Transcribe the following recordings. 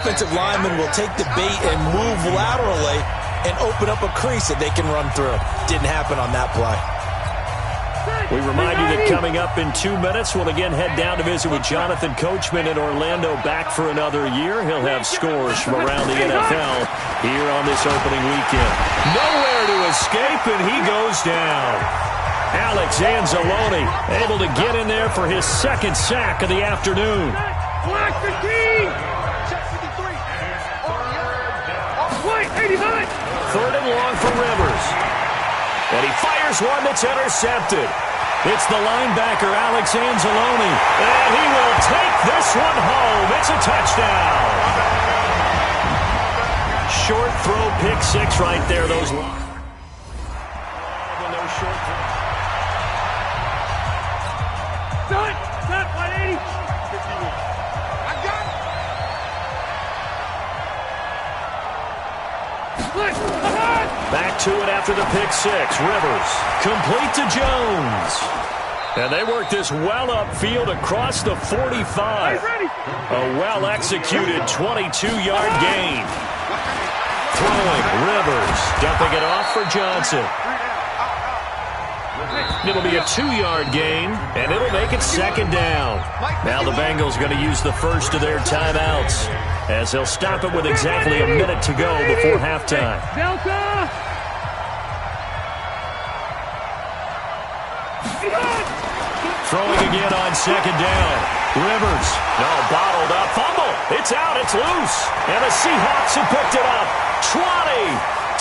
Offensive lineman will take the bait and move laterally and open up a crease that they can run through. Didn't happen on that play. We remind you that coming up in 2 minutes, we'll again head down to visit with Jonathan Coachman in Orlando, back for another year. He'll have scores from around the NFL here on this opening weekend. Nowhere to escape, and he goes down. Alex Anzalone able to get in there for his second sack of the afternoon. Black 15! White 89! Third and long for Rivers. And he fires one that's intercepted. It's the linebacker, Alex Anzalone. And he will take this one home. It's a touchdown. Short throw, pick six right there. Those no short throw. Set, 180. I got it. Back to it after the pick six. Rivers complete to Jones. And they work this well upfield across the 45. A well-executed 22-yard gain. Throwing, Rivers dumping it off for Johnson. It'll be a 2-yard gain, and it'll make it second down. Now the Bengals going to use the first of their timeouts, as they'll stop it with exactly a minute to go before halftime. Delta! Throwing again on second down. Rivers, no, bottled up, fumble. It's out, it's loose. And the Seahawks have picked it up. 20,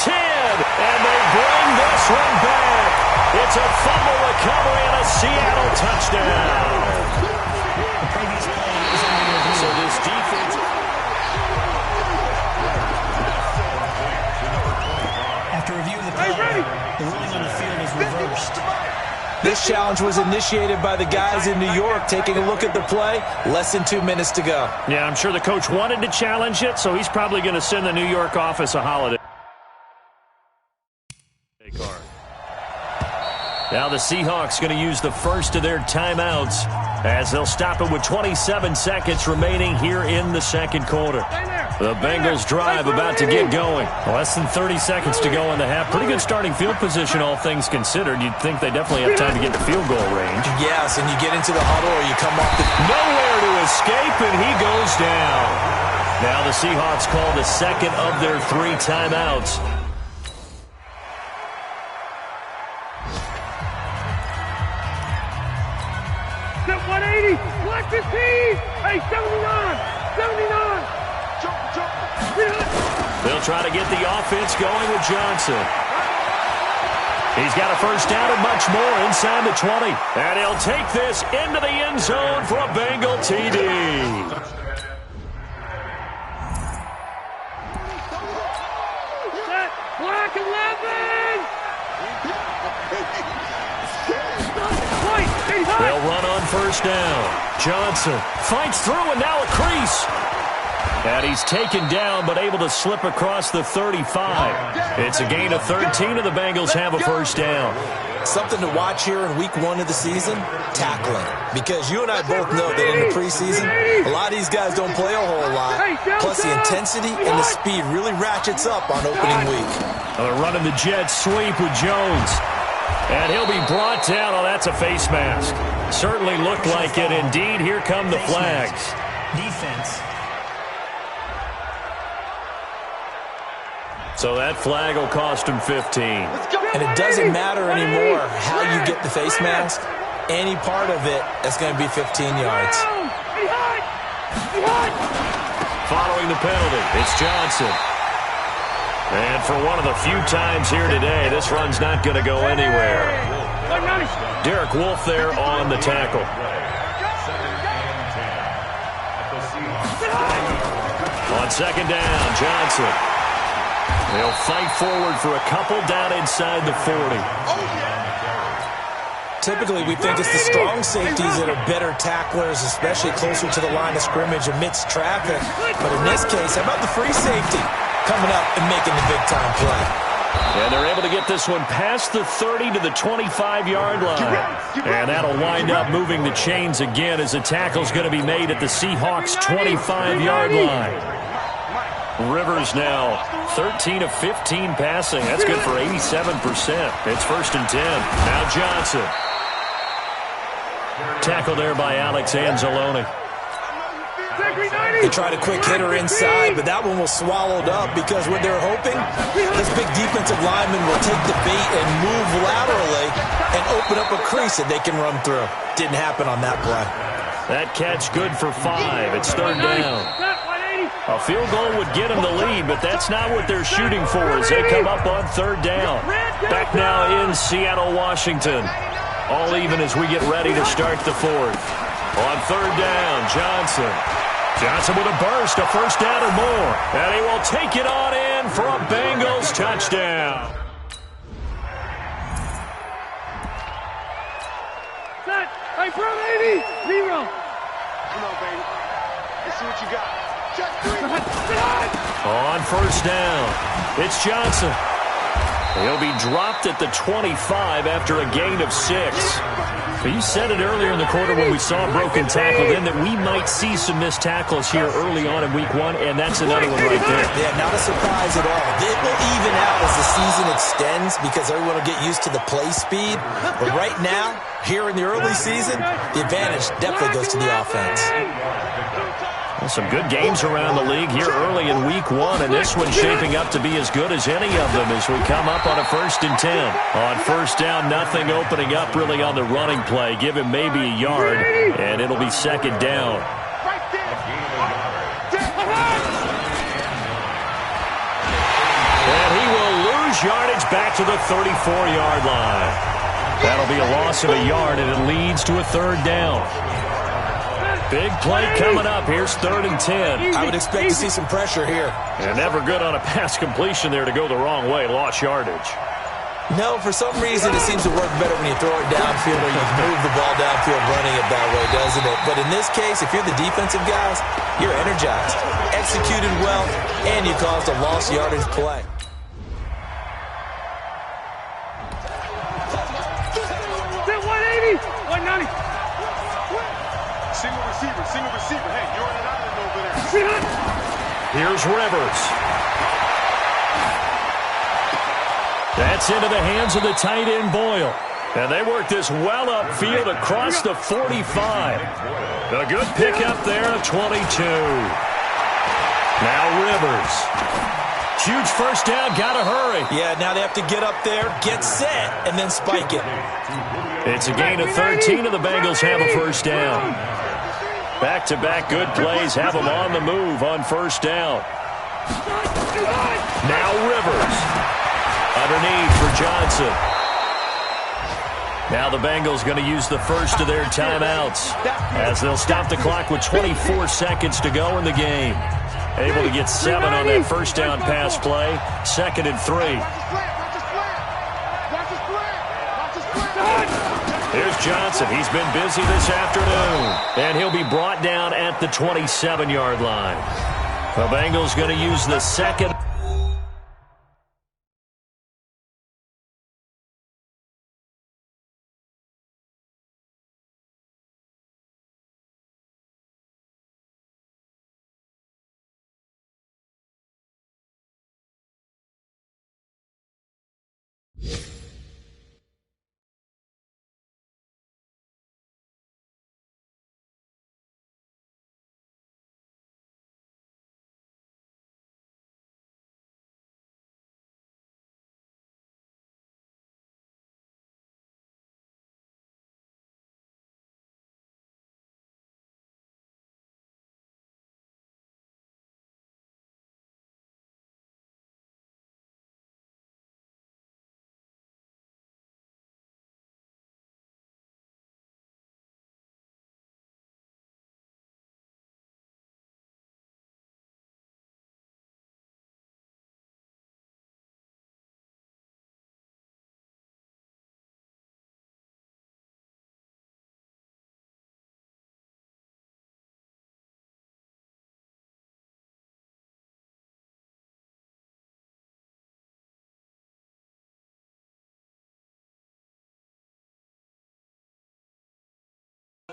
10, and they bring this one back. It's a fumble recovery and a Seattle touchdown. So this defense... After review of the play, the ruling on the field is reversed. This challenge was initiated by the guys in New York. Taking a look at the play, less than 2 minutes to go. Yeah, I'm sure the coach wanted to challenge it, so he's probably going to send the New York office a holiday. Now the Seahawks going to use the first of their timeouts, as they'll stop it with 27 seconds remaining here in the second quarter. The Bengals drive about to get going. Less than 30 seconds to go in the half. Pretty good starting field position, all things considered. You'd think they definitely have time to get to field goal range. Yes, and you get into the huddle or you come off the... Nowhere to escape, and he goes down. Now the Seahawks call the second of their 3 timeouts. Set 180! Black 15! Hey, 79! 79! They'll try to get the offense going with Johnson. He's got a first down and much more inside the 20. And he'll take this into the end zone for a Bengal TD. Set, Black 11! White, 85! They'll run on first down. Johnson fights through, and now a crease. And he's taken down, but able to slip across the 35. It's a gain of 13, and the Bengals have a first down. Something to watch here in week 1 of the season, tackling. Because you and I both know that in the preseason, a lot of these guys don't play a whole lot. Plus the intensity and the speed really ratchets up on opening week. They're running the jet sweep with Jones. And he'll be brought down. Oh, that's a face mask. Certainly looked like it. Indeed, here come the flags. Defense. So that flag will cost him 15. And it doesn't matter anymore how you get the face mask. Any part of it is going to be 15 yards. Following the penalty, it's Johnson. And for one of the few times here today, this run's not going to go anywhere. Derek Wolfe there on the tackle. On second down, Johnson. They'll fight forward for a couple down inside the 40. Typically, we think it's the strong safeties that are better tacklers, especially closer to the line of scrimmage amidst traffic. But in this case, how about the free safety coming up and making the big-time play? And they're able to get this one past the 30 to the 25-yard line. And that'll wind up moving the chains again as the tackle's going to be made at the Seahawks' 25-yard line. Rivers now 13 of 15 passing. That's good for 87%. It's 1st and 10. Now Johnson. Tackle there by Alex Anzalone. They tried a quick hitter inside, but that one was swallowed up because what they're hoping, this big defensive lineman will take the bait and move laterally and open up a crease that they can run through. Didn't happen on that play. That catch good for 5. It's 3rd down. A field goal would get them the lead, but that's not what they're shooting for as they come up on 3rd down. Back now in Seattle, Washington. All even as we get ready to start the 4th. On 3rd down, Johnson. Johnson with a burst, a 1st down or more. And he will take it on in for a Bengals touchdown. Set. Hey, bro, 80. 0. Come on, baby. Let's see what you got. On 1st down, it's Johnson. He'll be dropped at the 25 after a gain of 6. You said it earlier in the quarter when we saw a broken tackle then that we might see some missed tackles here early on in week 1, and that's another one right there. Yeah, not a surprise at all. It will even out as the season extends because everyone will get used to the play speed. But right now, here in the early season, the advantage definitely goes to the offense. Well, some good games around the league here early in week 1, and this one's shaping up to be as good as any of them as we come up on a 1st and 10. On 1st down, nothing opening up really on the running play. Give him maybe a yard, and it'll be 2nd down. And he will lose yardage back to the 34-yard line. That'll be a loss of a yard, and it leads to a 3rd down. Big play coming up. Here's 3rd and 10. I would expect to see some pressure here. And never good on a pass completion there to go the wrong way. Lost yardage. No, for some reason it seems to work better when you throw it downfield or you move the ball downfield running it that way, doesn't it? But in this case, if you're the defensive guys, you're energized, executed well, and you caused a lost yardage play. Set 180. 190. Single receiver. Hey, you're on an island over there. Here's Rivers. That's into the hands of the tight end, Boyle. And they work this well upfield across the 45. A good pickup there, 22. Now Rivers. Huge 1st down, gotta hurry. Yeah, now they have to get up there, get set, and then spike it. It's a gain of 13, and the Bengals have a 1st down. Back-to-back good plays have them on the move on 1st down. Now Rivers. Underneath for Johnson. Now the Bengals going to use the 1st of their timeouts as they'll stop the clock with 24 seconds to go in the game. Able to get 7 on that 1st down pass play. 2nd and 3. Here's Johnson. He's been busy this afternoon. And he'll be brought down at the 27-yard line. The Bengals going to use the 2nd.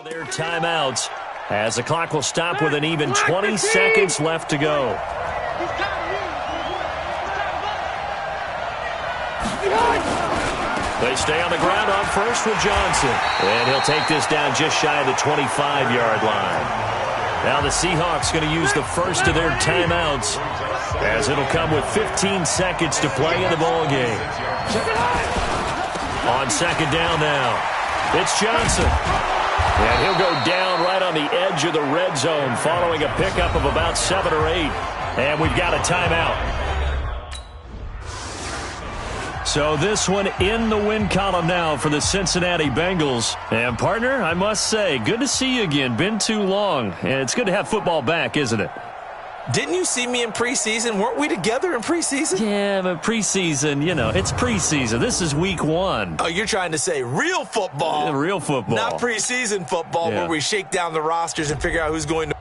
Their timeouts as the clock will stop with an even 20 seconds left to go. They stay on the ground on first with Johnson. And he'll take this down just shy of the 25-yard line. Now the Seahawks going to use the first of their timeouts, as it'll come with 15 seconds to play in the ballgame. On second down now, it's Johnson. And he'll go down right on the edge of the red zone following a pickup of about 7 or 8. And we've got a timeout. So this one in the win column now for the Cincinnati Bengals. And, partner, I must say, good to see you again. Been too long. And it's good to have football back, isn't it? Didn't you see me in preseason? Weren't we together in preseason? Yeah, but preseason, you know, it's preseason. This is week 1. Oh, you're trying to say real football. Yeah, real football. Not preseason football, yeah, where we shake down the rosters and figure out who's going to.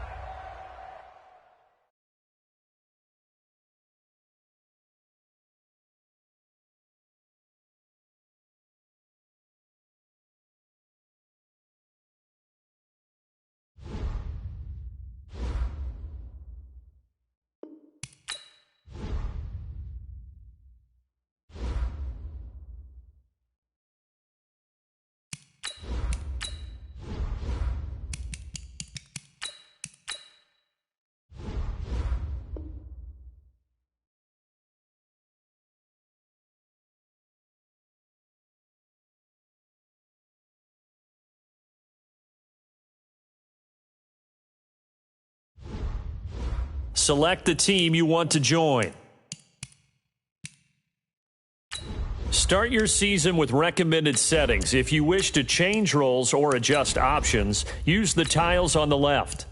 Select the team you want to join. Start your season with recommended settings. If you wish to change roles or adjust options, use the tiles on the left.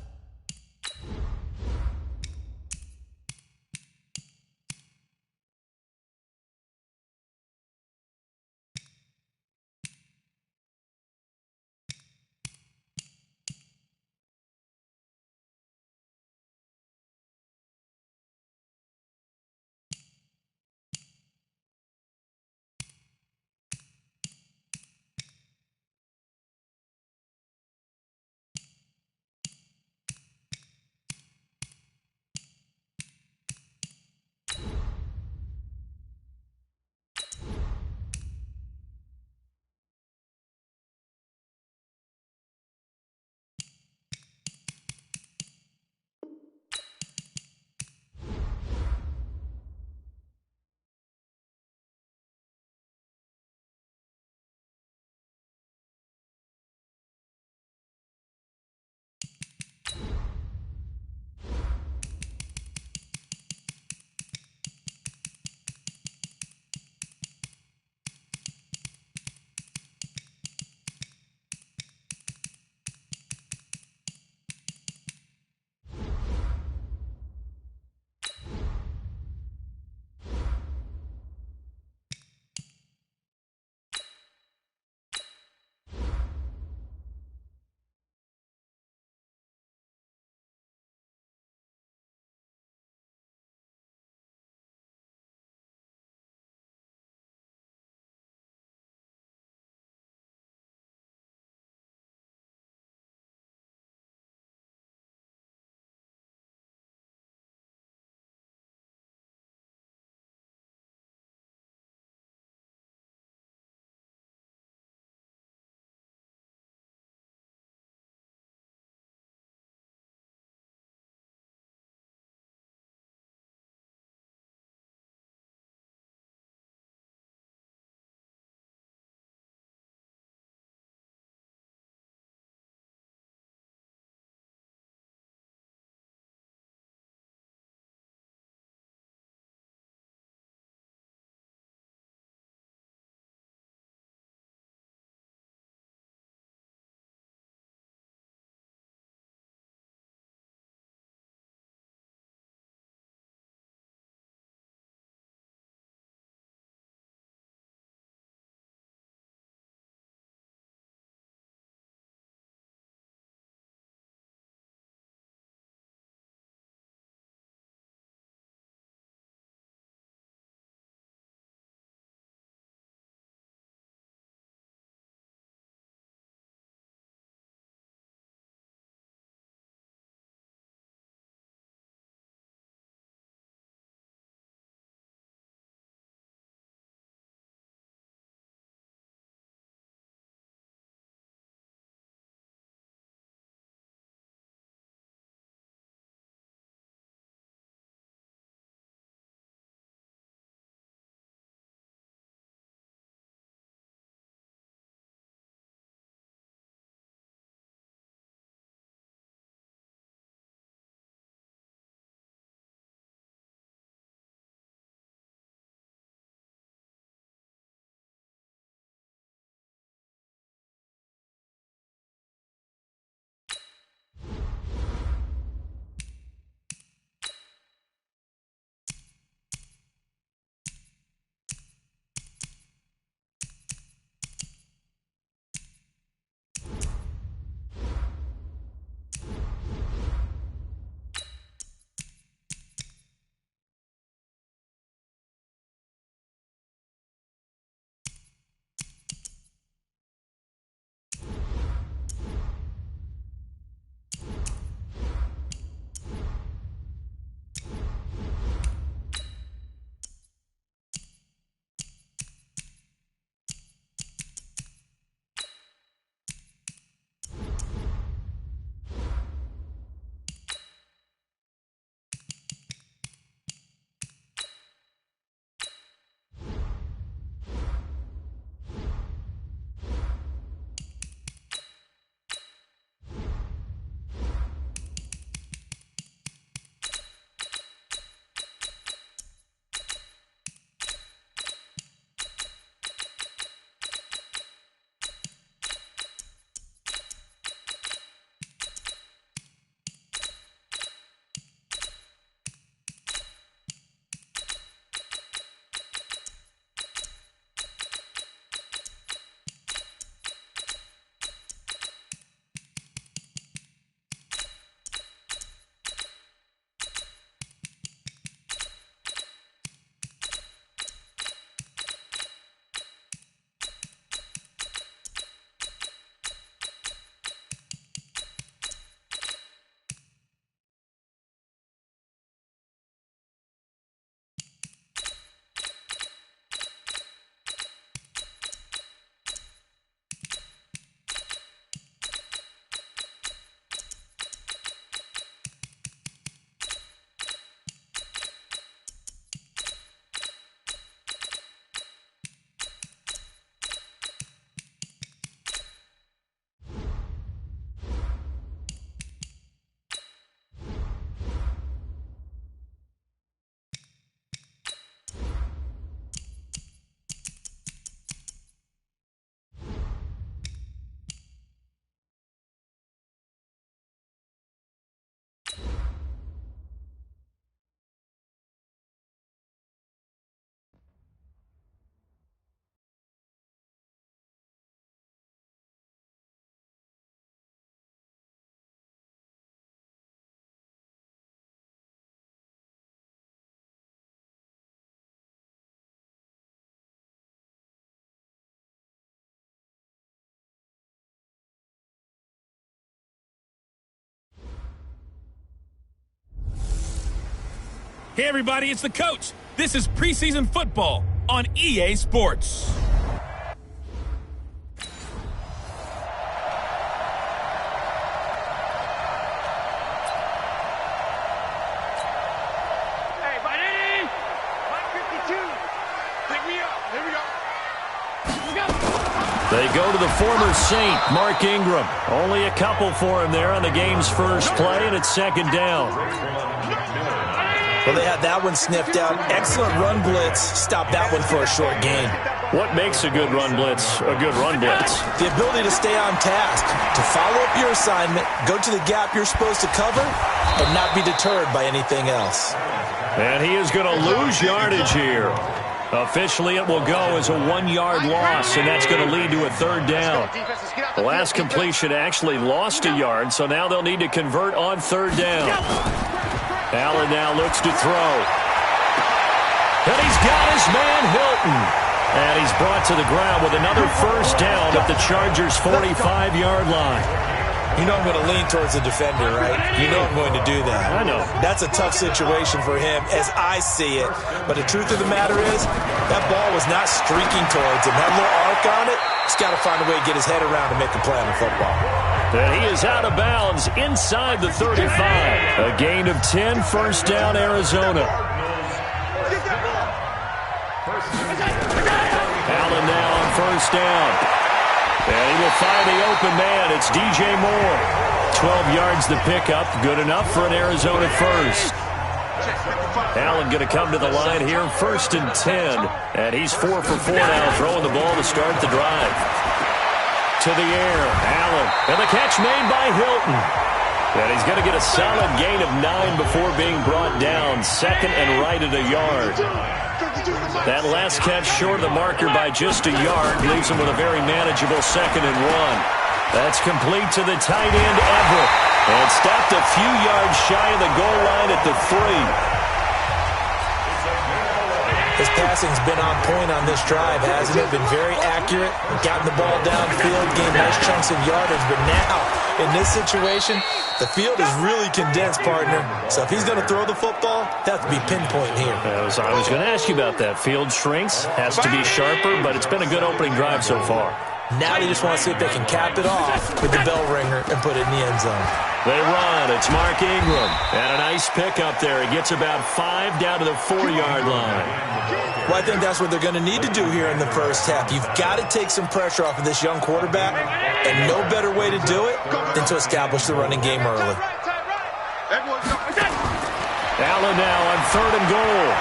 Hey everybody, it's the coach. This is preseason football on EA Sports. Hey, buddy! 152. Pick me up. Here we go. They go to the former Saint, Mark Ingram. Only a couple for him there on the game's first play, and it's second down. Well, they had that one sniffed out. Excellent run blitz. Stop that one for a short gain. What makes a good run blitz a good run blitz? The ability to stay on task, to follow up your assignment, go to the gap you're supposed to cover, and not be deterred by anything else. And he is going to lose yardage here. Officially, it will go as a 1-yard loss, and that's going to lead to a third down. The last completion actually lost a yard, so now they'll need to convert on third down. Allen now looks to throw. And he's got his man Hilton. And he's brought to the ground with another first down at the Chargers' 45-yard line. You know I'm going to lean towards the defender, right? You know I'm going to do that. I know. That's a tough situation for him as I see it. But the truth of the matter is, that ball was not streaking towards him. That little arc on it, he's got to find a way to get his head around and make a play on the football. And he is out of bounds inside the 35. A gain of 10, first down, Arizona. Allen now on first down. And he will find the open man. It's DJ Moore. 12 yards the pickup. Good enough for an Arizona first. Allen going to come to the line here, first and 10. And he's 4 for 4 now, throwing the ball to start the drive. To the air, Allen. And the catch made by Hilton. And he's going to get a solid gain of 9 before being brought down. Second and right at a yard. That last catch short of the marker by just a yard leaves him with a very manageable second and 1. That's complete to the tight end, Everett. And stopped a few yards shy of the goal line at the 3. His passing's been on point on this drive, hasn't it? Been very accurate, gotten the ball downfield, gained nice chunks of yardage. But now, in this situation, the field is really condensed, partner. So if he's going to throw the football, that has to be pinpoint here. I was going to ask you about that. Field shrinks, has to be sharper, but it's been a good opening drive so far. Now they just want to see if they can cap it off with the bell ringer and put it in the end zone. They run. It's Mark Ingram. And a nice pickup there. He gets about 5 down to the 4-yard line. Well, I think that's what they're going to need to do here in the first half. You've got to take some pressure off of this young quarterback, and no better way to do it than to establish the running game early. Allen now on third and goal.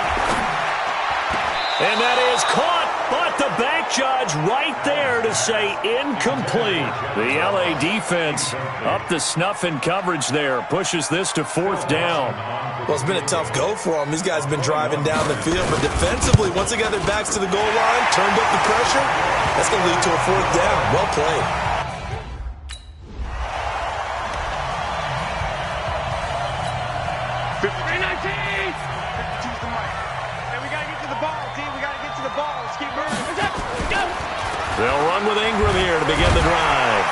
And that is caught, but the back judge right there to say incomplete. The LA defense up the snuff in coverage there, pushes this to fourth down. Well, it's been a tough go for them. These guys have been driving down the field, but defensively, once they got their backs to the goal line, turned up the pressure, that's going to lead to a fourth down. Well played. They'll run with Ingram here to begin the drive.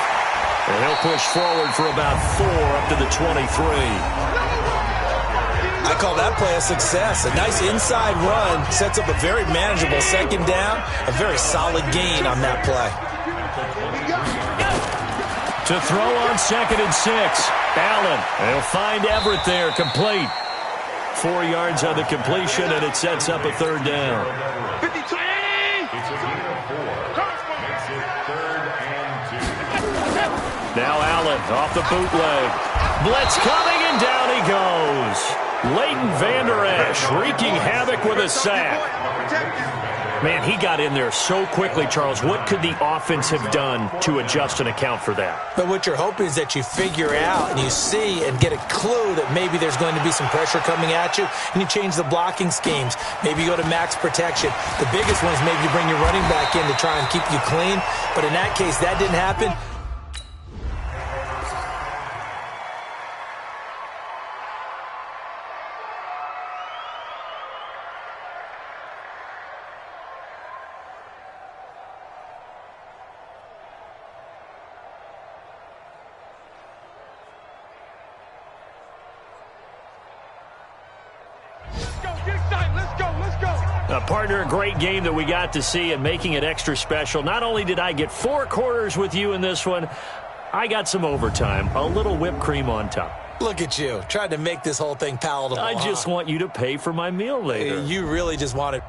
And he'll push forward for about 4 up to the 23. I call that play a success. A nice inside run sets up a very manageable second down, a very solid gain on that play. To throw on second and 6, Allen. He'll find Everett there, complete. 4 yards on the completion, and it sets up a third down. Now Allen off the bootleg. Blitz coming, and down he goes. Leighton Vander Esch wreaking havoc with a sack. Man, he got in there so quickly, Charles. What could the offense have done to adjust and account for that? But what you're hoping is that you figure out and you see and get a clue that maybe there's going to be some pressure coming at you, and you change the blocking schemes. Maybe you go to max protection. The biggest one is maybe you bring your running back in to try and keep you clean. But in that case, that didn't happen. Partner, a great game that we got to see and making it extra special. Not only did I get 4 quarters with you in this one, I got some overtime, a little whipped cream on top. Look at you, trying to make this whole thing palatable. I just want you to pay for my meal later. You really just want it.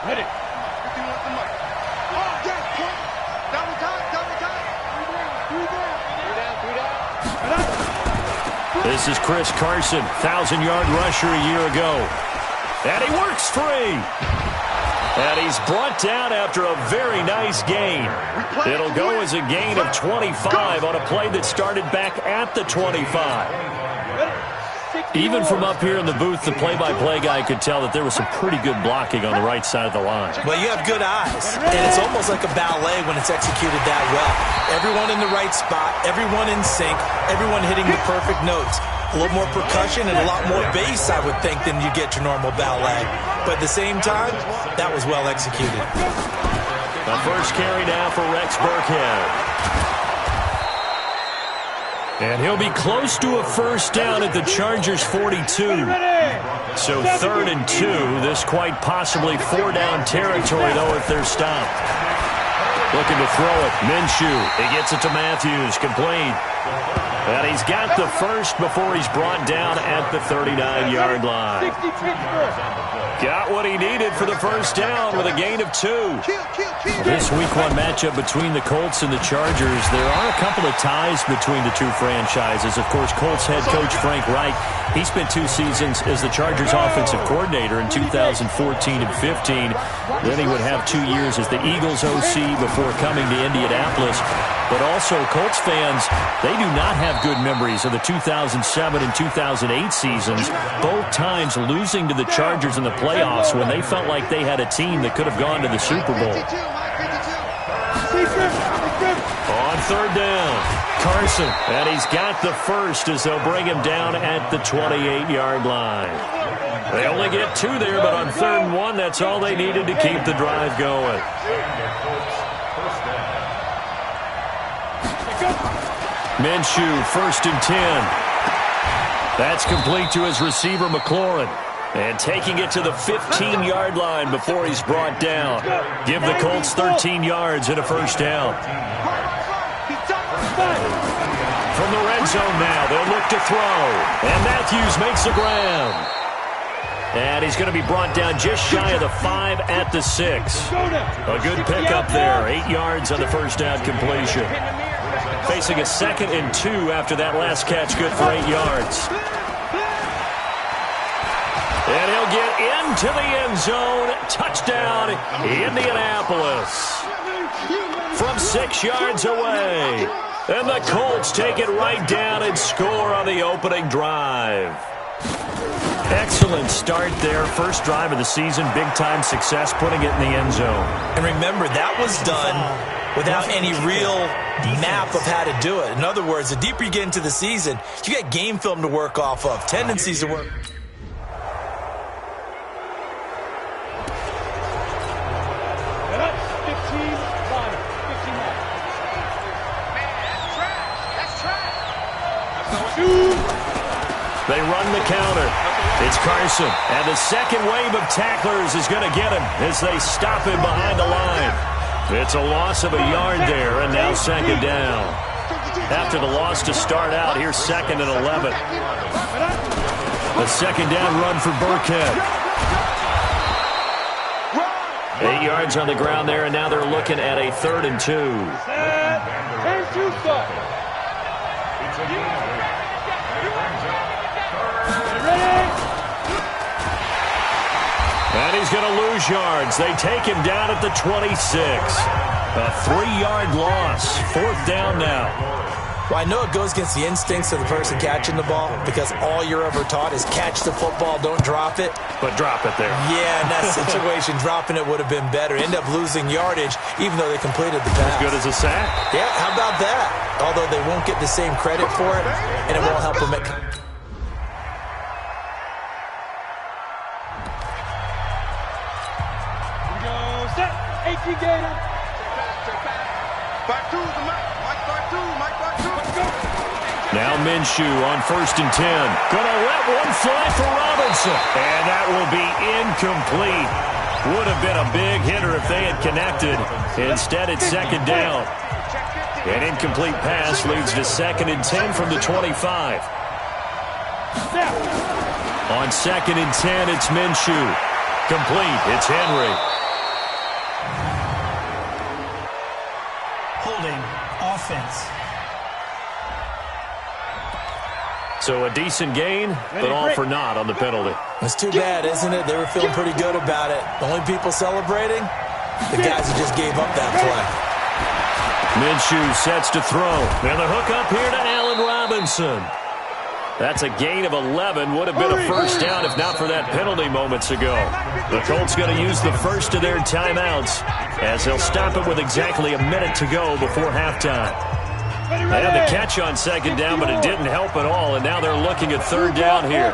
Hit it. This is Chris Carson, 1,000-yard rusher a year ago. And he works free. And he's brought down after a very nice gain. It'll go as a gain of 25 on a play that started back at the 25. Even from up here in the booth, the play-by-play guy could tell that there was some pretty good blocking on the right side of the line. Well, you have good eyes, and it's almost like a ballet when it's executed that well. Everyone in the right spot, everyone in sync, everyone hitting the perfect notes. A little more percussion and a lot more bass, I would think, than you get your normal ballet. But at the same time, that was well executed. The first carry now for Rex Burkhead. And he'll be close to a first down at the Chargers' 42. So 3rd and 2. This quite possibly 4-down territory, though, if they're stopped. Looking to throw it. Minshew. He gets it to Matthews. Complete. And he's got the first before he's brought down at the 39-yard line. Got what he needed for the first down with a gain of 2. This Week 1 matchup between the Colts and the Chargers, there are a couple of ties between the two franchises. Of course, Colts head coach Frank Reich, he spent 2 seasons as the Chargers offensive coordinator in 2014 and 15. Then he would have 2 years as the Eagles OC before coming to Indianapolis. But also, Colts fans, they do not have good memories of the 2007 and 2008 seasons, both times losing to the Chargers in the playoffs when they felt like they had a team that could have gone to the Super Bowl. On 3rd down, Carson, and he's got the first as they'll bring him down at the 28-yard line. They only get 2 there, but on 3rd and 1, that's all they needed to keep the drive going. Minshew, 1st and 10. That's complete to his receiver, McLaurin. And taking it to the 15-yard line before he's brought down. Give the Colts 13 yards and a first down. From the red zone now, they'll look to throw. And Matthews makes the ground. And he's going to be brought down just shy of the 5 at the 6. A good pickup there. 8 yards on the first down completion. Facing a 2nd and 2 after that last catch, good for 8 yards. And he'll get into the end zone. Touchdown, Indianapolis. From 6 yards away. And the Colts take it right down and score on the opening drive. Excellent start there. First drive of the season. Big-time success putting it in the end zone. And remember, that was done without any real map of how to do it. In other words, the deeper you get into the season, you get game film to work off of, tendencies to work. They run the counter. It's Carson. And the second wave of tacklers is going to get him as they stop him behind the line. It's a loss of a yard there, and now second down. After the loss to start out, here's 2nd and 11. The second down run for Burkhead. 8 yards on the ground there, and now they're looking at a 3rd and 2. And he's going to lose yards. They take him down at the 26. A 3-yard loss. 4th down now. Well, I know it goes against the instincts of the person catching the ball because all you're ever taught is catch the football, don't drop it. But drop it there. Yeah, in that situation, dropping it would have been better. End up losing yardage even though they completed the pass. As good as a sack? Yeah, how about that? Although they won't get the same credit for it, and it won't help them make... Now Minshew on 1st and 10. Gonna let one fly for Robinson. And that will be incomplete. Would have been a big hitter if they had connected. Instead, it's 2nd down. An incomplete pass leads to 2nd and 10 from the 25. On 2nd and 10, it's Minshew. Complete. It's Henry. Holding offense. So a decent gain, but all for naught on the penalty. It's too bad, isn't it? They were feeling pretty good about it. The only people celebrating, the guys who just gave up that play. Minshew sets to throw. And the hook up here to Allen Robinson. That's a gain of 11. Would have been a first down if not for that penalty moments ago. The Colts going to use the first of their timeouts as they'll stop it with exactly a minute to go before halftime. They had the catch on 2nd down, but it didn't help at all, and now they're looking at 3rd down here.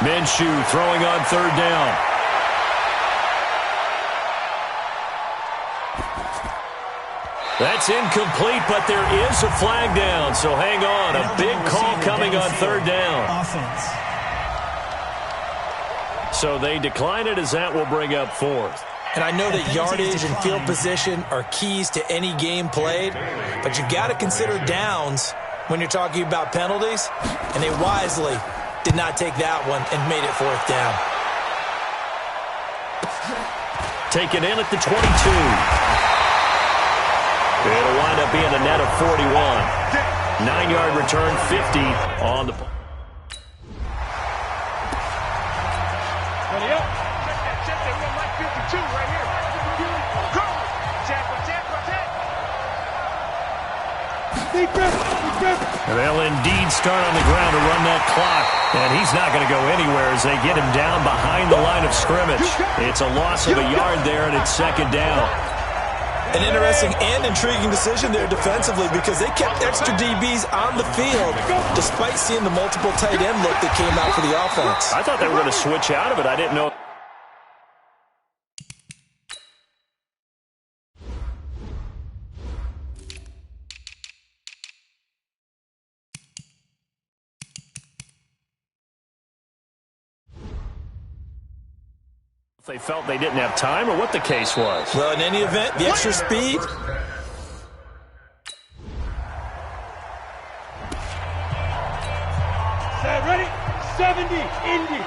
Minshew throwing on 3rd down. That's incomplete, but there is a flag down, so hang on. A big call coming on 3rd down. Offense. So they decline it as that will bring up 4th. And I know that yardage and field position are keys to any game played, but you got to consider downs when you're talking about penalties, and they wisely did not take that one and made it 4th down. Taken in at the 22. It'll wind up being a net of 41. 9-yard return, 50 on the... And they'll indeed start on the ground to run that clock. And he's not going to go anywhere as they get him down behind the line of scrimmage. It's a loss of a yard there, and it's 2nd down. An interesting and intriguing decision there defensively because they kept extra DBs on the field despite seeing the multiple tight end look that came out for the offense. I thought they were going to switch out of it. I didn't know. They felt they didn't have time or what the case was. Well, in any event, the extra speed. Ready? 70, Indy.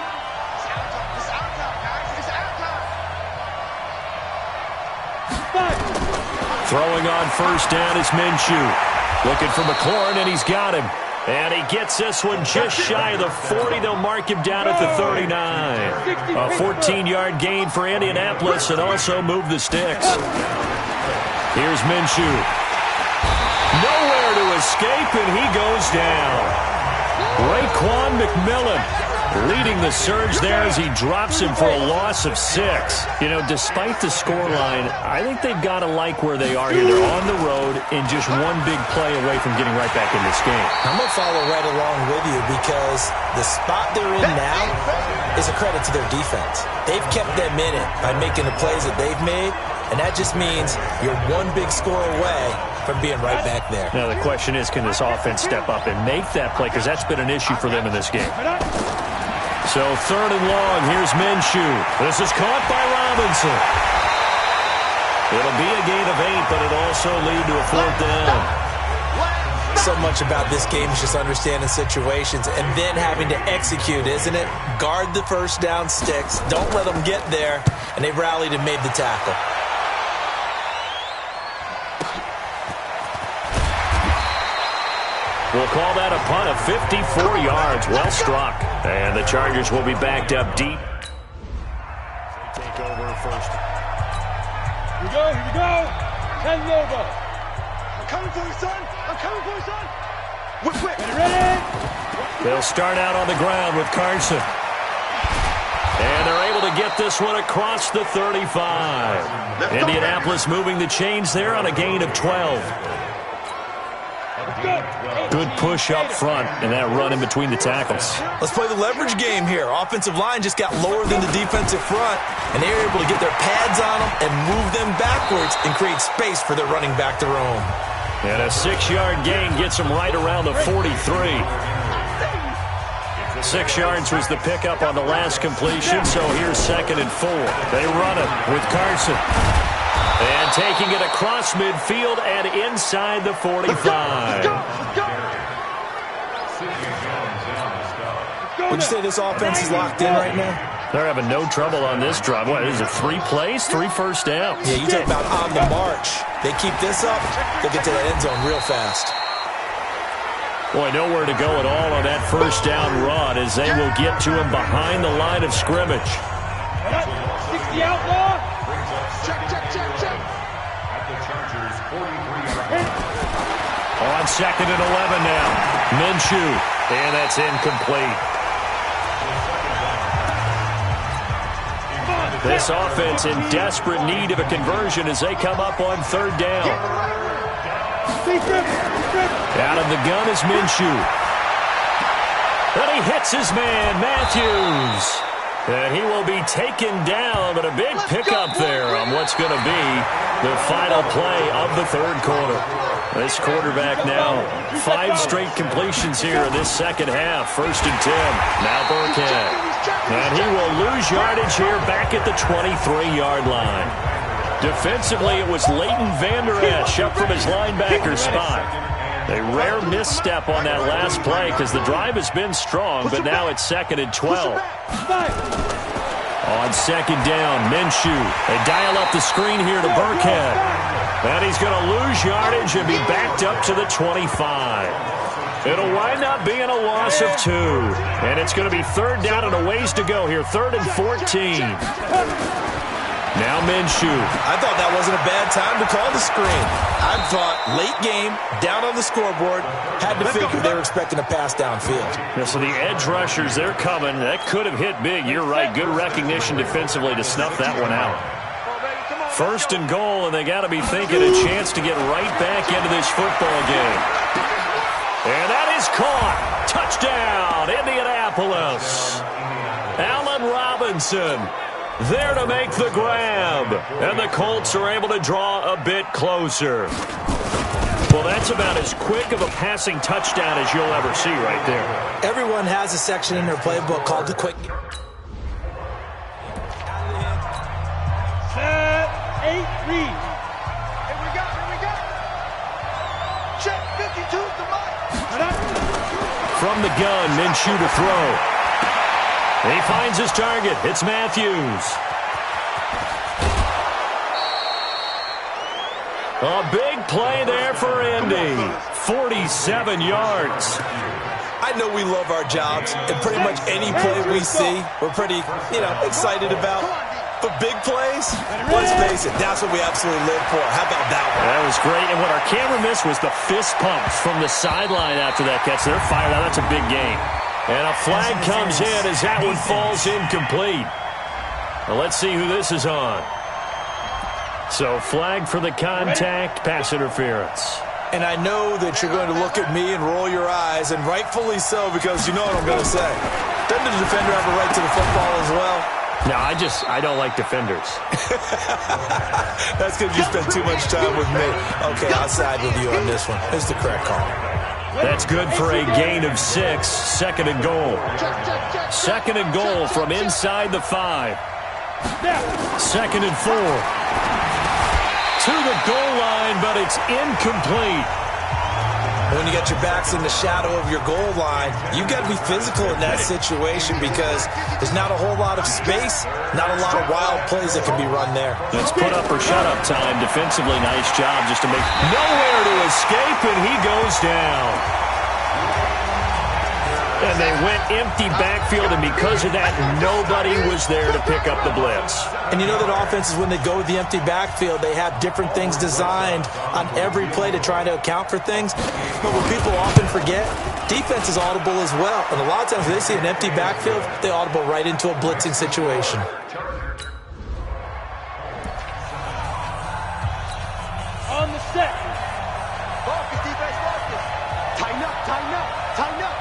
Throwing on 1st down is Minshew. Looking for McLaurin, and he's got him. And he gets this one just shy of the 40. They'll mark him down at the 39. A 14-yard gain for Indianapolis and also move the sticks. Here's Minshew. escape, and he goes down. Raekwon McMillan leading the surge there as he drops him for a loss of 6. You know, despite the scoreline, I think they've got to like where they are here. They're on the road and just one big play away from getting right back in this game. I'm going to follow right along with you because the spot they're in now is a credit to their defense. They've kept them in it by making the plays that they've made, and that just means you're one big score away from being right back there. Now the question is, can this offense step up and make that play? Because that's been an issue for them in this game. So 3rd and long, here's Minshew. This is caught by Robinson. It'll be a gain of 8, but it'll also lead to a 4th down. So much about this game is just understanding situations and then having to execute, isn't it? Guard the first down sticks. Don't let them get there. And they rallied and made the tackle. We'll call that a punt of 54 yards. Well struck. And the Chargers will be backed up deep. Take over first. Here we go, here we go. 10 over. I'm coming for you, son. I'm coming for you, son. Whip. Ready? They'll start out on the ground with Carson. And they're able to get this one across the 35. Indianapolis moving the chains there on a gain of 12. Good push up front and that run in between the tackles. Let's play the leverage game here. Offensive line just got lower than the defensive front, and they were able to get their pads on them and move them backwards and create space for their running back to roam. And a 6-yard gain gets them right around the 43. 6 yards was the pickup on the last completion, so here's 2nd and 4. They run it with Carson. And taking it across midfield and inside the 45. Would you say this offense is locked in right now? They're having no trouble on this drive. What is it, 3 plays, 3 first downs? Yeah, you talk about on the march. They keep this up, they'll get to that end zone real fast. Boy, nowhere to go at all on that first down run as they will get to him behind the line of scrimmage. 60 outlaw. Check. On 2nd and 11 now. Minshew. And that's incomplete. This offense in desperate need of a conversion as they come up on 3rd down. Out of the gun is Minshew. And he hits his man, Matthews. And he will be taken down, but a big pickup there on what's going to be the final play of the 3rd quarter. This quarterback now, 5 straight completions here in this 2nd half. 1st and 10. Now Burkhead. And he will lose yardage here back at the 23-yard line. Defensively, it was Leighton Vander Esch up from his linebacker spot. A rare misstep on that last play because the drive has been strong, but now it's 2nd and 12. On 2nd down, Minshew. They dial up the screen here to Burkhead. And he's going to lose yardage and be backed up to the 25. It'll wind up being a loss of 2. And it's going to be 3rd down and a ways to go here. 3rd and 14. Now Minshew. I thought that wasn't a bad time to call the screen. I thought late game, down on the scoreboard, had to figure they were expecting a pass downfield. Yeah, so the edge rushers, they're coming. That could have hit big. You're right. Good recognition defensively to snuff that one out. 1st and goal, and they got to be thinking a chance to get right back into this football game. And that is caught. Touchdown, Indianapolis. Allen Robinson there to make the grab. And the Colts are able to draw a bit closer. Well, that's about as quick of a passing touchdown as you'll ever see right there. Everyone has a section in their playbook called the quick. 8 read. Here we go. Check 52 to Mike. From the gun, Minshew to throw. He finds his target. It's Matthews. A big play there for Indy. 47 yards. I know we love our jobs, and pretty much any play we see, we're pretty, excited about. But big plays, let's face it, that's what we absolutely live for. How about that one? That was great. And what our camera missed was the fist pump from the sideline after that catch. They're fired out. That's a big game. And a flag comes in as that one falls incomplete. Well, let's see who this is on. So flag for the contact, pass interference. And I know that you're going to look at me and roll your eyes, and rightfully so, because you know what I'm going to say. Doesn't the defender have a right to the football as well? No, I don't like defenders. That's because you spend too much time with me. Okay, I'll side with you on this one. It's the correct call. That's good for a gain of 6. Second and goal. Second and goal from inside the 5. Second and 4. To the goal line, but it's incomplete. When you got your backs in the shadow of your goal line, you've got to be physical in that situation because there's not a whole lot of space, not a lot of wild plays that can be run there. Let's put up or shut up time. Defensively, nice job just to make nowhere to escape, and he goes down. And they went empty backfield, and because of that, nobody was there to pick up the blitz. And you know that offenses, when they go with the empty backfield, they have different things designed on every play to try to account for things. But what people often forget, defense is audible as well. And a lot of times when they see an empty backfield, they audible right into a blitzing situation. On the set. Focus, defense, focus. Tighten up, tighten up, tighten up.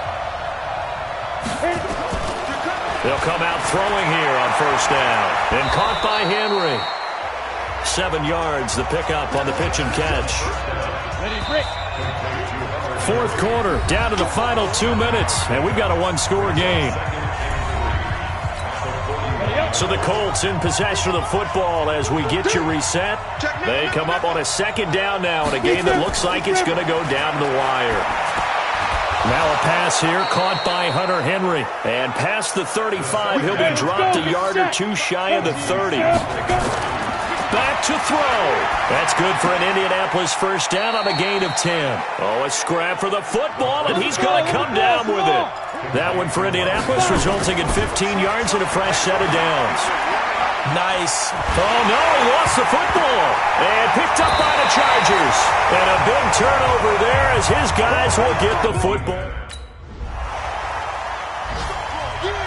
They'll come out throwing here on first down. And caught by Henry. 7 yards, the pickup on the pitch and catch. Ready, break. Fourth quarter, down to the final 2 minutes. And we've got a one-score game. So the Colts in possession of the football as we get you reset. They come up on a second down now in a game that looks like it's going to go down to the wire. Now a pass here, caught by Hunter Henry. And past the 35, he'll be dropped a yard or two shy of the 30. Back to throw. That's good for an Indianapolis first down on a gain of 10. Oh, a scrap for the football, and he's going to come down with it. That one for Indianapolis, resulting in 15 yards and a fresh set of downs. Nice. Oh, no, he lost the football. And picked up by the Chargers. And a big turnover there as his guys will get the football.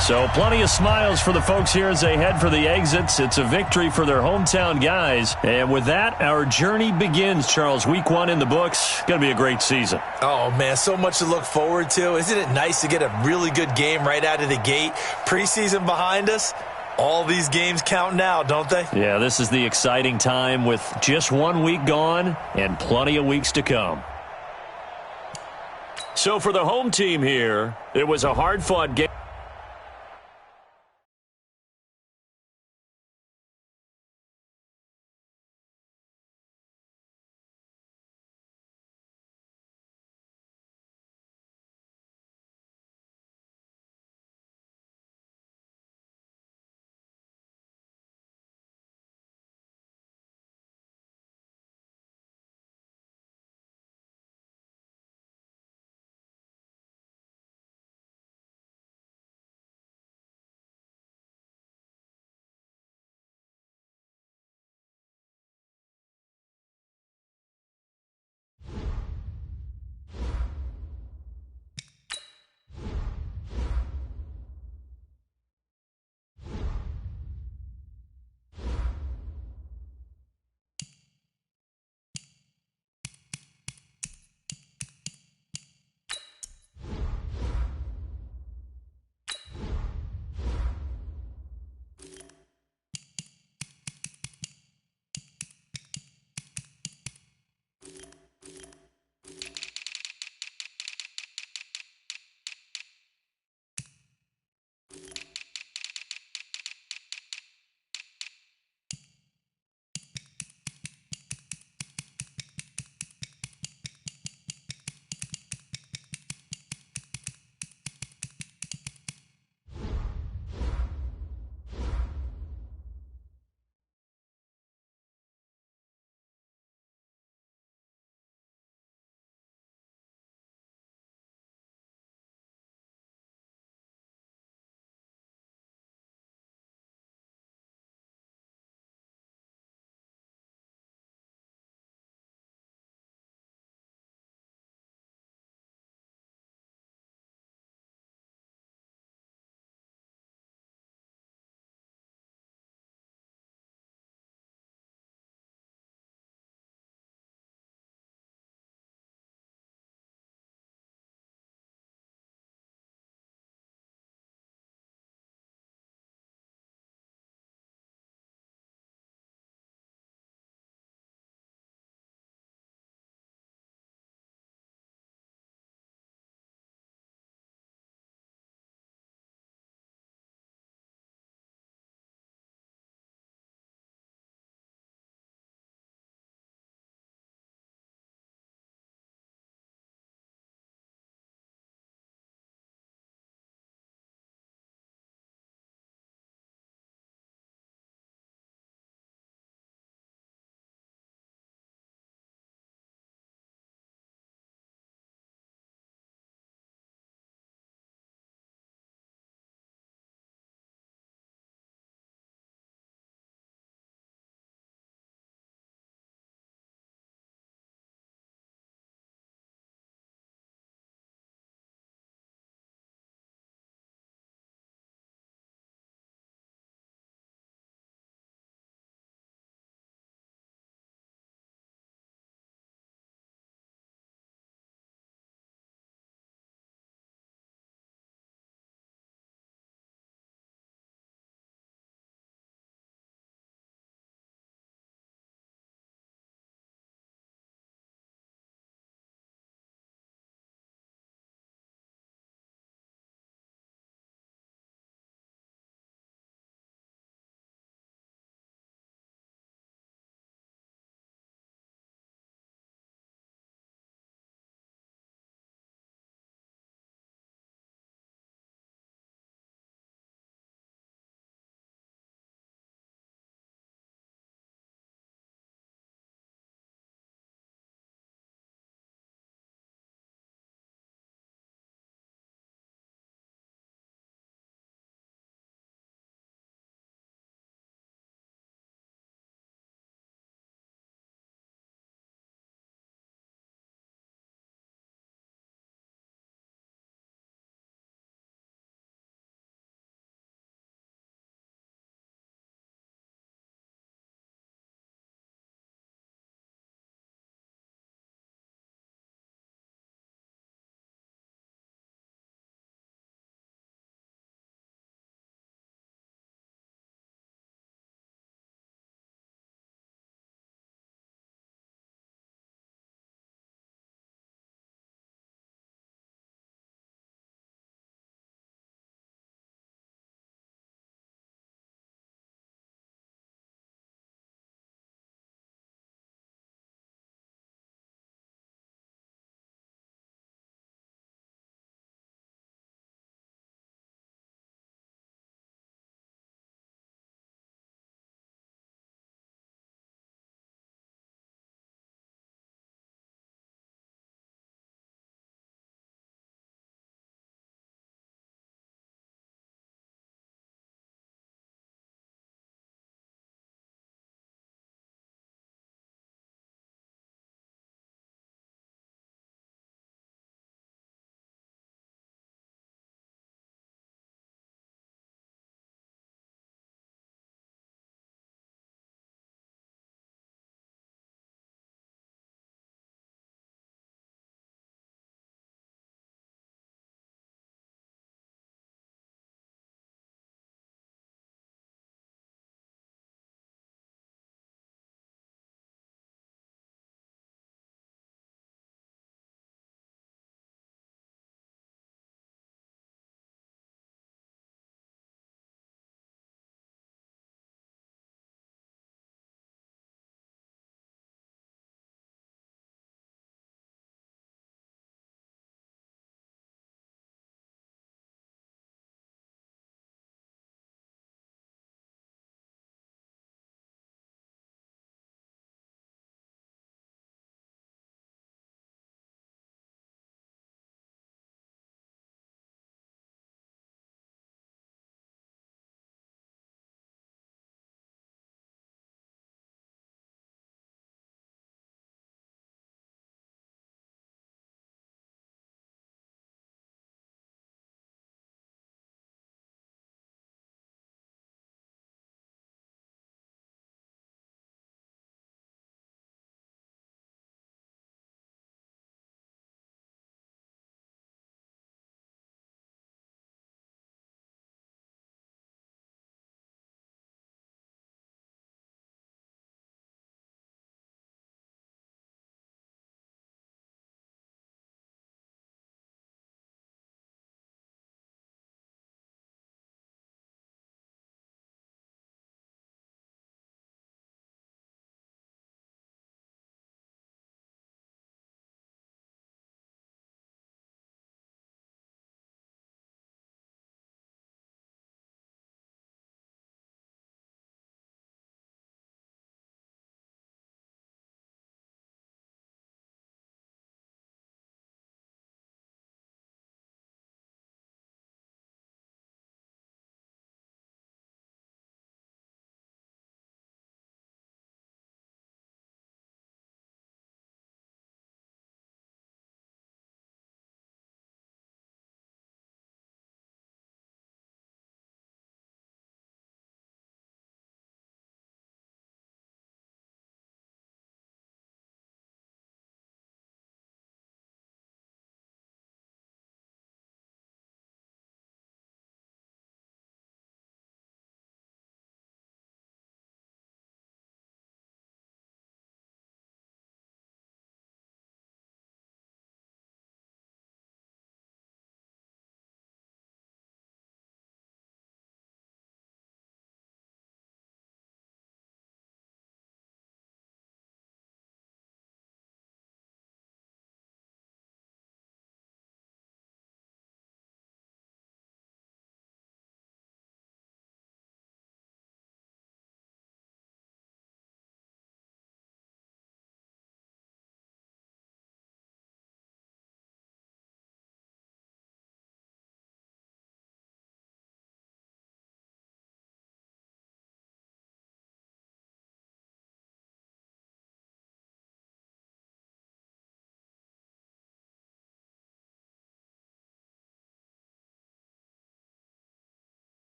So plenty of smiles for the folks here as they head for the exits. It's a victory for their hometown guys. And with that, our journey begins, Charles. Week 1 in the books. Going to be a great season. Oh, man, so much to look forward to. Isn't it nice to get a really good game right out of the gate? Preseason behind us. All these games count now, don't they? Yeah, this is the exciting time with just 1 week gone and plenty of weeks to come. So for the home team here, it was a hard-fought game.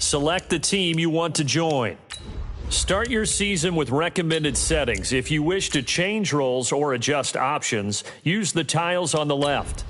Select the team you want to join. Start your season with recommended settings. If you wish to change roles or adjust options, use the tiles on the left.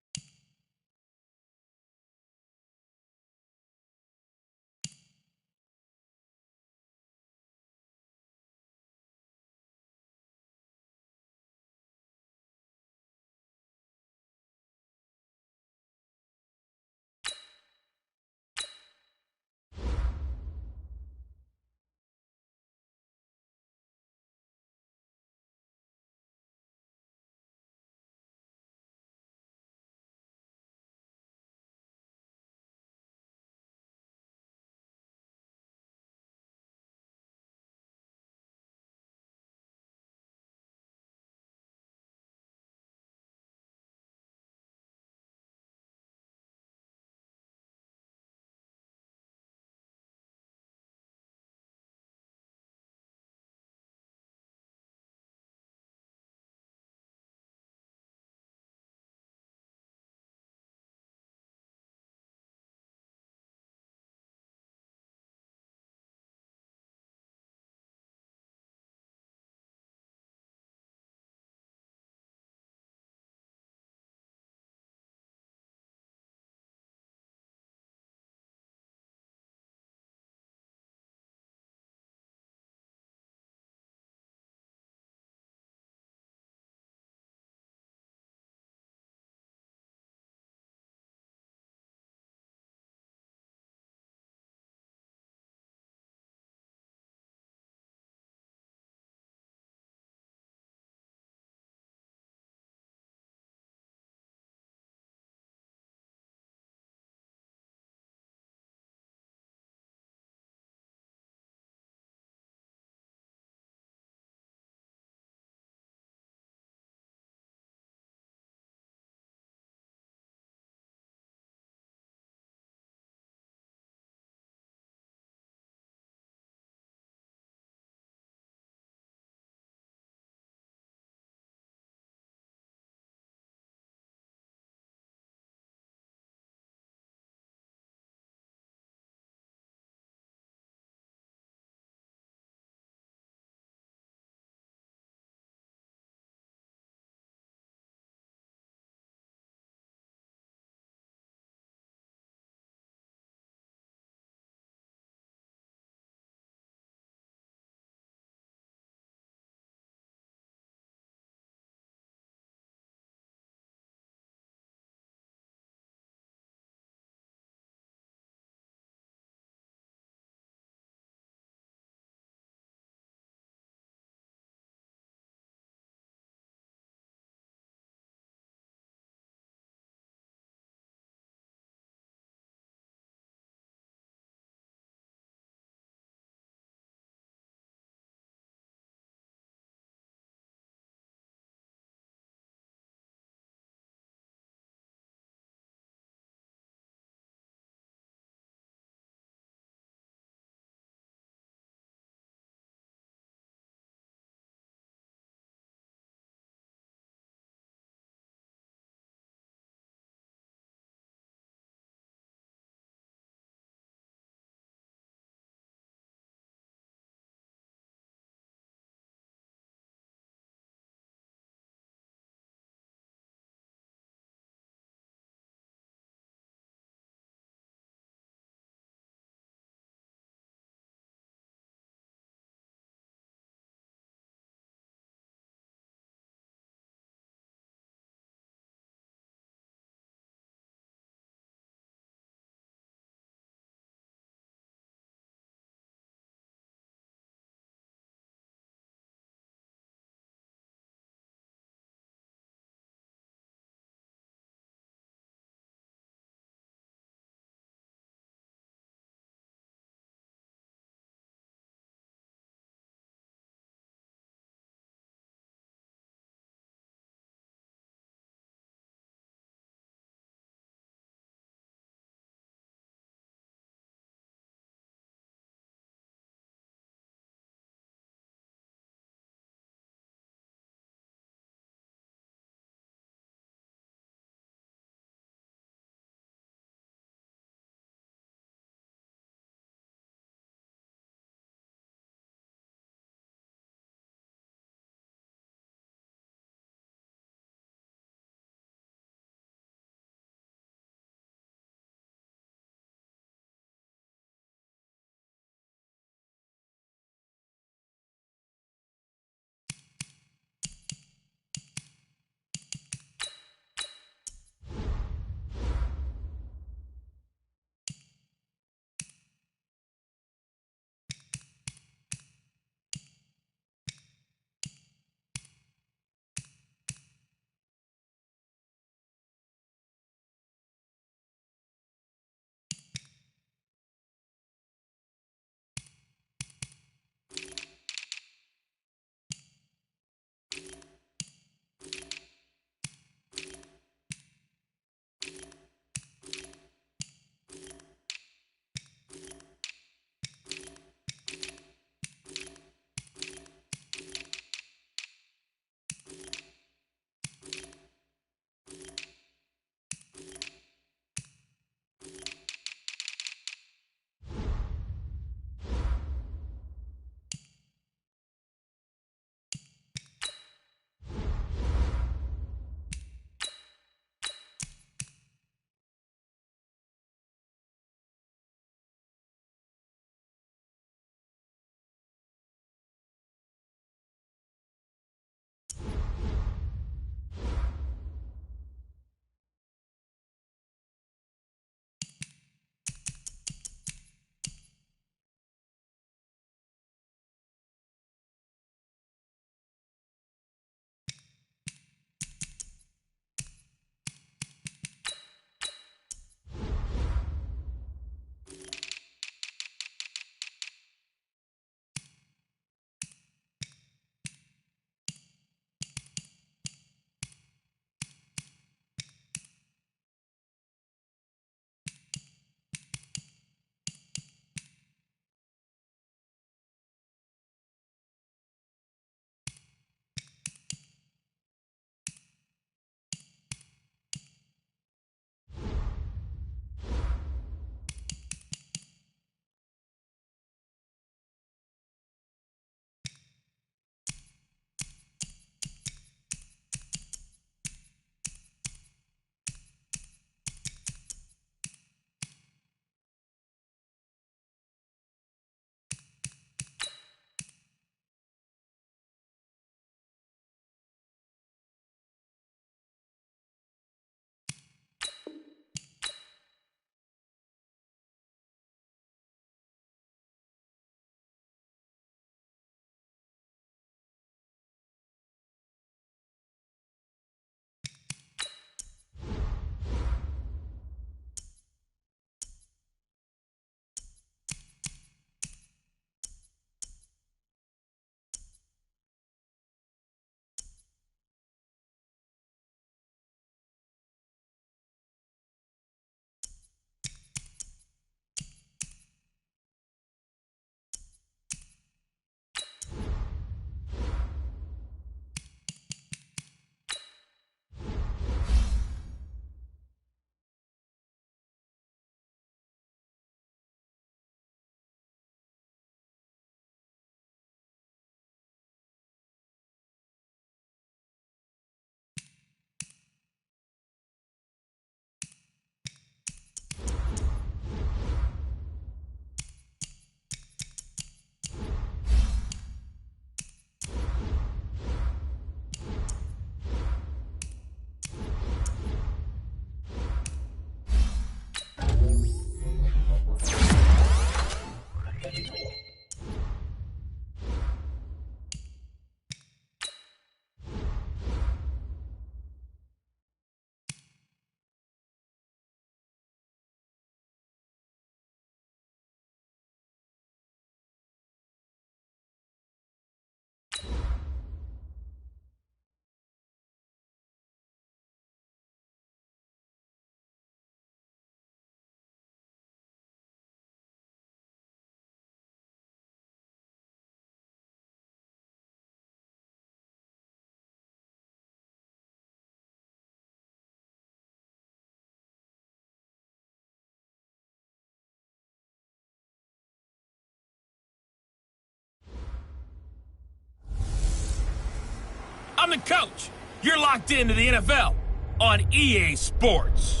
I'm the coach. You're locked into the NFL on EA Sports.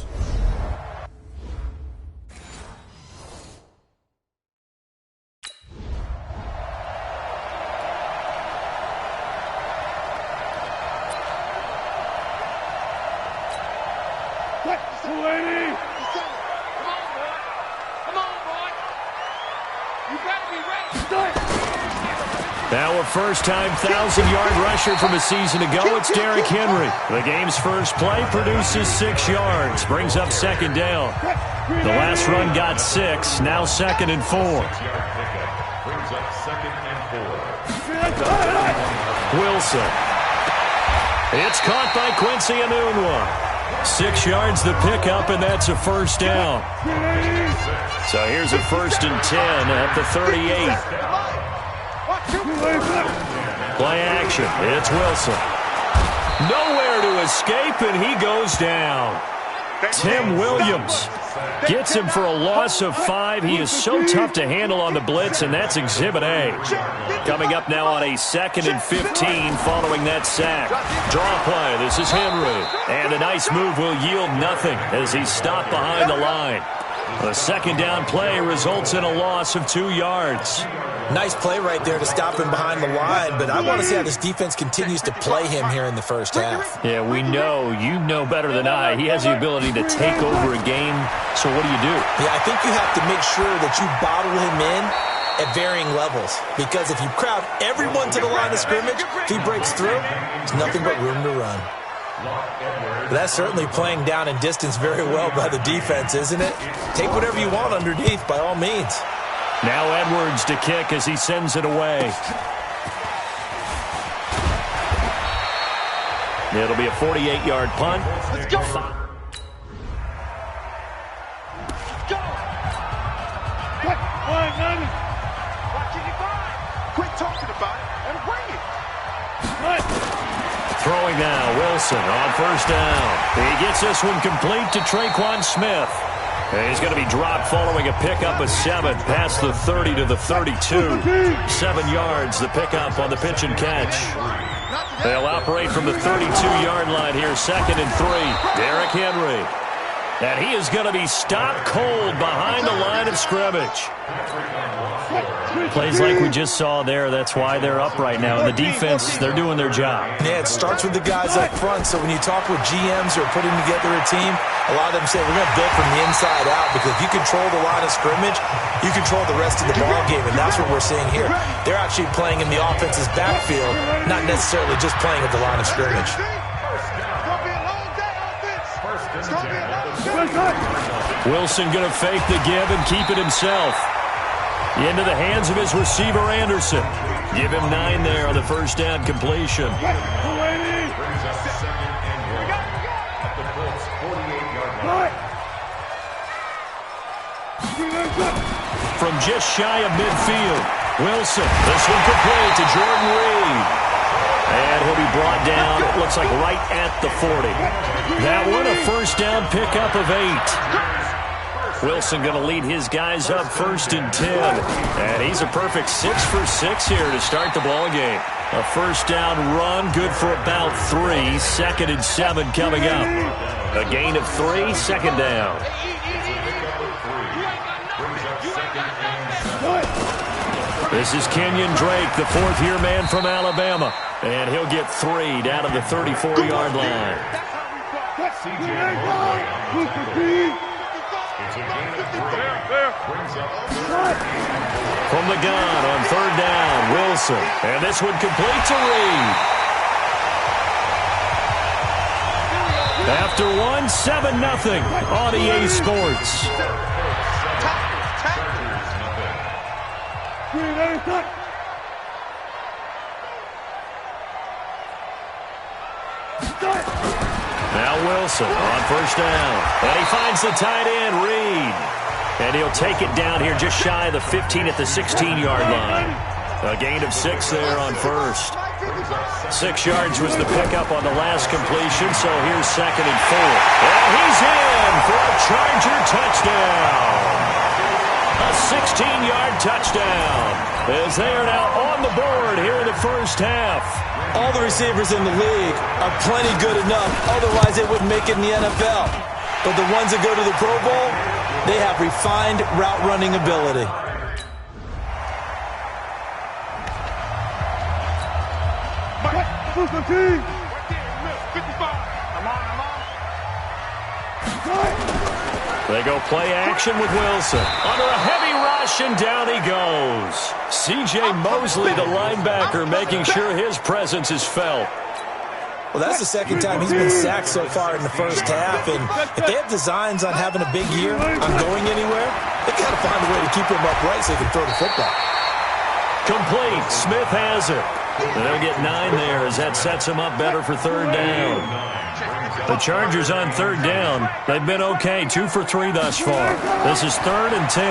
Now a first-time 1,000-yard rusher from a season ago, it's Derrick Henry. The game's first play produces 6 yards, brings up second down. The last run got 6, now 2nd and 4. Wilson. It's caught by Quincy Enunwa. 6 yards the pickup, and that's a first down. So here's a 1st and 10 at the 38. Play action. It's Wilson. Nowhere to escape, and he goes down. Tim Williams gets him for a loss of 5. He is so tough to handle on the blitz, and that's Exhibit A. Coming up now on a 2nd and 15 following that sack. Draw play. This is Henry. And a nice move will yield nothing as he's stopped behind the line. The second down play results in a loss of 2 yards. Nice play right there to stop him behind the line, but I want to see how this defense continues to play him here in the first half. Yeah, we know. You know better than I. He has the ability to take over a game, so what do you do? Yeah, I think you have to make sure that you bottle him in at varying levels, because if you crowd everyone to the line of scrimmage, if he breaks through, there's nothing but room to run. But that's certainly playing down in distance very well by the defense, isn't it? Take whatever you want underneath, by all means. Now Edwards to kick as he sends it away. It'll be a 48-yard punt. Let's go. Let's go. Quit talking about it and bring it. Throwing now, Wilson on first down. He gets this one complete to Traquan Smith. And he's going to be dropped following a pickup of 7 past the 30 to the 32. 7 yards, the pickup on the pitch and catch. They'll operate from the 32-yard line here, 2nd and 3. Derrick Henry. And he is going to be stopped cold behind the line of scrimmage. Plays like we just saw there. That's why they're up right now. And the defense, they're doing their job. Yeah, it starts with the guys up front. So when you talk with GMs who are putting together a team, a lot of them say we're going to build from the inside out, because if you control the line of scrimmage, you control the rest of the ball game, and that's what we're seeing here. They're actually playing in the offense's backfield, not necessarily just playing at the line of scrimmage. Wilson going to fake the give and keep it himself. Into the hands of his receiver, Anderson. Give him 9 there on the first down completion. From just shy of midfield, Wilson. This one complete to Jordan Reed. And he'll be brought down, it looks like right at the 40. That one, a first down pickup of 8. Wilson going to lead his guys up 1st and 10. And he's a perfect 6 for 6 here to start the ball game. A first down run, good for about 3. 2nd and 7 coming up. A gain of 3, 2nd down. This is Kenyon Drake, the 4th-year man from Alabama. And he'll get 3 down to the 34-yard line. From the gun on 3rd down, Wilson. And this one complete to Reed. After 1, 7-0 on EA Sports. Now Wilson on 1st down. And he finds the tight end, Reed. And he'll take it down here just shy of the 15 at the 16-yard line. A gain of 6 there on 1st. 6 yards was the pickup on the last completion, so here's 2nd and 4. And he's in for a Charger touchdown. A 16-yard touchdown. as they are now on the board here in the first half. All the receivers in the league are plenty good enough. Otherwise, they wouldn't make it in the NFL. But the ones that go to the Pro Bowl, they have refined route running ability. They go play action with Wilson. Under a heavy rush, and down he goes. C.J. Mosley, the linebacker, making sure his presence is felt. Well, that's the second time he's been sacked so far in the first half. And if they have designs on having a big year, on going anywhere, they got to find a way to keep him upright so they can throw the football. Complete. Smith has it. And they'll get 9 there as that sets him up better for third down. The Chargers on third down. They've been okay. 2 for 3 thus far. This is 3rd and 10.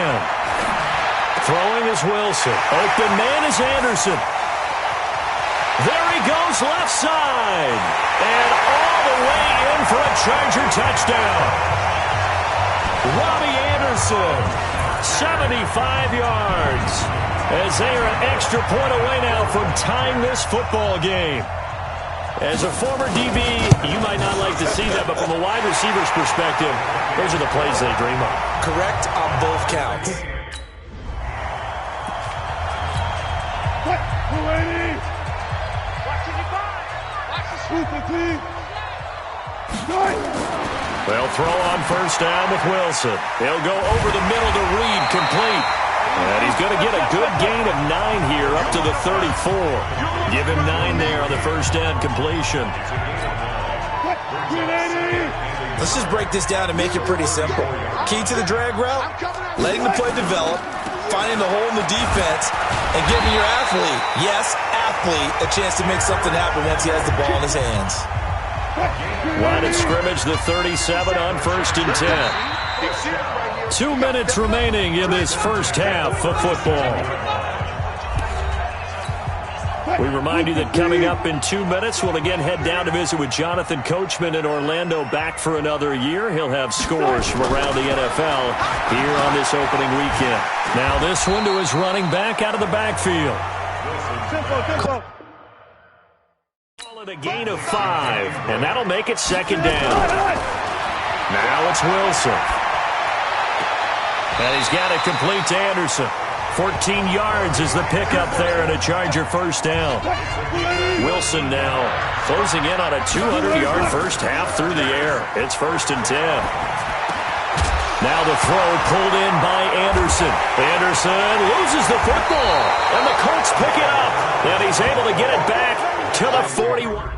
Throwing is Wilson. Open man is Anderson. There he goes left side. And all the way in for a Charger touchdown. Robbie Anderson, 75 yards. As they are an extra point away now from tying this football game. As a former DB, you might not like to see that, but from a wide receiver's perspective, those are the plays they dream of. Correct on both counts. They'll throw on first down with Wilson. They'll go over the middle to Reed, complete. And he's going to get a good gain of 9 here up to the 34. Give him 9 there on the first down completion. Let's just break this down and make it pretty simple. Key to the drag route, letting the play develop, finding the hole in the defense, and giving your athlete, yes, athlete, a chance to make something happen once he has the ball in his hands. Line of scrimmage, the 37 on 1st and 10. 2 minutes remaining in this first half of football. We remind you that coming up in 2 minutes, we'll again head down to visit with Jonathan Coachman in Orlando, back for another year. He'll have scores from around the NFL here on this opening weekend. Now this one to his running back out of the backfield. Call it a gain of 5, and that'll make it 2nd down. Now it's Wilson. And he's got it complete to Anderson. 14 yards is the pickup there and a Charger first down. Wilson now closing in on a 200-yard first half through the air. It's 1st and 10. Now the throw pulled in by Anderson. Anderson loses the football, and the Colts pick it up. And he's able to get it back to the 41.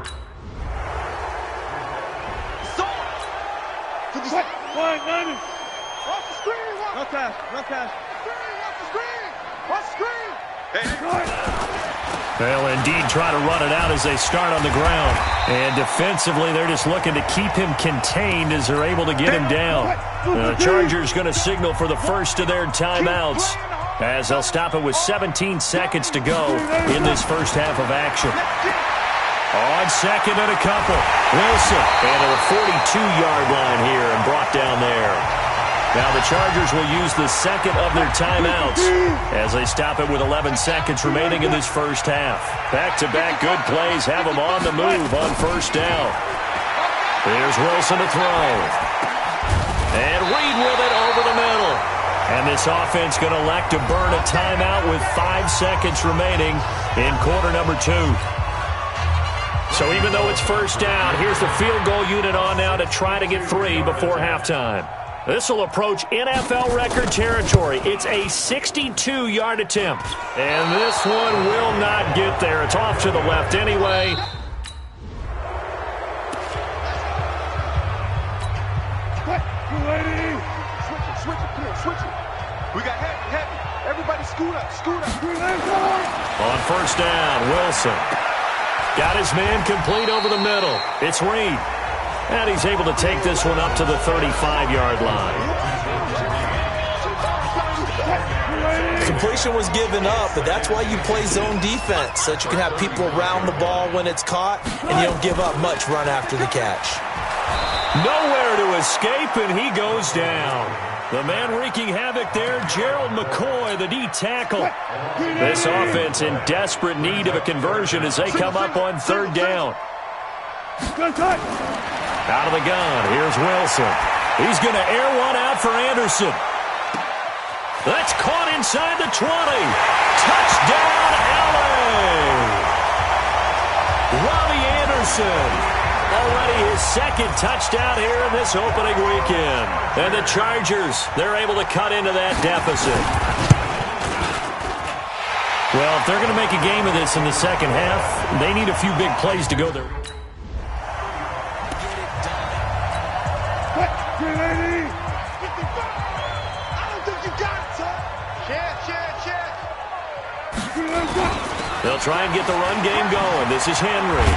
They'll indeed try to run it out as they start on the ground. And defensively, they're just looking to keep him contained as they're able to get him down. The Chargers going to signal for the first of their timeouts as they'll stop it with 17 seconds to go in this first half of action. On 2nd and a couple. Wilson and to the 42-yard line here and brought down there. Now the Chargers will use the 2nd of their timeouts as they stop it with 11 seconds remaining in this first half. Back-to-back good plays have them on the move on first down. Here's Wilson to throw. And Reed with it over the middle. And this offense going to elect to burn a timeout with 5 seconds remaining in quarter number 2. So even though it's first down, here's the field goal unit on now to try to get 3 before halftime. This will approach NFL record territory. It's a 62-yard attempt. And this one will not get there. It's off to the left anyway. Switch it. We got heavy. Everybody scoot up. On first down, Wilson. Got his man complete over the middle. It's Reed. And he's able to take this one up to the 35-yard line. Completion was given up, but that's why you play zone defense, so that you can have people around the ball when it's caught, and you don't give up much run after the catch. Nowhere to escape, and he goes down. The man wreaking havoc there, Gerald McCoy, the D tackle. This offense in desperate need of a conversion as they come up on third down. Out of the gun, here's Wilson. He's going to air one out for Anderson. That's caught inside the 20. Touchdown, LA! Robbie Anderson. Already his second touchdown here in this opening weekend. And the Chargers, they're able to cut into that deficit. Well, if they're going to make a game of this in the second half, they need a few big plays to go there. They'll try and get the run game going. This is Henry.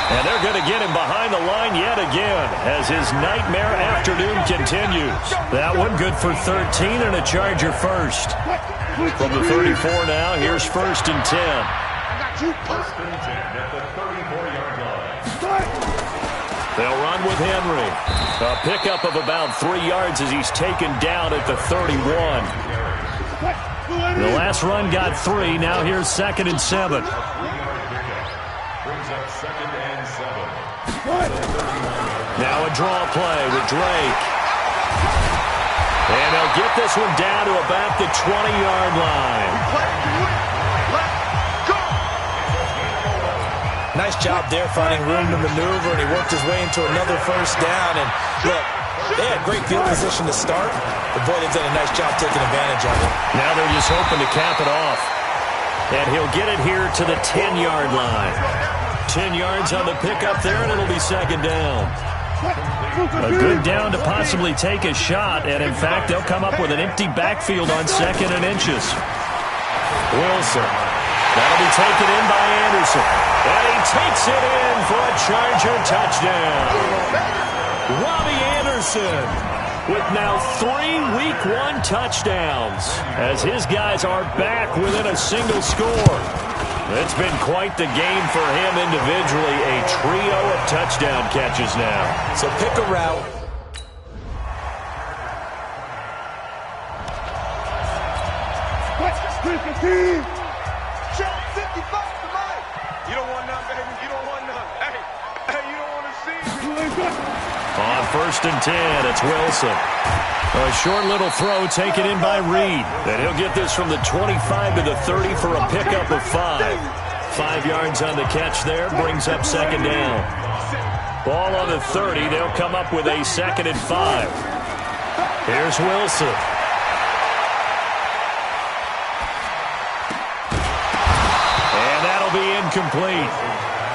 And they're going to get him behind the line yet again as his nightmare afternoon continues. That one good for 13 and a Charger first. From the 34 now, here's 1st and 10. First and 10 at the 34-yard line. They'll run with Henry. A pickup of about 3 yards as he's taken down at the 31. The last run got 3. Now here's 2nd and 7. Brings up 2nd and 7. Now a draw play with Drake. And they'll get this one down to about the 20-yard line. Nice job there finding room to maneuver, and he worked his way into another first down. And look, they had great field position to start, but boy, they've done a nice job taking advantage of it. Now they're just hoping to cap it off. And he'll get it here to the 10-yard line. 10 yards on the pickup there, and it'll be 2nd down. A good down to possibly take a shot, and in fact, they'll come up with an empty backfield on 2nd and inches. Wilson. That'll be taken in by Anderson. And he takes it in for a Charger touchdown. Robbie Anderson with now 3 Week 1 touchdowns as his guys are back within a single score. It's been quite the game for him individually. A trio of touchdown catches now. So pick a route. You don't want none, baby. You don't want none. Hey, you don't want to see. On 1st and 10, it's Wilson. A short little throw taken in by Reed. And he'll get this from the 25 to the 30 for a pickup of 5. 5 yards on the catch there, brings up 2nd down. Ball on the 30, they'll come up with a 2nd and 5. Here's Wilson. And that'll be incomplete.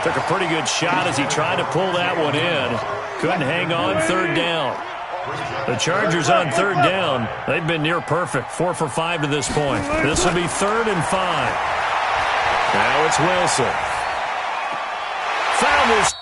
Took a pretty good shot as he tried to pull that one in. Couldn't hang on 3rd down. The Chargers on 3rd down, they've been near perfect. 4 for 5 to this point. This will be 3rd and 5. Now it's Wilson. Found his...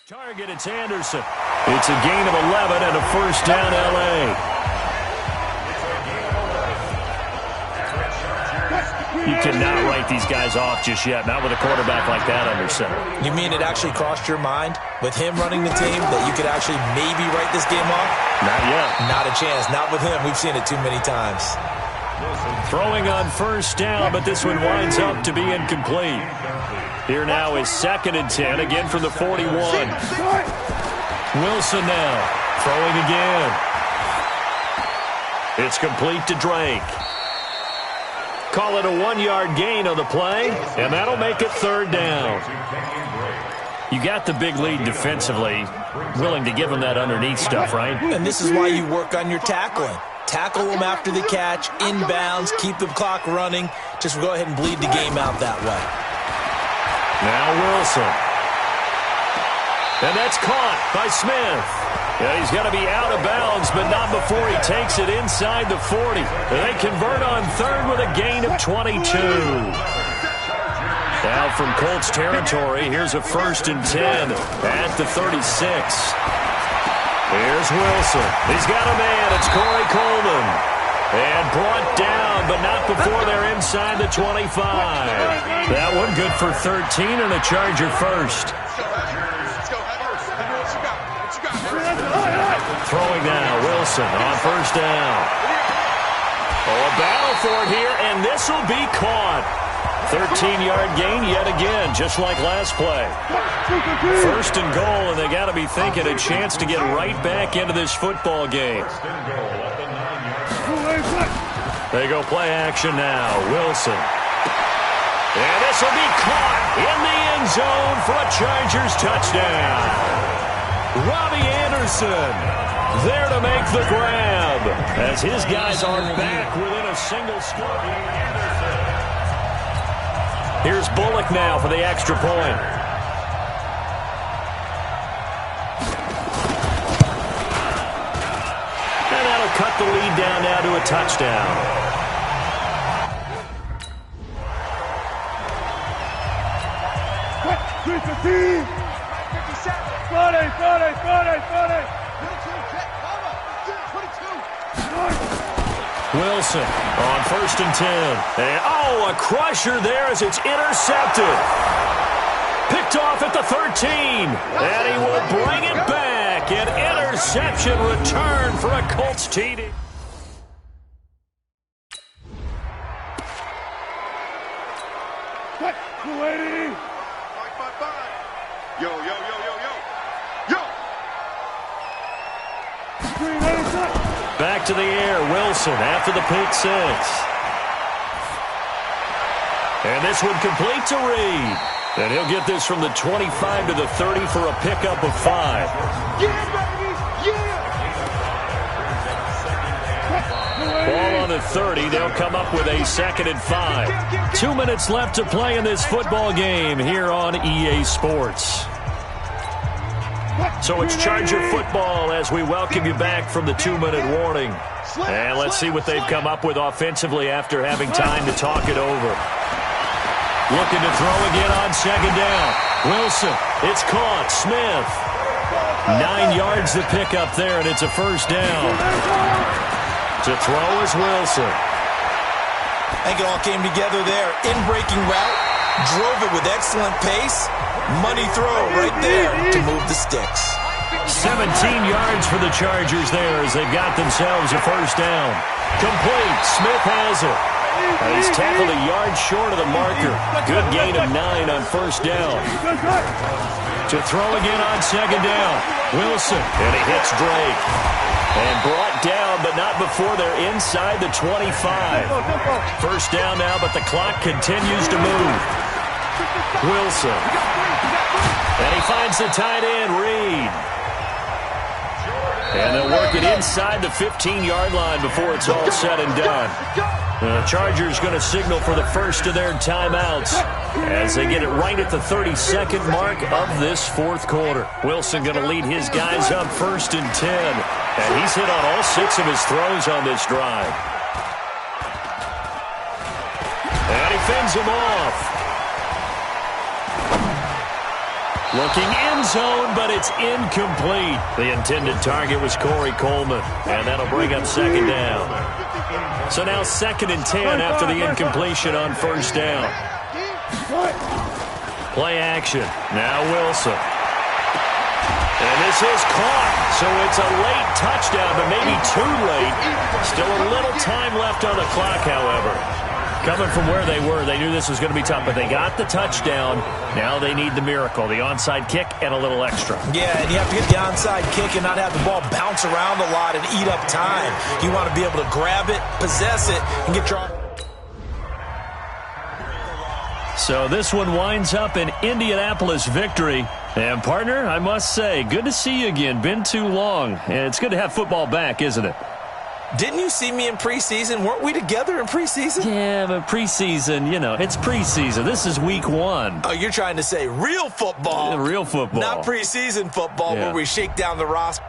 Target, it's Anderson. It's a gain of 11 and a 1st down, L.A. You cannot write these guys off just yet, not with a quarterback like that under center. You mean it actually crossed your mind with him running the team that you could actually maybe write this game off? Not yet. Not a chance. Not with him. We've seen it too many times. Throwing on 1st down, but this one winds up to be incomplete. Here now is 2nd and 10, again from the 41. Wilson now, throwing again. It's complete to Drake. Call it a 1-yard gain on the play, and that'll make it 3rd down. You got the big lead defensively, willing to give them that underneath stuff, right? And this is why you work on your tackling. Tackle them after the catch, inbounds, keep the clock running. Just go ahead and bleed the game out that way. Now Wilson. And that's caught by Smith. Yeah, he's got to be out of bounds, but not before he takes it inside the 40. And they convert on 3rd with a gain of 22. Now from Colts territory, here's a 1st and 10 at the 36. Here's Wilson. He's got a man. It's Corey Coleman. And brought down, but not before they're inside the 25. That one good for 13 and a Charger first. Throwing now, Wilson on 1st down. Oh, a battle for it here, and this will be caught. 13-yard gain yet again, just like last play. 1st and goal, and they got to be thinking a chance to get right back into this football game. They go play action now. Wilson. And this will be caught in the end zone for a Chargers touchdown. Robbie Anderson there to make the grab as his guys are back within a single score. Here's Bullock now for the extra point. And that'll cut the lead down now to a touchdown. Wilson on 1st and 10. And, oh, a crusher there as it's intercepted. Picked off at the 13. And he will bring it back. An interception return for a Colts TD. Yo, yo, yo, yo, yo. Yo! Back to the air, Wilson after the pick 6. And this one complete to Reed. And he'll get this from the 25 to the 30 for a pickup of 5. Yeah, baby! Yeah! Ball on the 30. They'll come up with a 2nd and 5. 2 minutes left to play in this football game here on EA Sports. So it's Charger football as we welcome you back from the 2-minute warning. And let's see what they've come up with offensively after having time to talk it over. Looking to throw again on 2nd down. Wilson, it's caught. Smith. 9 yards to pick up there, and it's a 1st down. To throw is Wilson. I think it all came together there. In-breaking route. Drove it with excellent pace. Money throw right there to move the sticks. 17 yards for the Chargers there as they've got themselves a 1st down. Complete. Smith has it. He's tackled a yard short of the marker. Good gain of 9 on 1st down. To throw again on 2nd down. Wilson. And he hits Drake. And brought down, but not before they're inside the 25. 1st down now, but the clock continues to move. Wilson. And he finds the tight end, Reed. And they'll work it inside the 15-yard line before it's all said and done. The Chargers going to signal for the first of their timeouts as they get it right at the 32nd mark of this 4th quarter. Wilson going to lead his guys up 1st and 10. And he's hit on all 6 of his throws on this drive. And he fends him off. Looking end zone, but it's incomplete. The intended target was Corey Coleman, and that'll bring up 2nd down. So now 2nd and 10 after the incompletion on 1st down. Play action. Now Wilson. And this is caught. So it's a late touchdown, but maybe too late. Still a little time left on the clock, however. Coming from where they were, they knew this was going to be tough, but they got the touchdown. Now they need the miracle, the onside kick and a little extra. Yeah, and you have to get the onside kick and not have the ball bounce around a lot and eat up time. You want to be able to grab it, possess it, and get your... So this one winds up an Indianapolis victory. And, partner, I must say, good to see you again. Been too long. And it's good to have football back, isn't it? Didn't you see me in preseason? Weren't we together in preseason? Yeah, but preseason, you know, it's preseason. This is week 1. Oh, you're trying to say real football. Yeah, real football. Not preseason football where we shake down the roster.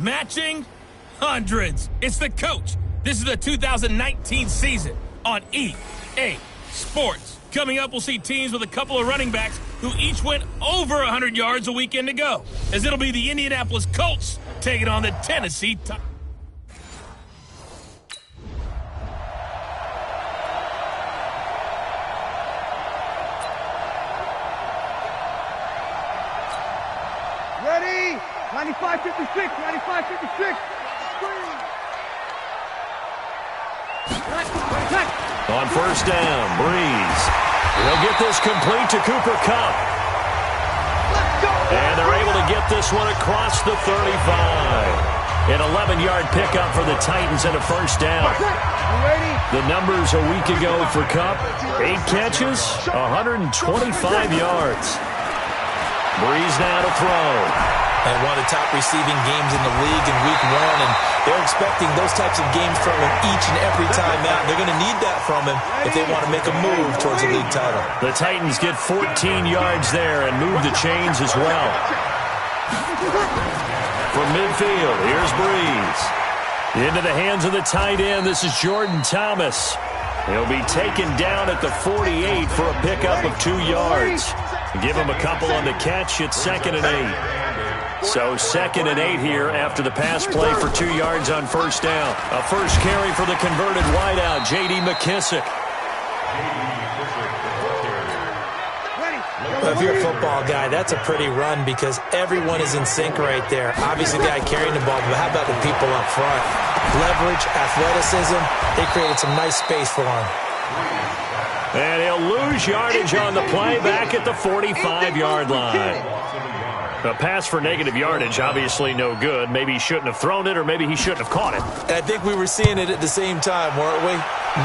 matching hundreds. It's the coach. This is the 2019 season on EA Sports. Coming up, we'll see teams with a couple of running backs who each went over 100 yards a weekend ago, as it'll be the Indianapolis Colts taking on the Tennessee Titans. Ready? 95-56, 95-56. On first down, Breeze. They'll get this complete to Cooper Kupp. And they're able to get this one across the 35. An 11-yard pickup for the Titans and a first down. The numbers a week ago for Kupp: 8 catches, 125 yards. Breeze now to throw. And one of the top receiving games in the league in week 1, and they're expecting those types of games from him each and every time out. They're going to need that from him if they want to make a move towards a league title. The Titans get 14 yards there and move the chains as well. From midfield, here's Breeze. Into the hands of the tight end, this is Jordan Thomas. He'll be taken down at the 48 for a pickup of 2 yards. Give him a couple on the catch. It's 2nd and 8. So 2nd and 8 here after the pass play for 2 yards on first down. A first carry for the converted wideout, J.D. McKissic. Well, if you're a football guy, that's a pretty run because everyone is in sync right there. Obviously, the guy carrying the ball, but how about the people up front? Leverage, athleticism, they created some nice space for him. And he'll lose yardage on the play back at the 45-yard line. A pass for negative yardage, obviously no good. Maybe he shouldn't have thrown it, or maybe he shouldn't have caught it. I think we were seeing it at the same time, weren't we?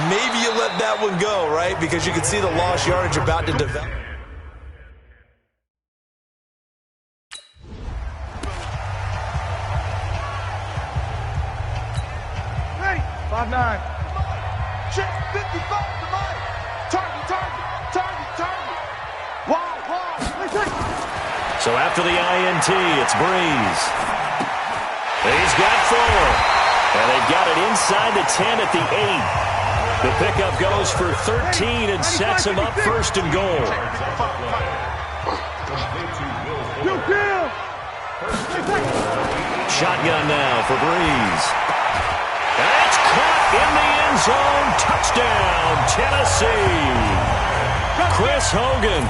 Maybe you let that one go, right? Because you can see the lost yardage about to develop. Ready? 5-9. Check 55 to Mike. Target. Wow. So after the INT, it's Breeze. He's got 4. And they've got it inside the 10 at the 8. The pickup goes for 13 and sets him up 1st and goal. Shotgun now for Breeze. That's caught in the end zone. Touchdown, Tennessee. Chris Hogan,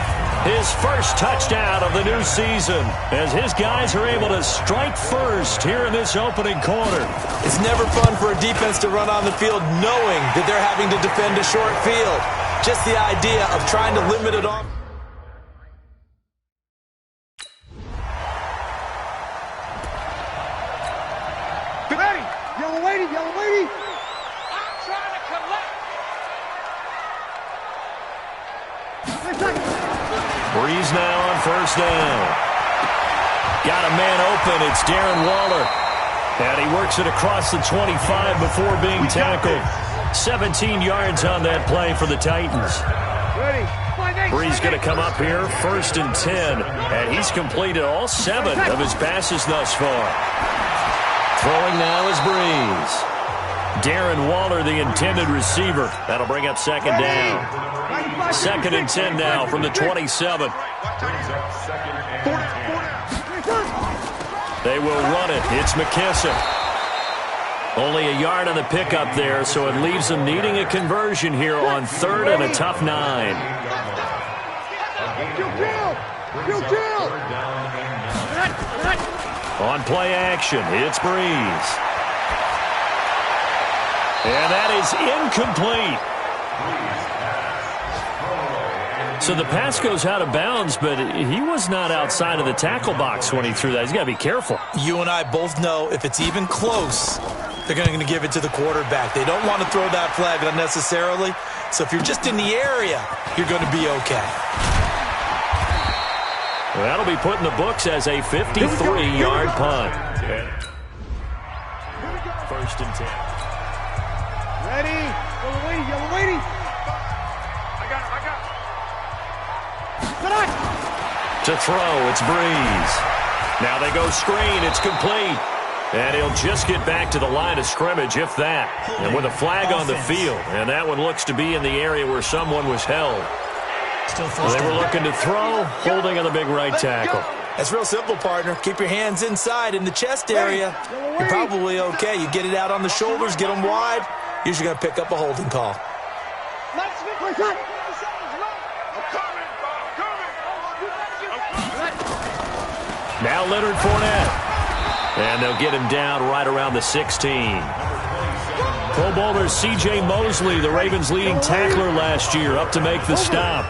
his first touchdown of the new season, as his guys are able to strike first here in this opening quarter. It's never fun for a defense to run on the field knowing that they're having to defend a short field. Just the idea of trying to limit it off. Ready? Yellow lady. I'm trying to collect. Breeze now on first down. Got a man open. It's Darren Waller. And he works it across the 25 before being tackled. 17 yards on that play for the Titans. Ready? Breeze going to come up here, 1st and 10. And he's completed all 7 of his passes thus far. Throwing now is Breeze. Darren Waller, the intended receiver. That'll bring up 2nd down. 2nd and 10 now from the 27. They will run it. It's McKissic. Only a yard on the pickup there, so it leaves them needing a conversion here on 3rd and a tough 9. On play action, it's Breeze. And that is incomplete. So the pass goes out of bounds, but he was not outside of the tackle box when he threw that. He's got to be careful. You and I both know if it's even close, they're going to give it to the quarterback. They don't want to throw that flag unnecessarily. So if you're just in the area, you're going to be okay. Well, that'll be put in the books as a 53-yard punt. 1st and 10. Ready? Yellow lady. I got To throw, it's Breeze. Now they go screen. It's complete. And he'll just get back to the line of scrimmage, if that. And with a flag on the field. And that one looks to be in the area where someone was held. They were looking to throw, holding on the big right tackle. That's real simple, partner. Keep your hands inside in the chest area. You're probably okay. You get it out on the shoulders, get them wide. Usually going to pick up a holding call. Now Leonard Fournette. And they'll get him down right around the 16. Pro Bowler C.J. Mosley, the Ravens' leading tackler last year, up to make the stop.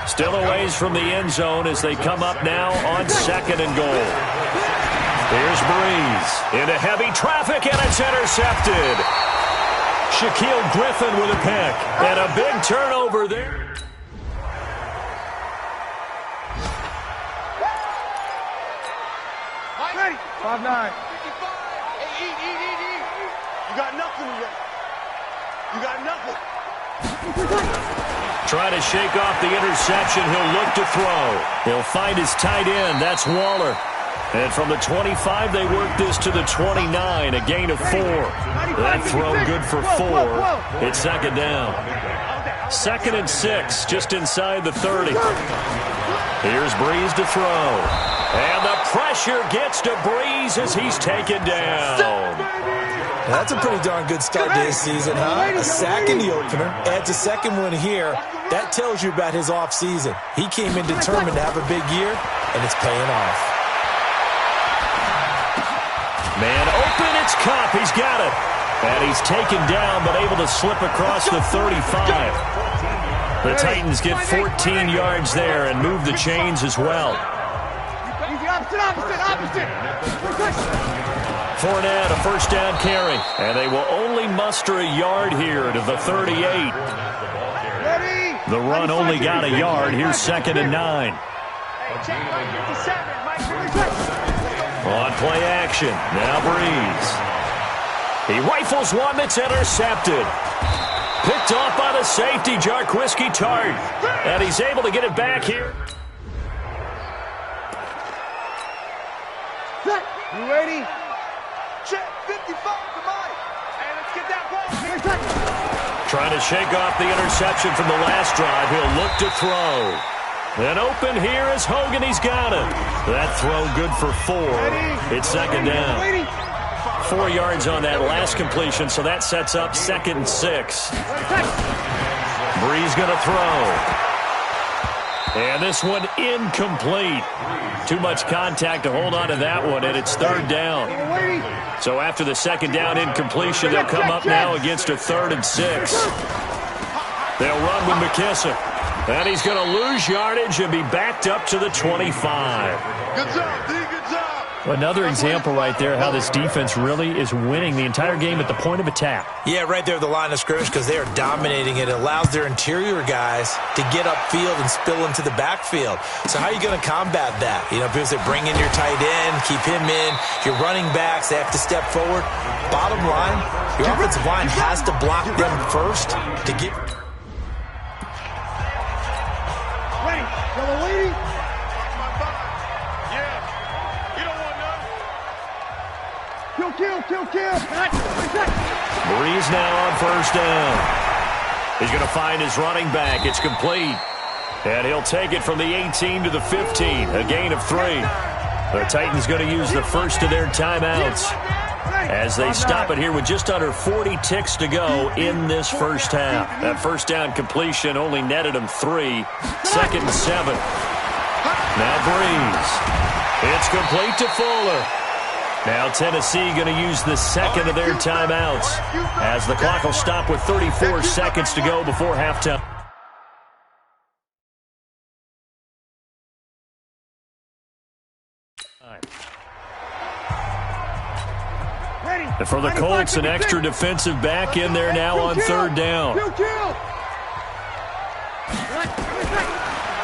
Still a ways from the end zone as they come up now on 2nd and goal. Here's Breeze into heavy traffic, and it's intercepted. Shaquille Griffin with a pick, and a big turnover there. Ready. 5'9". Hey, eat. You got nothing today. You got nothing. Trying to shake off the interception. He'll look to throw. He'll find his tight end. That's Waller. And from the 25, they work this to the 29, a gain of 4. That throw good for 4. It's 2nd down. 2nd and 6, just inside the 30. Here's Breeze to throw. And the pressure gets to Breeze as he's taken down. That's a pretty darn good start to his season, huh? A sack in the opener, adds a second one here. That tells you about his offseason. He came in determined to have a big year, and it's paying off. Man open, it's Kupp. He's got it. And he's taken down, but able to slip across the 35. The Titans get 14 yards there and move the chains as well. Fournette, a first down carry. And they will only muster a yard here to the 38. The run only got a yard. Here's 2nd and 9. On play action. Now Breeze. He rifles one that's intercepted. Picked off by the safety, Jarquiski Tart. And he's able to get it back here. You ready? Check 55 to Mike. Hey, let's get that ball. Trying to shake off the interception from the last drive. He'll look to throw. And open here is Hogan. He's got it. That throw good for 4. It's 2nd down. 4 yards on that last completion, so that sets up 2nd and 6. Breeze going to throw. And this one incomplete. Too much contact to hold on to that one, and it's 3rd down. So after the 2nd down incompletion, they'll come up now against a 3rd and 6. They'll run with McKissick. And he's going to lose yardage and be backed up to the 25. Good job, D. Good job. Another example right there how this defense really is winning the entire game at the point of attack. Yeah, right there at the line of scrimmage because they are dominating it. It allows their interior guys to get upfield and spill into the backfield. So how are you going to combat that? You know, people say bring in your tight end, keep him in. Your running backs, they have to step forward. Bottom line, your offensive line has to block them first to get... Kill. Breeze now on 1st down. He's going to find his running back. It's complete. And he'll take it from the 18 to the 15. A gain of 3. The Titans going to use the first of their timeouts as they stop it here with just under 40 ticks to go in this first half. That first down completion only netted him 3. 2nd and 7. Now Breeze. It's complete to Fuller. Now Tennessee going to use the second of their timeouts as the clock will stop with 34 seconds to go before halftime. And for the Colts, an extra defensive back in there now on 3rd down.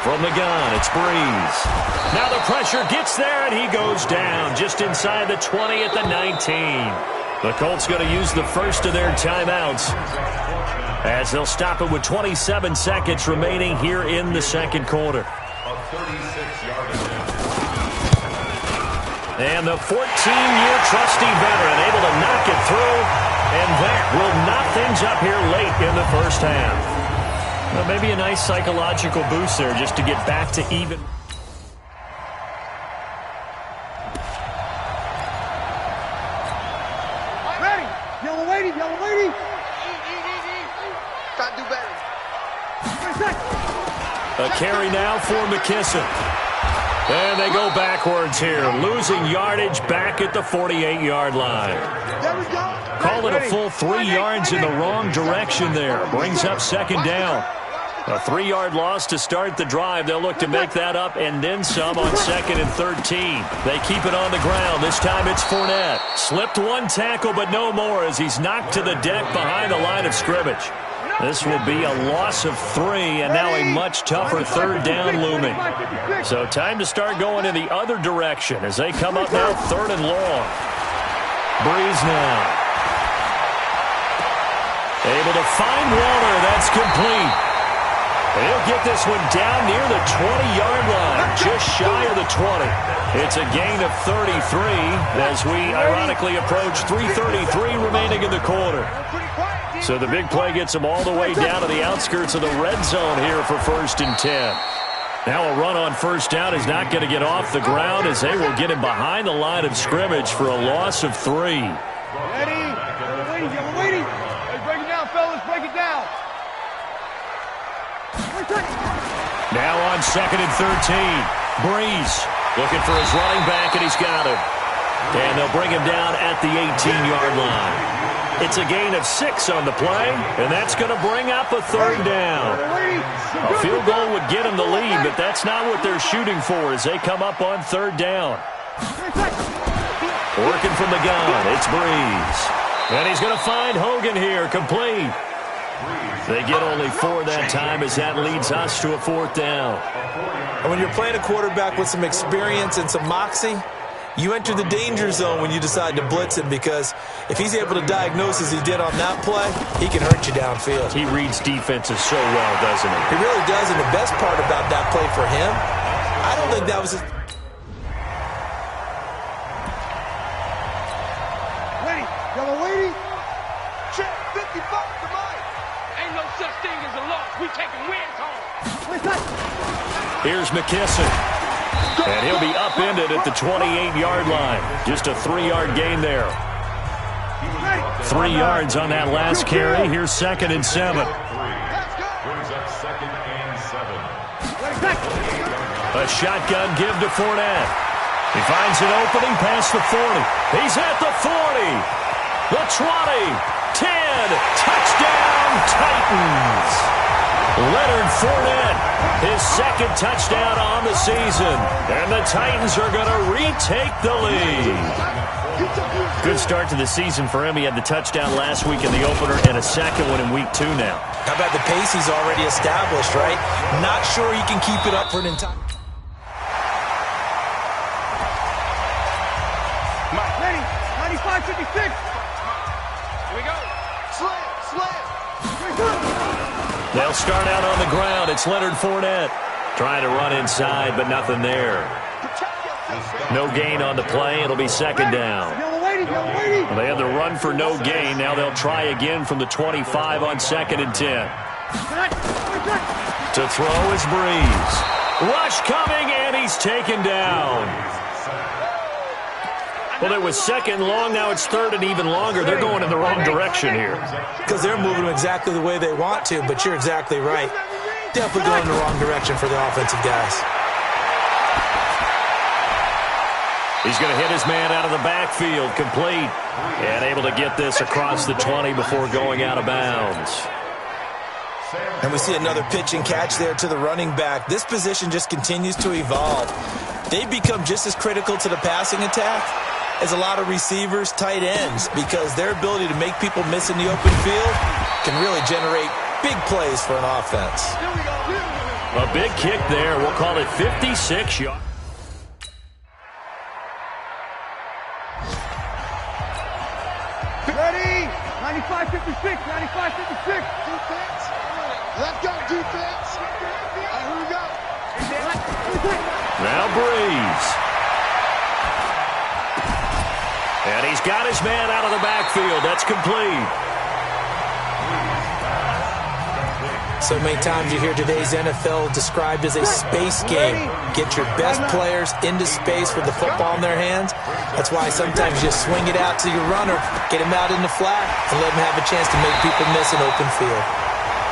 From the gun, it's Breeze. Now the pressure gets there, and he goes down just inside the 20 at the 19. The Colts going to use the first of their timeouts as they'll stop it with 27 seconds remaining here in the second quarter. And the 14-year trusty veteran able to knock it through, and that will knock things up here late in the first half. Well, maybe a nice psychological boost there just to get back to even. Ready. Yellow lady, yellow lady. Try to do better. A carry now for McKissick. And they go backwards here, losing yardage back at the 48-yard line. There we go. Call it a full 3 yards in the wrong direction there. Brings up second down. A 3-yard loss to start the drive. They'll look to make that up and then some on 2nd and 13. They keep it on the ground. This time it's Fournette. Slipped one tackle, but no more as he's knocked to the deck behind the line of scrimmage. This will be a loss of 3, and now a much tougher 3rd down looming. So time to start going in the other direction as they come up now 3rd and long. Breeze now. Able to find Waller. That's complete. He'll get this one down near the 20-yard line, just shy of the 20. It's a gain of 33 as we ironically approach 3:33 remaining in the quarter. So the big play gets them all the way down to the outskirts of the red zone here for 1st and 10. Now a run on 1st down is not going to get off the ground as they will get him behind the line of scrimmage for a loss of 3. Ready? Yellow lady. Let's break it down, fellas. Break it down. Now on 2nd and 13. Breeze looking for his running back, and he's got him. And they'll bring him down at the 18-yard line. It's a gain of 6 on the play, and that's going to bring up a 3rd down. A field goal would get them the lead, but that's not what they're shooting for as they come up on 3rd down. Working from the gun, it's Breeze. And he's going to find Hogan here, complete. They get only 4 that time as that leads us to a 4th down. And when you're playing a quarterback with some experience and some moxie, you enter the danger zone when you decide to blitz him, because if he's able to diagnose as he did on that play, he can hurt you downfield. He reads defenses so well, doesn't he? He really does, and the best part about that play for him, I don't think that was his... Ready? Yellow lady. Check 55 to mine. Ain't no such thing as a loss. We taking wins home. Here's McKissick. And he'll be upended at the 28-yard line. Just a 3-yard gain there. 3 yards on that last carry. Here's 2nd and 7. Brings up 2nd and 7. A shotgun give to Fournette. He finds an opening past the 40. He's at the 40. The 20. 10. Touchdown, Titans. Leonard Fournette, his 2nd touchdown on the season. And the Titans are going to retake the lead. Good start to the season for him. He had the touchdown last week in the opener and a 2nd one in week 2 now. How about the pace he's already established, right? Not sure he can keep it up for an entire... Ready? 95-56. Here we go. Slam. They'll start out on the ground. It's Leonard Fournette trying to run inside, but nothing there. No gain on the play. It'll be 2nd down. Well, they had the run for no gain. Now they'll try again from the 25 on 2nd and 10. To throw is Breeze. Rush coming, and he's taken down. Well, it was 2nd long. Now it's 3rd and even longer. They're going in the wrong direction here. Because they're moving exactly the way they want to, but you're exactly right. Definitely going in the wrong direction for the offensive guys. He's going to hit his man out of the backfield, complete. And able to get this across the 20 before going out of bounds. And we see another pitch and catch there to the running back. This position just continues to evolve. They've become just as critical to the passing attack as a lot of receivers, tight ends, because their ability to make people miss in the open field can really generate big plays for an offense. A big kick there. We'll call it 56 yards. Ready? 95-56. 95-56. Defense. Let's go, defense. All right, here we go. Now Breeze. And he's got his man out of the backfield. That's complete. So many times you hear today's NFL described as a space game. Get your best players into space with the football in their hands. That's why sometimes you just swing it out to your runner, get him out in the flat, and let him have a chance to make people miss an open field.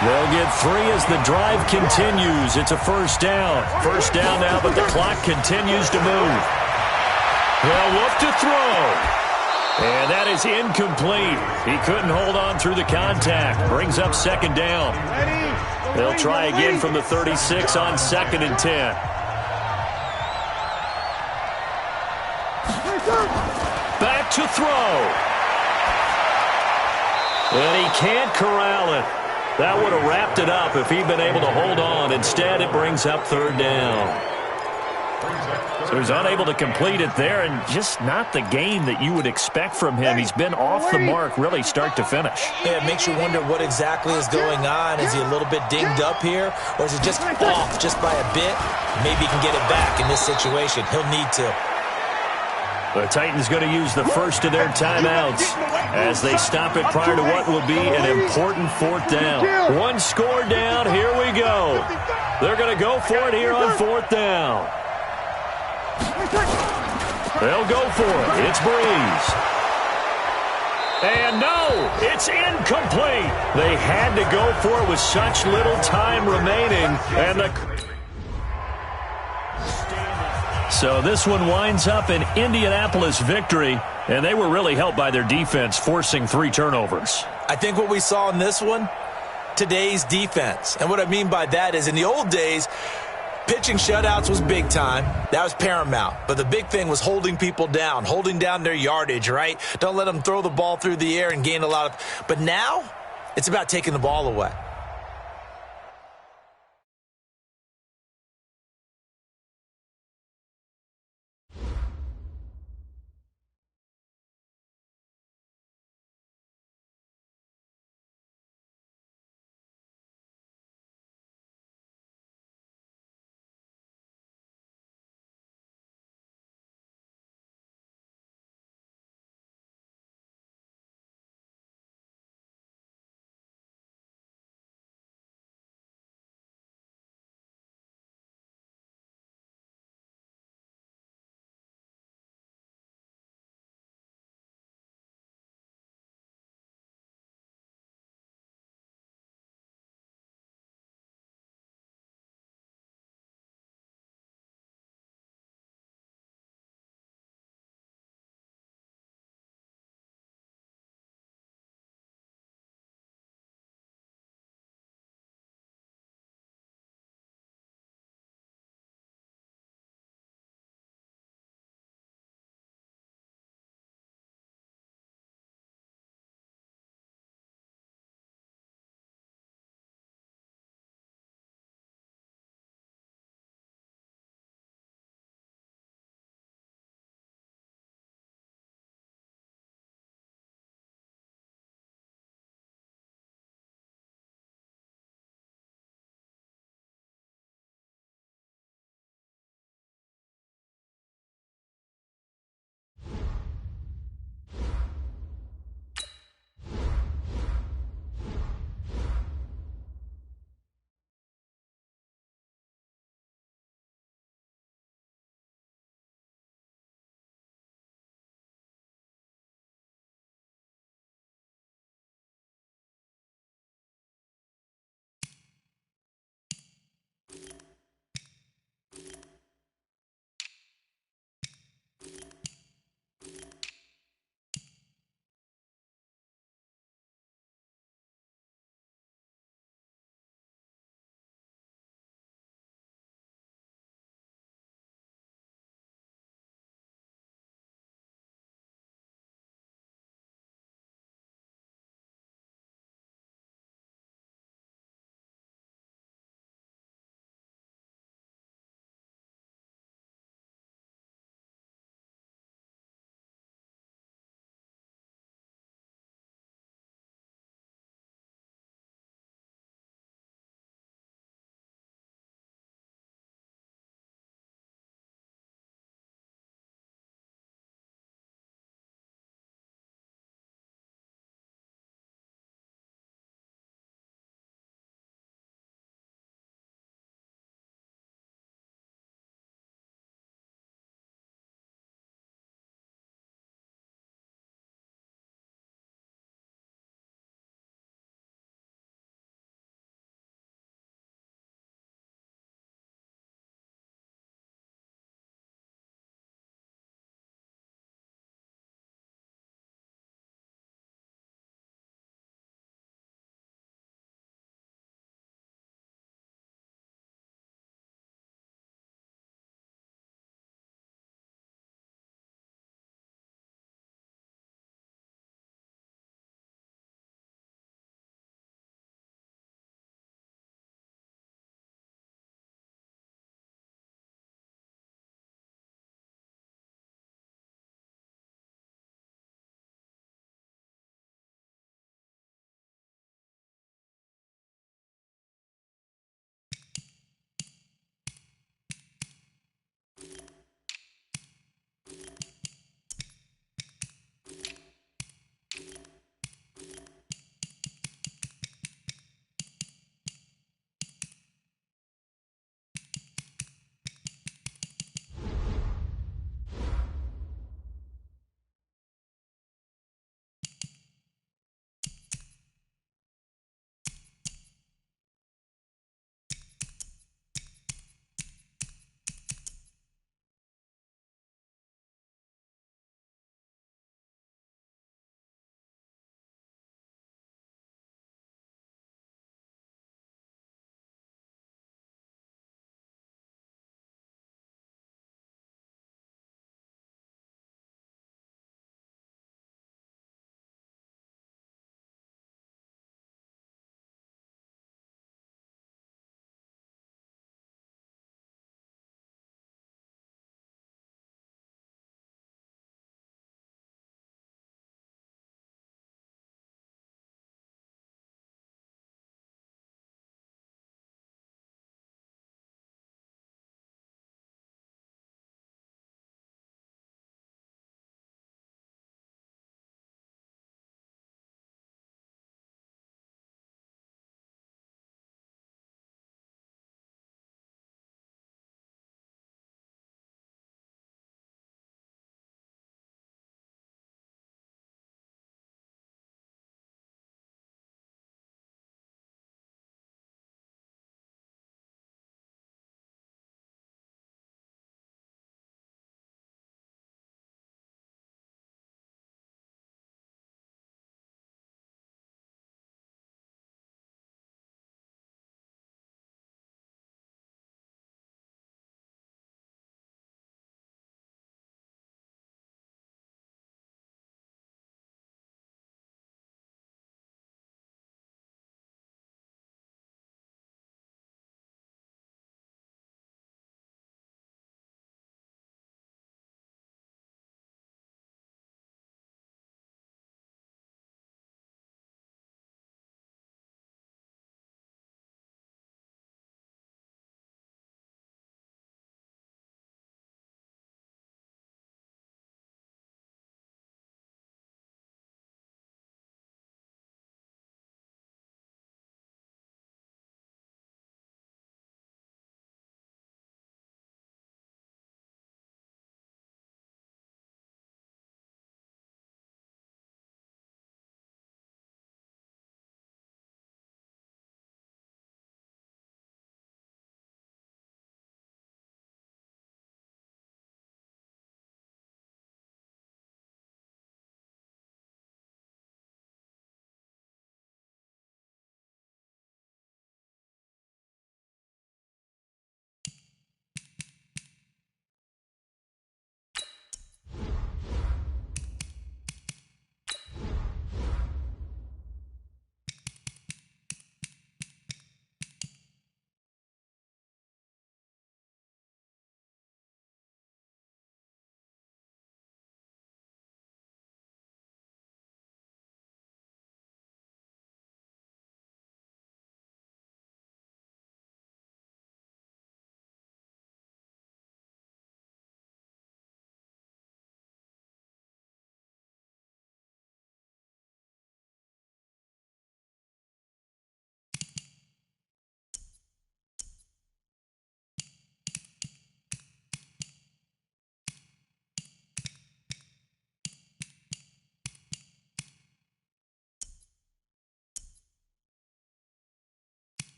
They'll get 3 as the drive continues. It's a first down. First down now, but the clock continues to move. They'll look to throw. And that is incomplete. He couldn't hold on through the contact. Brings up second down. They'll try again from the 36 on 2nd and 10. Back to throw. And he can't corral it. That would have wrapped it up if he'd been able to hold on. Instead, it brings up 3rd down. So he's unable to complete it there, and just not the game that you would expect from him. He's been off the mark really start to finish. Yeah, it makes you wonder what exactly is going on. Is he a little bit dinged up here, or is it just off just by a bit? Maybe he can get it back in this situation. He'll need to. The Titans going to use the first of their timeouts as they stop it prior to what will be an important 4th down. 1 score down. Here we go. They're going to go for it here on 4th down. They'll go for it. It's Breeze. And no, it's incomplete. They had to go for it with such little time remaining. So this one winds up an Indianapolis victory, and they were really helped by their defense, forcing 3 turnovers. I think what we saw in this one, today's defense. And what I mean by that is in the old days, pitching shutouts was big time. That was paramount. But the big thing was holding people down, holding down their yardage, right? Don't let them throw the ball through the air and gain a lot of... But now, it's about taking the ball away.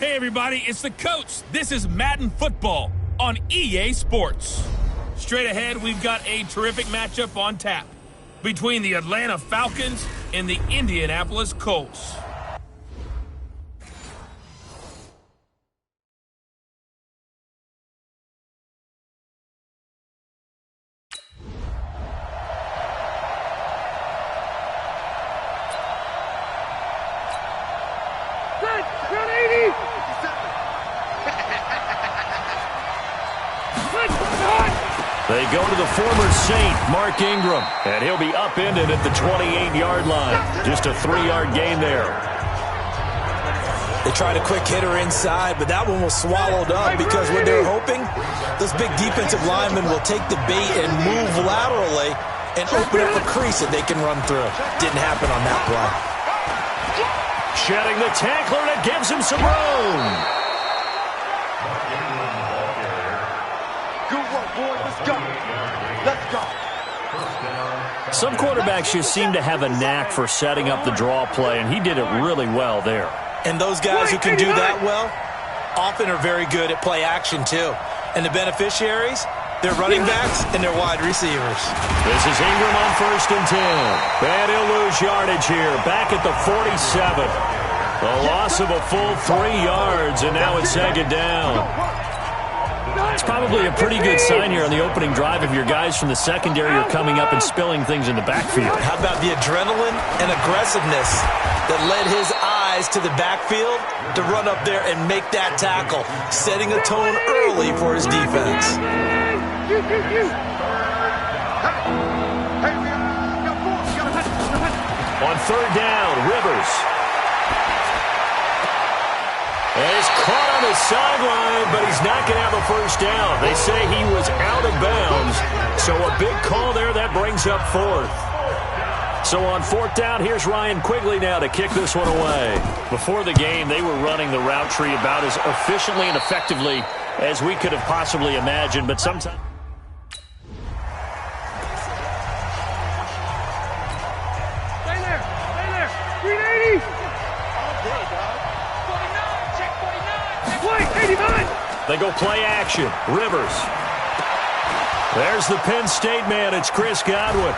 Hey, everybody, it's the coach. This is Madden Football on EA Sports. Straight ahead, we've got a terrific matchup on tap between the Atlanta Falcons and the Indianapolis Colts. They go to the former Saint, Mark Ingram, and he'll be upended at the 28-yard line. Just a 3-yard gain there. They tried a quick hitter inside, but that one was swallowed up because what they're hoping, those big defensive linemen will take the bait and move laterally and open up a crease that they can run through. Didn't happen on that play. Shedding the tackler, and it gives him some room. Good work, boy. Let's go. Let's go. Some quarterbacks just seem to have a knack for setting up the draw play, and he did it really well there. And those guys who can do that well often are very good at play action, too. And the beneficiaries, they're running backs and they're wide receivers. This is Ingram on 1st and 10. And he'll lose yardage here, back at the 47. A loss of a full 3 yards, and now it's 2nd down. It's probably a pretty good sign here on the opening drive if your guys from the secondary are coming up and spilling things in the backfield. How about the adrenaline and aggressiveness that led his eyes to the backfield to run up there and make that tackle, setting a tone early for his defense. On 3rd down, Rivers. And he's caught on the sideline, but he's not going to have a 1st down. They say he was out of bounds, so a big call there that brings up 4th. So on 4th down, here's Ryan Quigley now to kick this one away. Before the game, they were running the route tree about as efficiently and effectively as we could have possibly imagined, but sometimes... Stay there. 380. All day, dog. 49. Check 49. Play 89. They go play action. Rivers. There's the Penn State man. It's Chris Godwin.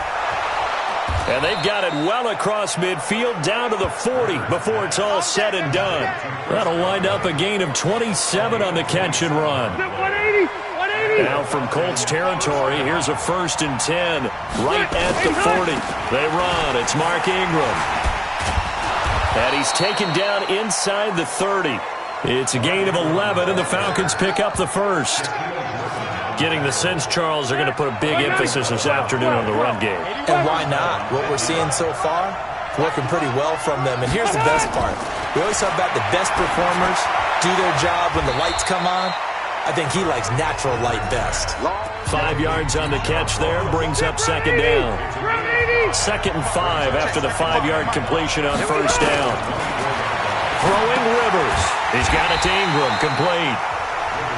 And they've got it well across midfield down to the 40 before it's all said and done. That'll wind up a gain of 27 on the catch and run. 180. Now from Colts territory, here's a 1st and 10 right at the 40. They run. It's Mark Ingram. And he's taken down inside the 30. It's a gain of 11, and the Falcons pick up the 1st. Getting the sense, Charles, they're going to put a big emphasis this afternoon on the run game. And why not? What we're seeing so far, working pretty well from them. And here's the best part. We always talk about the best performers do their job when the lights come on. I think he likes natural light best. 5 yards on the catch there, brings up 2nd down. 2nd and 5 after the 5-yard completion on 1st down. Throwing Rivers. He's got it to Ingram, complete.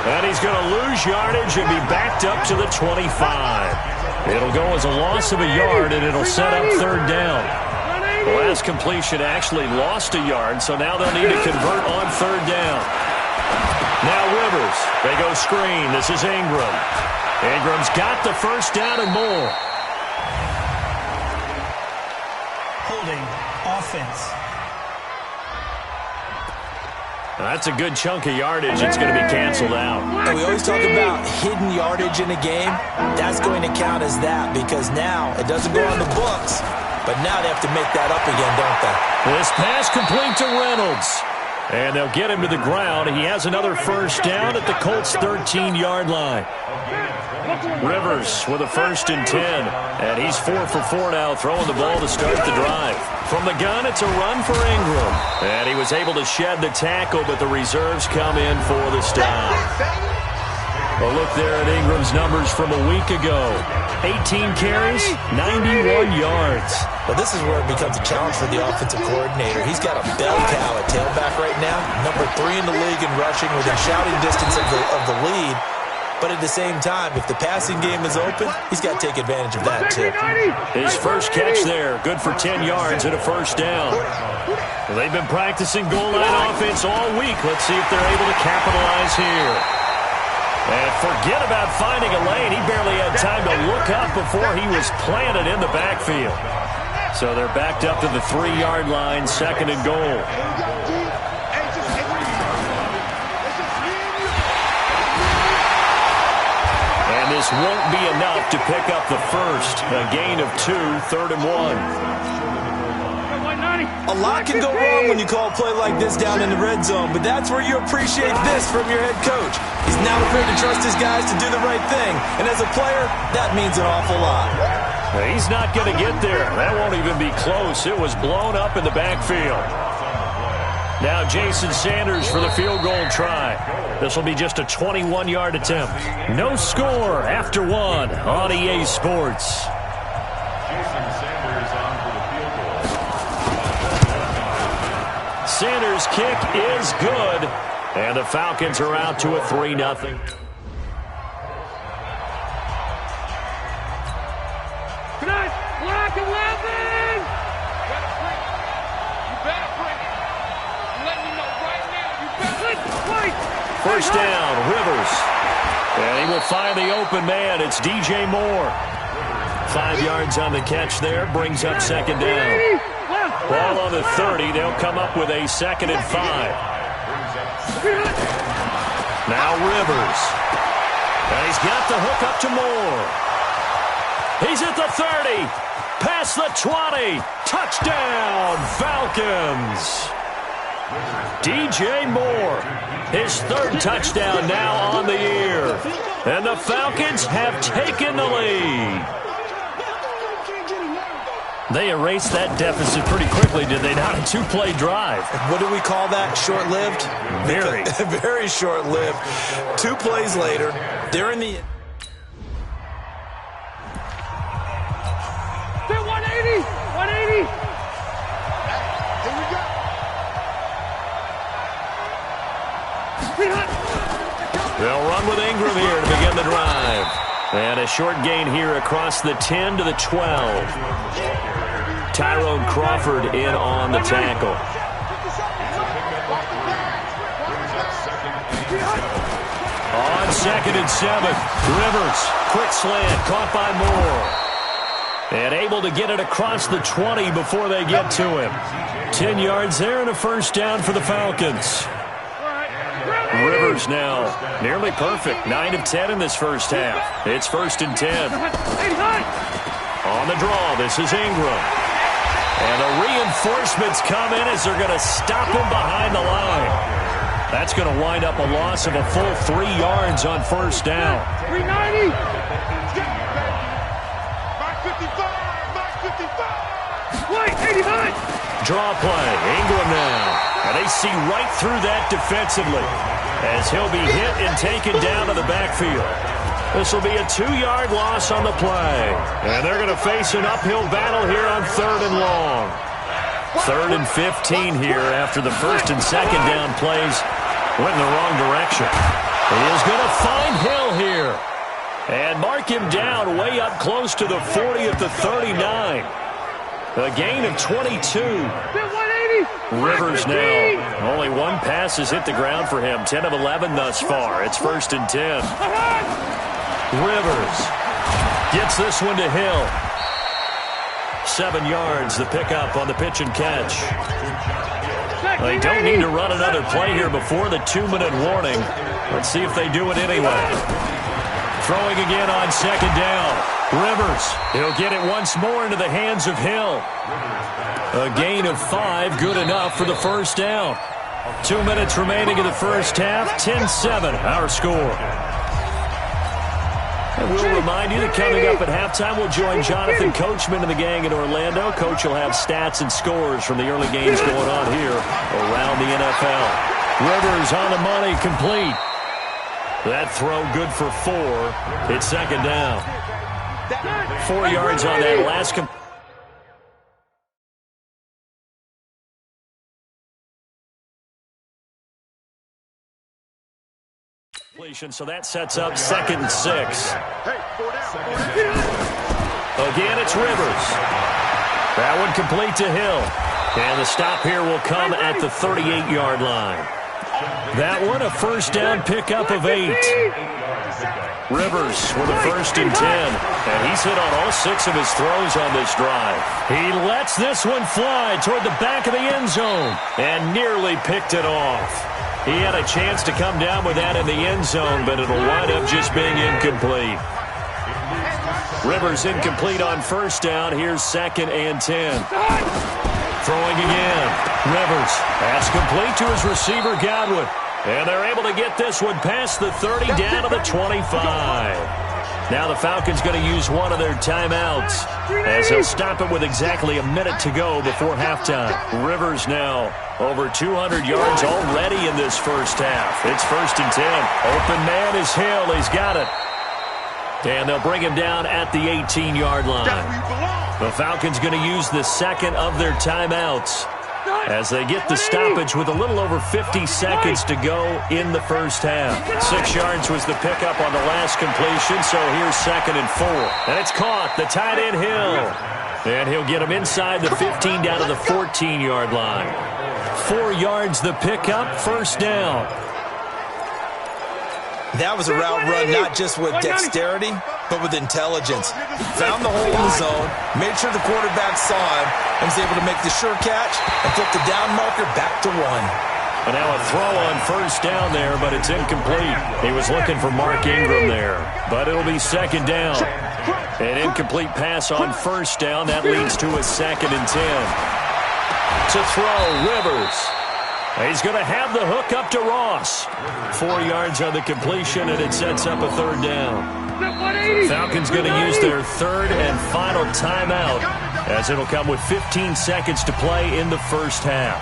And he's going to lose yardage and be backed up to the 25. It'll go as a loss of a yard, and it'll set up 3rd down. The last completion actually lost a yard, so now they'll need to convert on 3rd down. Now Rivers. They go screen. This is Ingram. Ingram's got the 1st down and more. Holding offense. That's a good chunk of yardage. It's going to be canceled out. And we always talk about hidden yardage in a game. That's going to count as that because now it doesn't go on the books, but now they have to make that up again, don't they? This pass complete to Reynolds. And they'll get him to the ground. He has another 1st down at the Colts' 13-yard line. Rivers with a 1st and 10. And he's 4 for 4 now, throwing the ball to start the drive. From the gun, it's a run for Ingram. And he was able to shed the tackle, but the reserves come in for the stop. A look there at Ingram's numbers from a week ago. 18 carries, 91 yards. Well, this is where it becomes a challenge for the offensive coordinator. He's got a bell cow at tailback right now, number 3 in the league in rushing, within shouting distance of the lead. But at the same time, if the passing game is open, he's got to take advantage of that too. His first catch there, good for 10 yards and a first down. They've been practicing goal line offense all week. Let's see if they're able to capitalize here. And forget about finding a lane. He barely had time to look up before he was planted in the backfield. So they're backed up to the 3-yard line, second and goal. And this won't be enough to pick up the first. A gain of 2, third and 1. A lot can go wrong when you call a play like this down in the red zone, but that's where you appreciate this from your head coach. He's now prepared to trust his guys to do the right thing, and as a player, that means an awful lot. He's not going to get there. That won't even be close. It was blown up in the backfield. Now Jason Sanders for the field goal try. This will be just a 21-yard attempt. No score after 1 on EA Sports. Sanders' kick is good, and the Falcons are out to a 3-0. Black 11! You better bring it. I'm letting you know right now. You better First down, Rivers. And he will find the open man. It's DJ Moore. 5 yards on the catch there, brings up second down. Ball on the 30. They'll come up with a second and 5. Now Rivers. And he's got the hook up to Moore. He's at the 30. Past the 20. Touchdown, Falcons. DJ Moore. His third touchdown now on the year. And the Falcons have taken the lead. They erased that deficit pretty quickly, did they not? A 2-play drive. What do we call that? Short-lived? Very. Very short-lived. 2 plays later, they're in the... They're 180! 180! Here we go! They'll run with Ingram here to begin the drive. And a short gain here across the 10 to the 12. Tyrone Crawford in on the tackle. On 2nd and 7, Rivers, quick slant, caught by Moore. And able to get it across the 20 before they get to him. 10 yards there and a first down for the Falcons. Rivers now nearly perfect, 9 of 10 in this first half. It's 1st and 10. On the draw, this is Ingram. And the reinforcements come in as they're going to stop him behind the line. That's going to wind up a loss of a full 3 yards on first down. 390! Mark 55! Mark 55! Wait, 89! Draw play, Ingram now. And they see right through that defensively as he'll be hit and taken down to the backfield. This will be a 2-yard loss on the play. And they're going to face an uphill battle here on 3rd and long. 3rd and 15 here after the 1st and 2nd down plays went in the wrong direction. He is going to find Hill here. And mark him down way up close to the 40 at the 39. A gain of 22. Rivers now. Only one pass has hit the ground for him. 10 of 11 thus far. It's 1st and 10. Rivers gets this one to Hill. 7 yards, the pickup on the pitch and catch. They don't need to run another play here before the 2-minute warning. Let's see if they do it anyway. Throwing again on 2nd down. Rivers, he'll get it once more into the hands of Hill. A gain of 5, good enough for the first down. 2 minutes remaining in the first half, 10-7, our score. And we'll remind you that coming up at halftime, we'll join Jonathan Coachman and the gang in Orlando. Coach will have stats and scores from the early games going on here around the NFL. Rivers on the money, complete. That throw good for 4. It's 2nd down. 4 yards on that last Completion, so that sets up 2nd and 6. Again, it's Rivers. That one complete to Hill. And the stop here will come at the 38-yard line. That one a first down pickup of 8. Rivers with a 1st and 10. And he's hit on all 6 of his throws on this drive. He lets this one fly toward the back of the end zone and nearly picked it off. He had a chance to come down with that in the end zone, but it'll wind up just being incomplete. Rivers incomplete on 1st down. Here's 2nd and 10. Throwing again. Rivers. Pass complete to his receiver, Godwin. And they're able to get this one past the 30 down to the 25. Now the Falcons going to use one of their timeouts as they'll stop it with exactly a minute to go before halftime. Rivers now over 200 yards already in this first half. It's 1st and 10. Open man is Hill. He's got it. And they'll bring him down at the 18-yard line. The Falcons going to use the 2nd of their timeouts as they get the stoppage with a little over 50 seconds to go in the first half. 6 yards was the pickup on the last completion, so here's 2nd and 4. And it's caught, the tight end Hill. And he'll get him inside the 15 down to the 14-yard line. 4 yards the pickup, 1st down. That was a route run not just with dexterity, but with intelligence. Found the hole in the zone, made sure the quarterback saw him, and was able to make the sure catch and flip the down marker back to 1. And now a throw on 1st down there, but it's incomplete. He was looking for Mark Ingram there, but it'll be 2nd down. An incomplete pass on 1st down. That leads to a 2nd and 10. To throw, Rivers. He's going to have the hook up to Ross. 4 yards on the completion, and it sets up a 3rd down. Falcons going to use their 3rd and final timeout as it'll come with 15 seconds to play in the first half.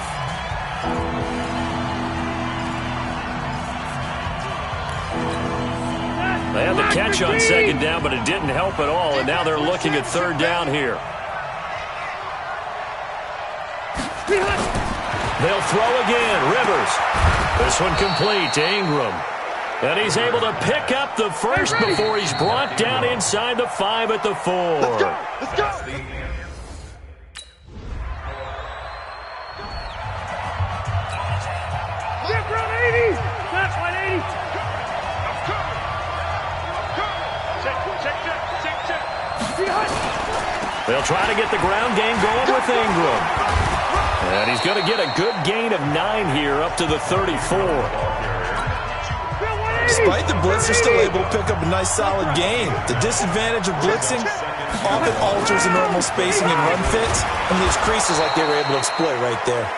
They had the catch on 2nd down, but it didn't help at all, and now they're looking at 3rd down here. They'll throw again. Rivers. This one complete to Ingram. And he's able to pick up the first before he's brought down inside the 5 at the 4. Let's go. Let's go. Left run 80. Left 180. Check. They'll try to get the ground game going with Ingram. And he's going to get a good gain of 9 here up to the 34. Despite the blitz, they're still able to pick up a nice solid gain. The disadvantage of blitzing often alters the normal spacing and run fits, and these creases like they were able to exploit right there.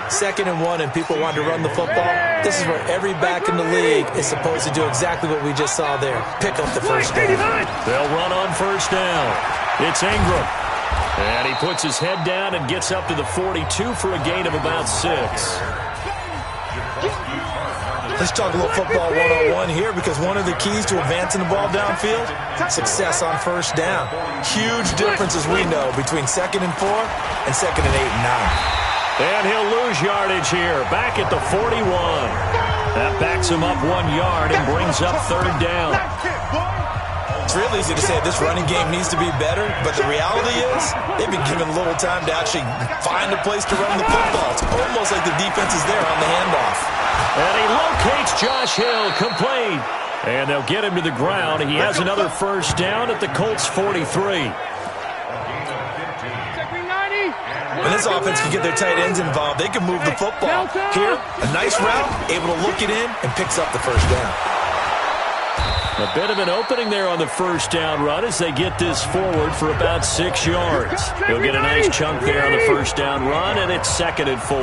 2nd and 1, and people want to run the football. This is where every back in the league is supposed to do exactly what we just saw there. Pick up the first down. They'll run on 1st down. It's Ingram. And he puts his head down and gets up to the 42 for a gain of about 6. Let's talk a little football one-on-one here, because one of the keys to advancing the ball downfield, success on 1st down. Huge difference, as we know, between 2nd and 4 and 2nd and 8 and 9. And he'll lose yardage here, back at the 41. That backs him up 1 yard and brings up 3rd down. It's real easy to say this running game needs to be better, but the reality is they've been given little time to actually find a place to run the football. It's almost like the defense is there on the handoff. And he locates Josh Hill, complete. And they'll get him to the ground. He has another 1st down at the Colts 43. When this offense can get their tight ends involved, they can move the football. Here, a nice route, able to look it in, and picks up the 1st down. A bit of an opening there on the 1st down run as they get this forward for about 6 yards. He'll get a nice chunk there on the 1st down run, and it's 2nd and 4.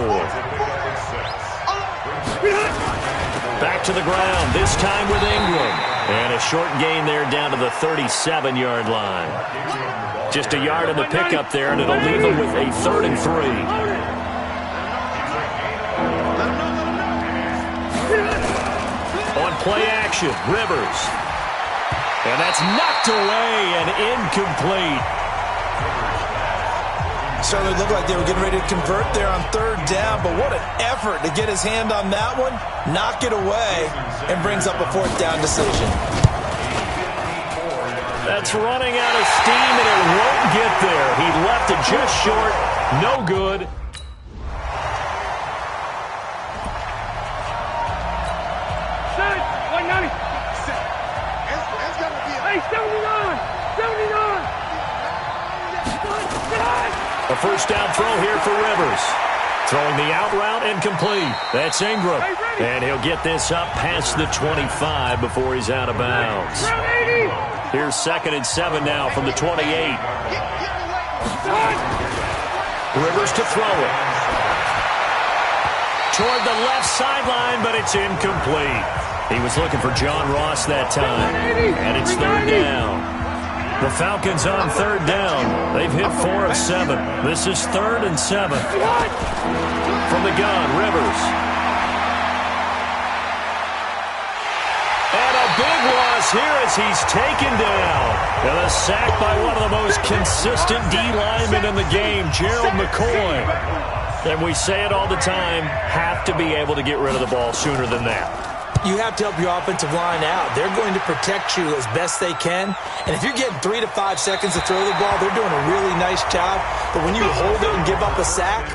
Back to the ground, this time with Ingram. And a short gain there down to the 37-yard line. Just a yard in the pickup there, and it'll leave them with a 3rd and 3. On play action, Rivers. And that's knocked away and incomplete. certainly looked like they were getting ready to convert there on third down, but what an effort to get his hand on that one, knock it away, and brings up a fourth down decision. That's running out of steam, and it won't get there. He left it just short. No good. Set it. 190. Set. It's got to be. Hey, 79. 79. A first down throw here for Rivers. Throwing the out route incomplete. That's Ingram. And he'll get this up past the 25 before he's out of bounds. Here's 2nd and 7 now from the 28. Rivers to throw it. Toward the left sideline, but it's incomplete. He was looking for John Ross that time. And it's third down. The Falcons on third down. They've hit 4 of 7. This is 3rd and 7. From the gun, Rivers. And a big loss here as he's taken down. And a sack by one of the most consistent D linemen in the game, Gerald McCoy. And we say it all the time, have to be able to get rid of the ball sooner than that. You have to help your offensive line out. They're going to protect you as best they can. And if you're getting 3 to 5 seconds to throw the ball, they're doing a really nice job. But when you hold it and give up a sack...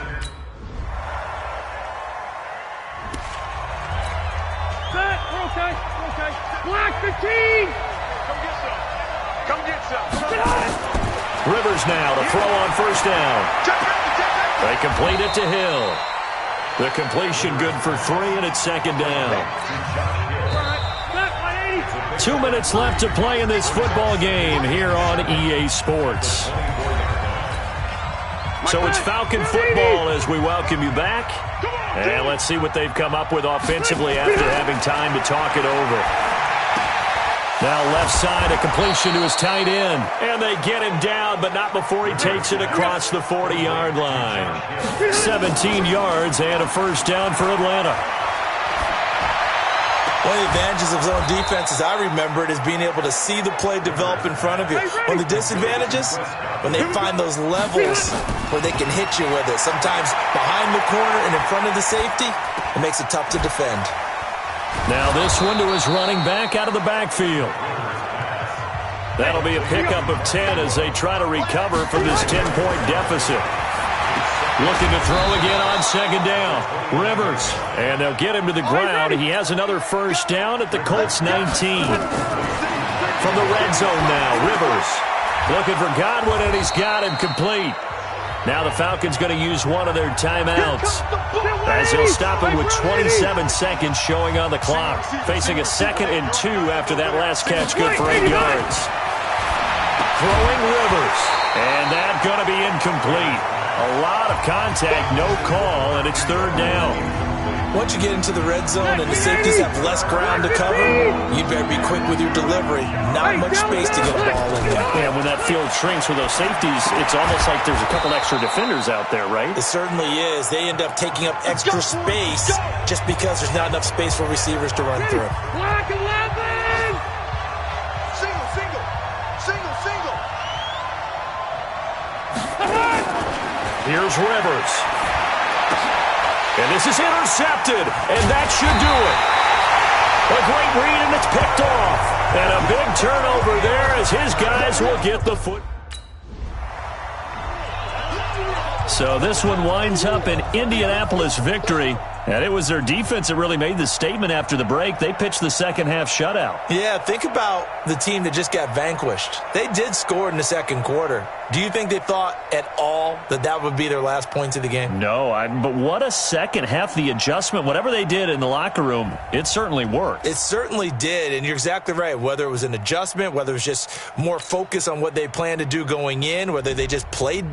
Set. We're okay. We're okay. Black 15. Come get some. Come get some. Rivers now to throw on first down. They complete it to Hill. The completion good for 3, and it's 2nd down. 2 minutes left to play in this football game here on EA Sports. So it's Falcon football as we welcome you back. And let's see what they've come up with offensively after having time to talk it over. Now left side, a completion to his tight end. And they get him down, but not before he takes it across the 40-yard line. 17 yards and a first down for Atlanta. One of the advantages of zone defense, as I remember it, is being able to see the play develop in front of you. One of the disadvantages, when they find those levels where they can hit you with it. Sometimes behind the corner and in front of the safety, it makes it tough to defend. Now this one to his running back out of the backfield. That'll be a pickup of 10 as they try to recover from this 10-point deficit. Looking to throw again on 2nd down. Rivers. And they'll get him to the ground. He has another first down at the Colts 19. From the red zone now, Rivers. Looking for Godwin, and he's got him complete. Now the Falcons going to use one of their timeouts as they'll stop him with 27 seconds showing on the clock. Facing a 2nd and 2 after that last catch, good for 8 yards. Throwing Rivers, and that's going to be incomplete. A lot of contact, no call, and it's 3rd down. Once you get into the red zone and the safeties have less ground to cover, you better be quick with your delivery. Not much space to get a ball in there. Yeah, when that field shrinks with those safeties, it's almost like there's a couple extra defenders out there, right? It certainly is. They end up taking up extra space just because there's not enough space for receivers to run through. Black 11. Single, single. Single, single. Here's Rivers. And this is intercepted, and that should do it. A great read, and it's picked off. And a big turnover there as his guys will get the foot. So this one winds up an Indianapolis victory. And it was their defense that really made the statement after the break. They pitched the second-half shutout. Yeah, think about the team that just got vanquished. They did score in the second quarter. Do you think they thought at all that that would be their last points of the game? No, but what a second half. The adjustment, whatever they did in the locker room, it certainly worked. It certainly did, and you're exactly right. Whether it was an adjustment, whether it was just more focus on what they planned to do going in, whether they just played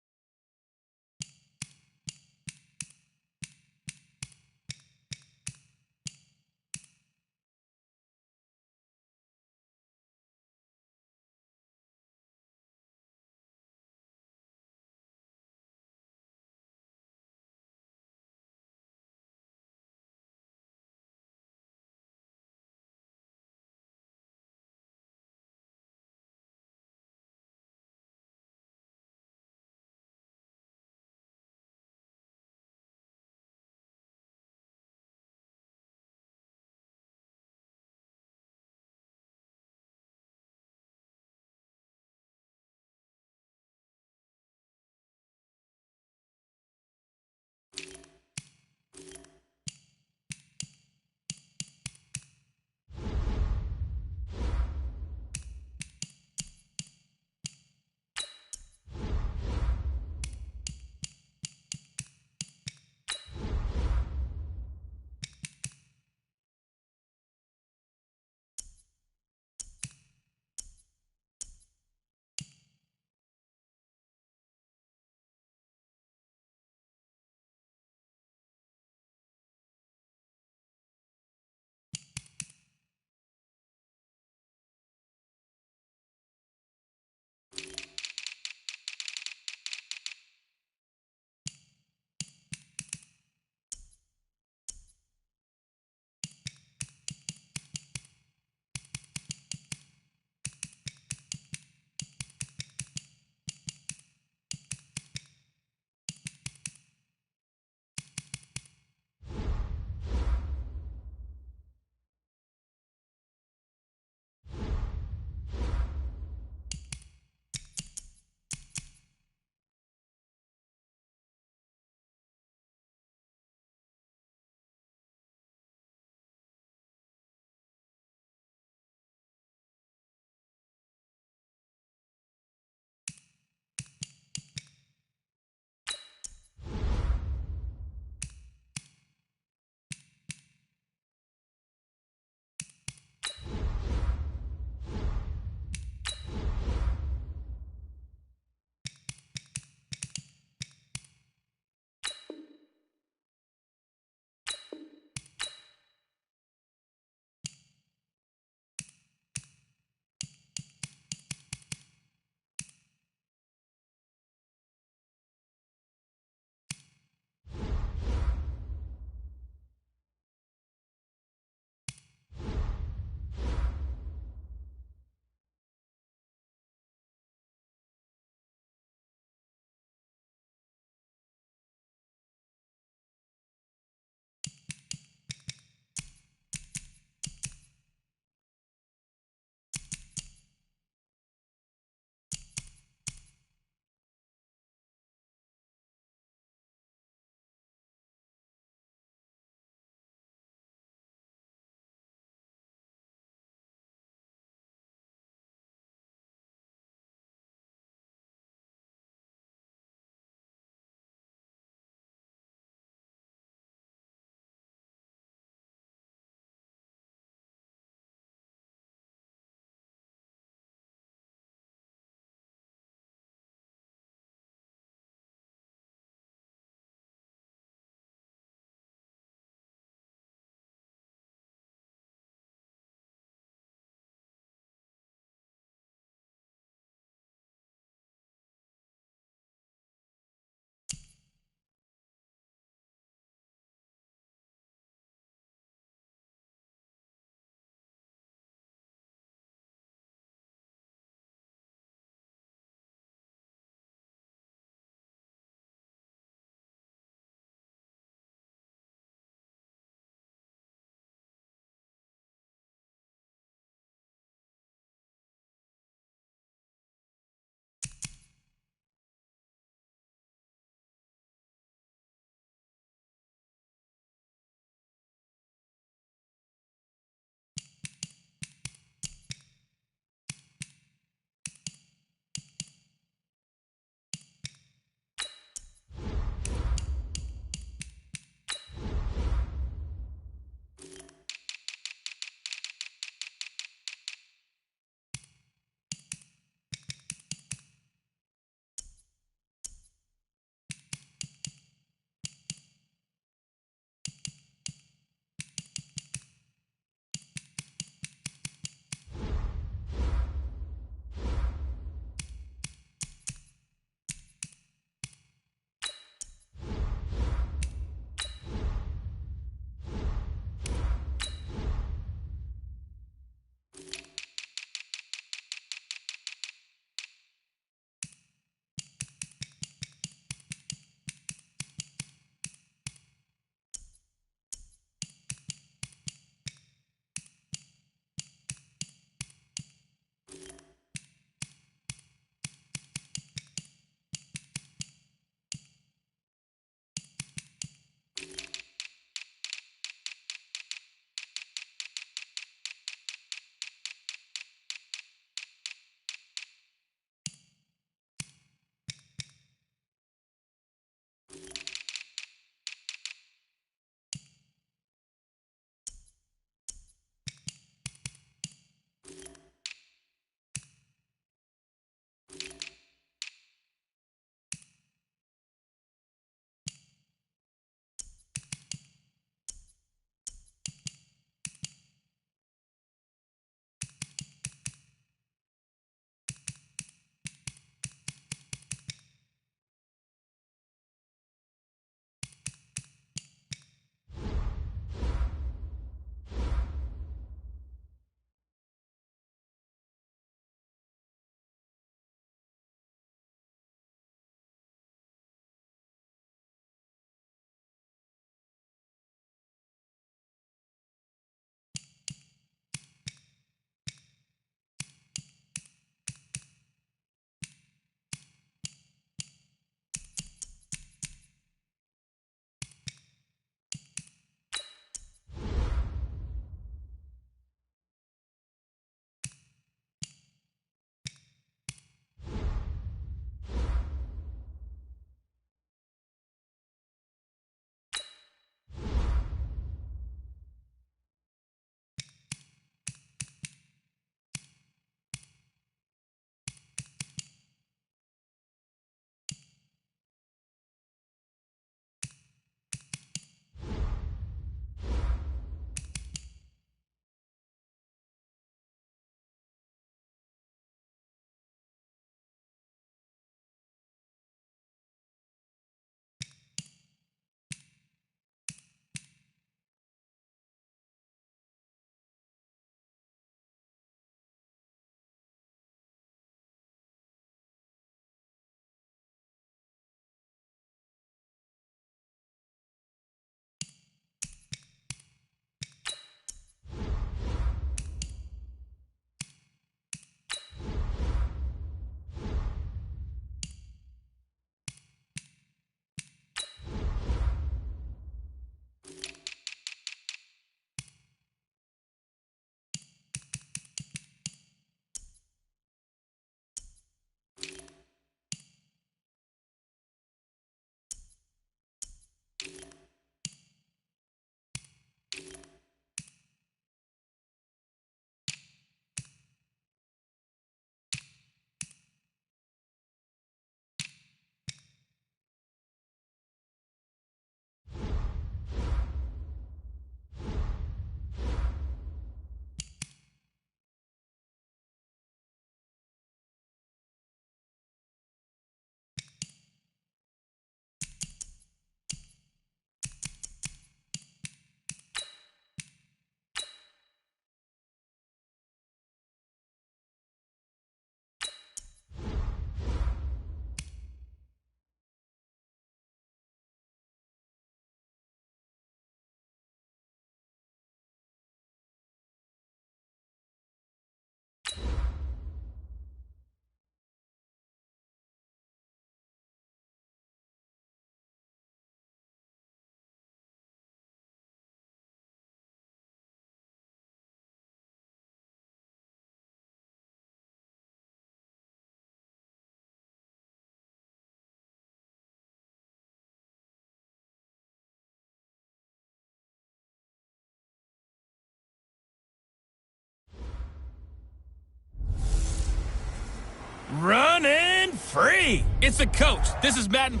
running free. It's the coach. This is Madden.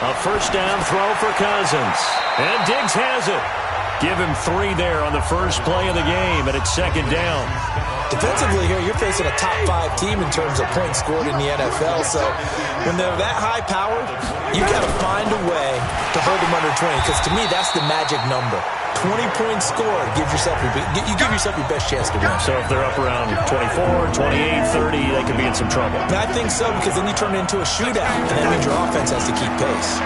A first down throw for Cousins. And Diggs has it. Give him 3 there on the first play of the game, and it's second down. Defensively here, you're facing a top 5 team in terms of points scored in the NFL. So when they're that high powered, you got to find a way to hold them under 20. Because to me, that's the magic number. 20 points scored. You give yourself your best chance to win. So if they're up around 24, 28, 30, they could be in some trouble. And I think so, because then you turn it into a shootout, and that means your offense has to keep pace.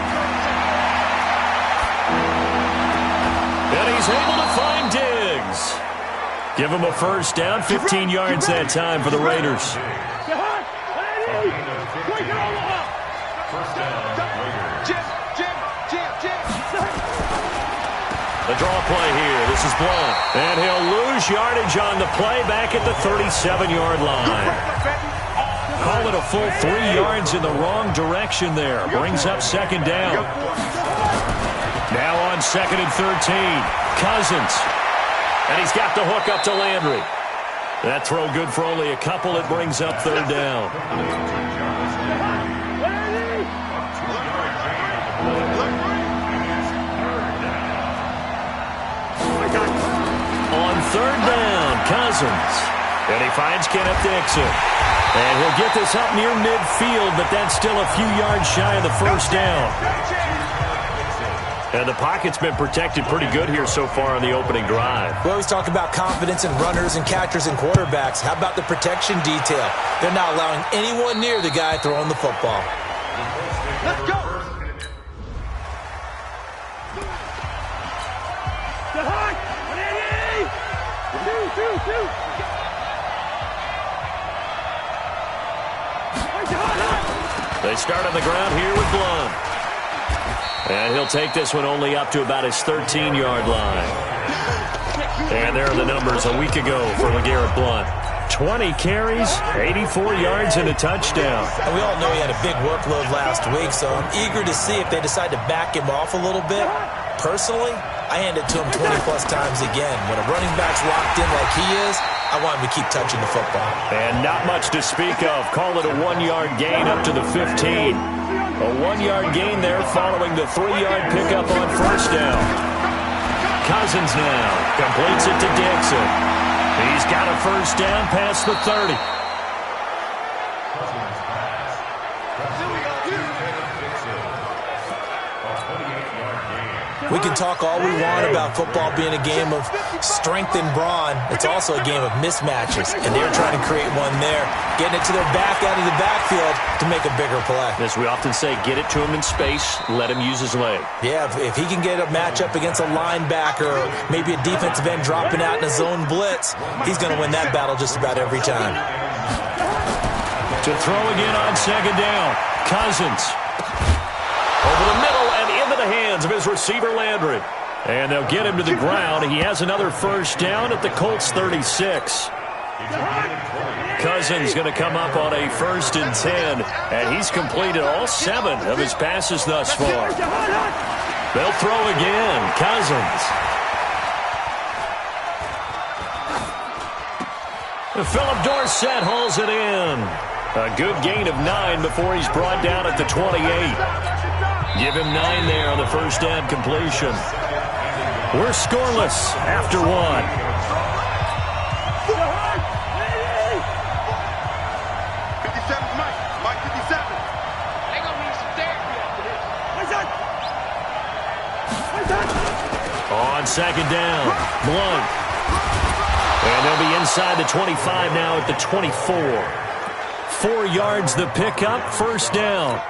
And he's able to find Diggs. Give him a first down, 15 yards that time for the Raiders. The draw play here. This is Blount. And he'll lose yardage on the play back at the 37-yard line. Call it a full 3 yards in the wrong direction there. Brings up second down. Now on 2nd and 13. Cousins. And he's got the hook up to Landry. That throw good for only a couple. It brings up third down. On third down, Cousins. And he finds Kenneth Dixon. And he'll get this up near midfield, but that's still a few yards shy of the first down. And the pocket's been protected pretty good here so far on the opening drive. We always talk about confidence in runners and catchers and quarterbacks. How about the protection detail? They're not allowing anyone near the guy throwing the football. Let's go. They start on the ground here with Blount. And he'll take this one only up to about his 13-yard line. And there are the numbers a week ago for LeGarrette Blount. 20 carries, 84 yards, and a touchdown. And we all know he had a big workload last week, so I'm eager to see if they decide to back him off a little bit. Personally, I hand it to him 20-plus times again. When a running back's locked in like he is, I want him to keep touching the football. And not much to speak of. Call it a 1-yard gain up to the 15. A 1-yard gain there following the 3-yard pickup on first down. Cousins now completes it to Dixon. He's got a first down past the 30. We can talk all we want about football being a game of strength and brawn. It's also a game of mismatches, and they're trying to create one there, getting it to their back out of the backfield to make a bigger play. As we often say, get it to him in space, let him use his leg. Yeah, if he can get a matchup against a linebacker or maybe a defensive end dropping out in a zone blitz, he's going to win that battle just about every time. To throw again on second down, Cousins. Over the middle and into the hands of his receiver, Landry. And they'll get him to the ground. He has another first down at the Colts 36. Cousins going to come up on a 1st and 10, and he's completed all 7 of his passes thus far. They'll throw again. Cousins. Philip Dorsett hauls it in. A good gain of 9 before he's brought down at the 28. Give him 9 there on the first down completion. We're scoreless after 1. On second down, Blount. And they'll be inside the 25 now at the 24. 4 yards the pickup, first down.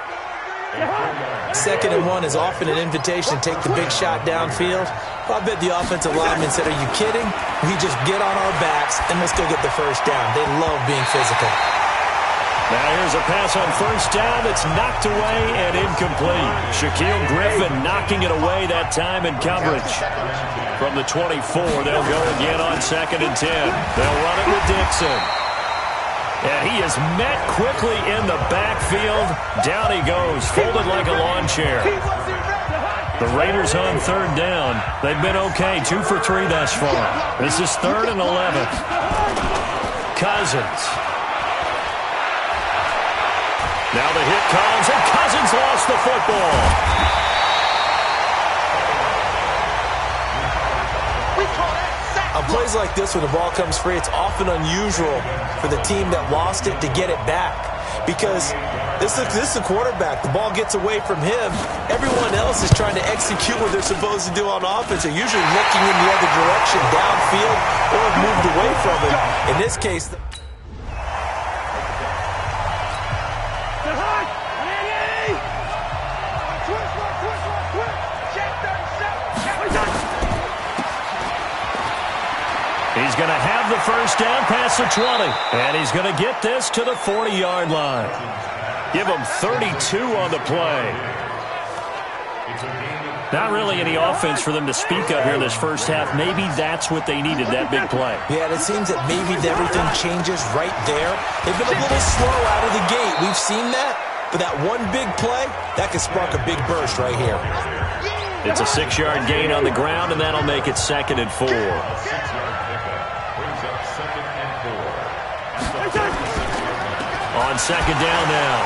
2nd and 1 is often an invitation to take the big shot downfield. I bet the offensive lineman said, are you kidding? We just get on our backs and let's go get the first down. They love being physical. Now here's a pass on first down that's knocked away and incomplete. Shaquille Griffin knocking it away that time in coverage. From the 24, they'll go again on 2nd and 10. They'll run it with Dixon. And he is met quickly in the backfield. Down he goes, folded like a lawn chair. The Raiders on third down. They've been okay, 2 for 3 thus far. This is 3rd and 11. Cousins. Now the hit comes, and Cousins lost the football. On plays like this, when the ball comes free, it's often unusual for the team that lost it to get it back. Because this is the quarterback. The ball gets away from him. Everyone else is trying to execute what they're supposed to do on offense. They're usually looking in the other direction, downfield, or have moved away from it. In this case... He's going to have the first down past the 20. And he's going to get this to the 40-yard line. Give him 32 on the play. Not really any offense for them to speak of here in this first half. Maybe that's what they needed, that big play. Yeah, it seems that maybe everything changes right there. They've been a little slow out of the gate. We've seen that. But that one big play, that could spark a big burst right here. It's a 6-yard gain on the ground, and that'll make it 2nd and 4. On second down now,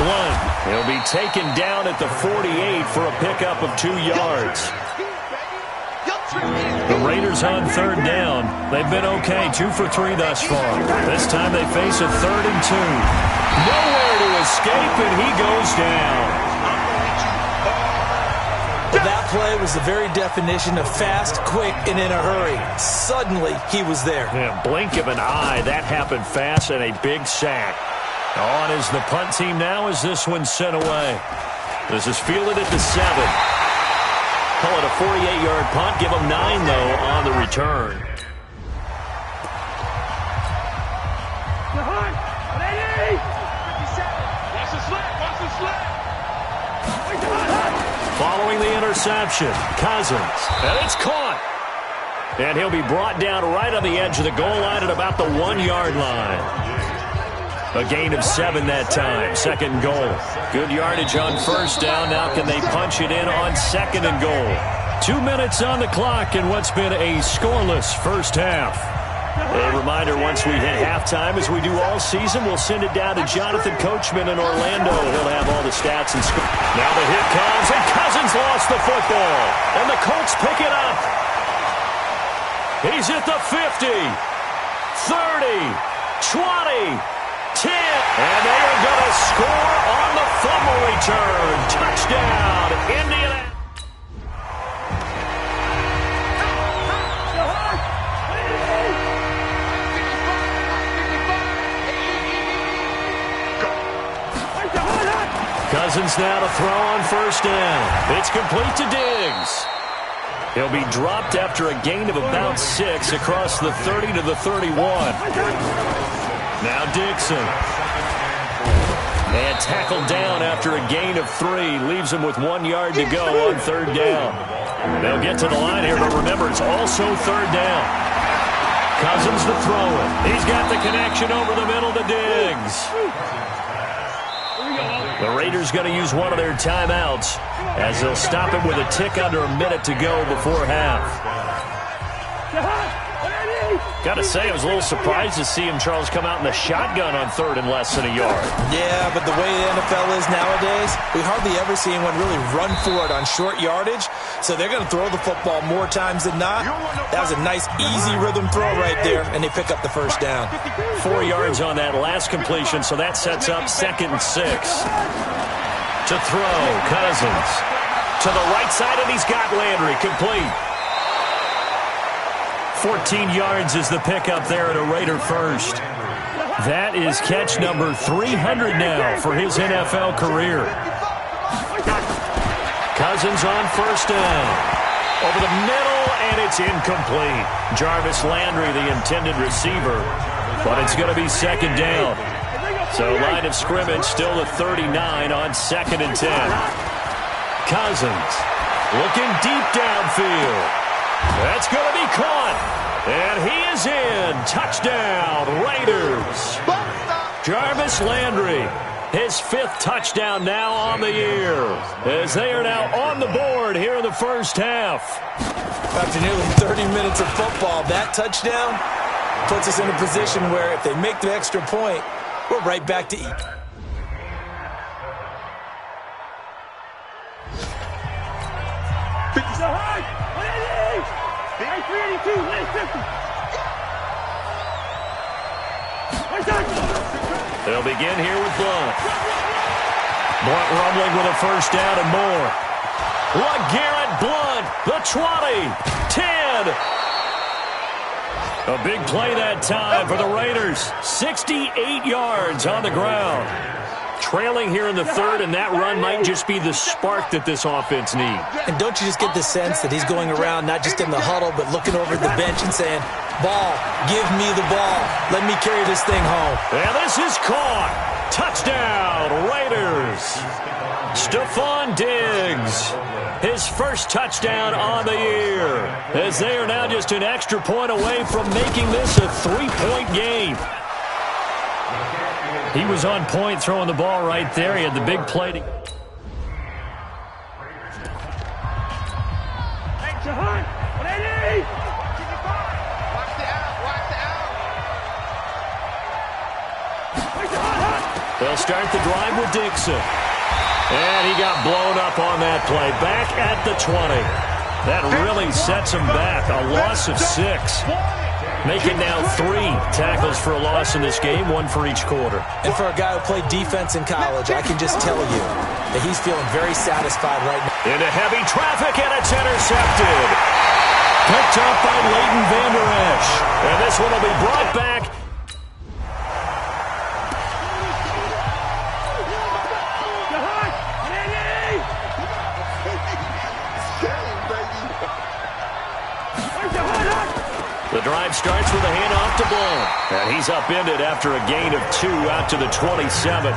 Blunt. He'll be taken down at the 48 for a pickup of 2 yards. The Raiders on third down. They've been okay, 2 for 3 thus far. This time they face a 3rd and 2. Nowhere to escape, and he goes down. That play was the very definition of fast, quick, and in a hurry. Suddenly, he was there. Yeah, blink of an eye, that happened fast, and a big sack. On is the punt team now as this one's sent away. This is fielded at the 7. Call it a 48-yard punt. Give them 9, though, on the return. Following the interception, Cousins, and it's caught. And he'll be brought down right on the edge of the goal line at about the 1-yard line. A gain of 7 that time, 2nd and goal. Good yardage on first down. Now can they punch it in on 2nd and goal? 2 minutes on the clock in what's been a scoreless first half. A reminder, once we hit halftime, as we do all season, we'll send it down to Jonathan Coachman in Orlando. He'll have all the stats and scores. Now the hit comes, and Cousins lost the football. And the Colts pick it up. He's at the 50, 30, 20, 10. And they are going to score on the fumble return. Touchdown, Indianapolis. Cousins now to throw on first down. It's complete to Diggs. He'll be dropped after a gain of about 6 across the 30 to the 31. Now Dixon. And tackled down after a gain of 3. Leaves him with 1 yard to go on third down. They'll get to the line here, but remember, it's also third down. Cousins to throw it. He's got the connection over the middle to Diggs. The Raiders going to use one of their timeouts as they'll stop it with a tick under a minute to go before half. Got to say, I was a little surprised to see him, Charles, come out in the shotgun on third and less than a yard. Yeah, but the way the NFL is nowadays, we hardly ever see anyone really run for it on short yardage. So they're going to throw the football more times than not. That was a nice, easy rhythm throw right there, and they pick up the first down. 4 yards on that last completion, so that sets up 2nd and 6. To throw, Cousins. To the right side, and he's got Landry complete. 14 yards is the pickup there at a Raider first. That is catch number 300 now for his NFL career. Cousins on first down. Over the middle, and it's incomplete. Jarvis Landry, the intended receiver, but it's going to be 2nd down. So line of scrimmage still at 39 on 2nd and 10. Cousins looking deep downfield. That's going to be caught. And he is in. Touchdown, Raiders. Jarvis Landry, his 5th touchdown now on the year, as they are now on the board here in the first half. After nearly 30 minutes of football, that touchdown puts us in a position where if they make the extra point, we're right back to eat. They'll begin here with Blunt. Blunt rumbling with a first down and more. LeGarrette Blunt, the 20, 10. A big play that time for the Raiders. 68 yards on the ground. Trailing here in the 3rd, and that run might just be the spark that this offense needs. And don't you just get the sense that he's going around not just in the huddle, but looking over the bench and saying, ball, give me the ball. Let me carry this thing home. And this is caught. Touchdown, Raiders. Stephon Diggs, his first touchdown on the year, as they are now just an extra point away from making this a 3-point game. He was on point throwing the ball right there. He had the big play. They'll start the drive with Dixon. And he got blown up on that play. Back at the 20. That really sets him back. A loss of 6. Making now 3 tackles for a loss in this game, 1 for each quarter. And for a guy who played defense in college, I can just tell you that he's feeling very satisfied right now. Into heavy traffic, and it's intercepted. Picked up by Leighton Vander Esch. And this one will be brought back. The drive starts with a handoff to Blunt. And he's upended after a gain of 2 out to the 27.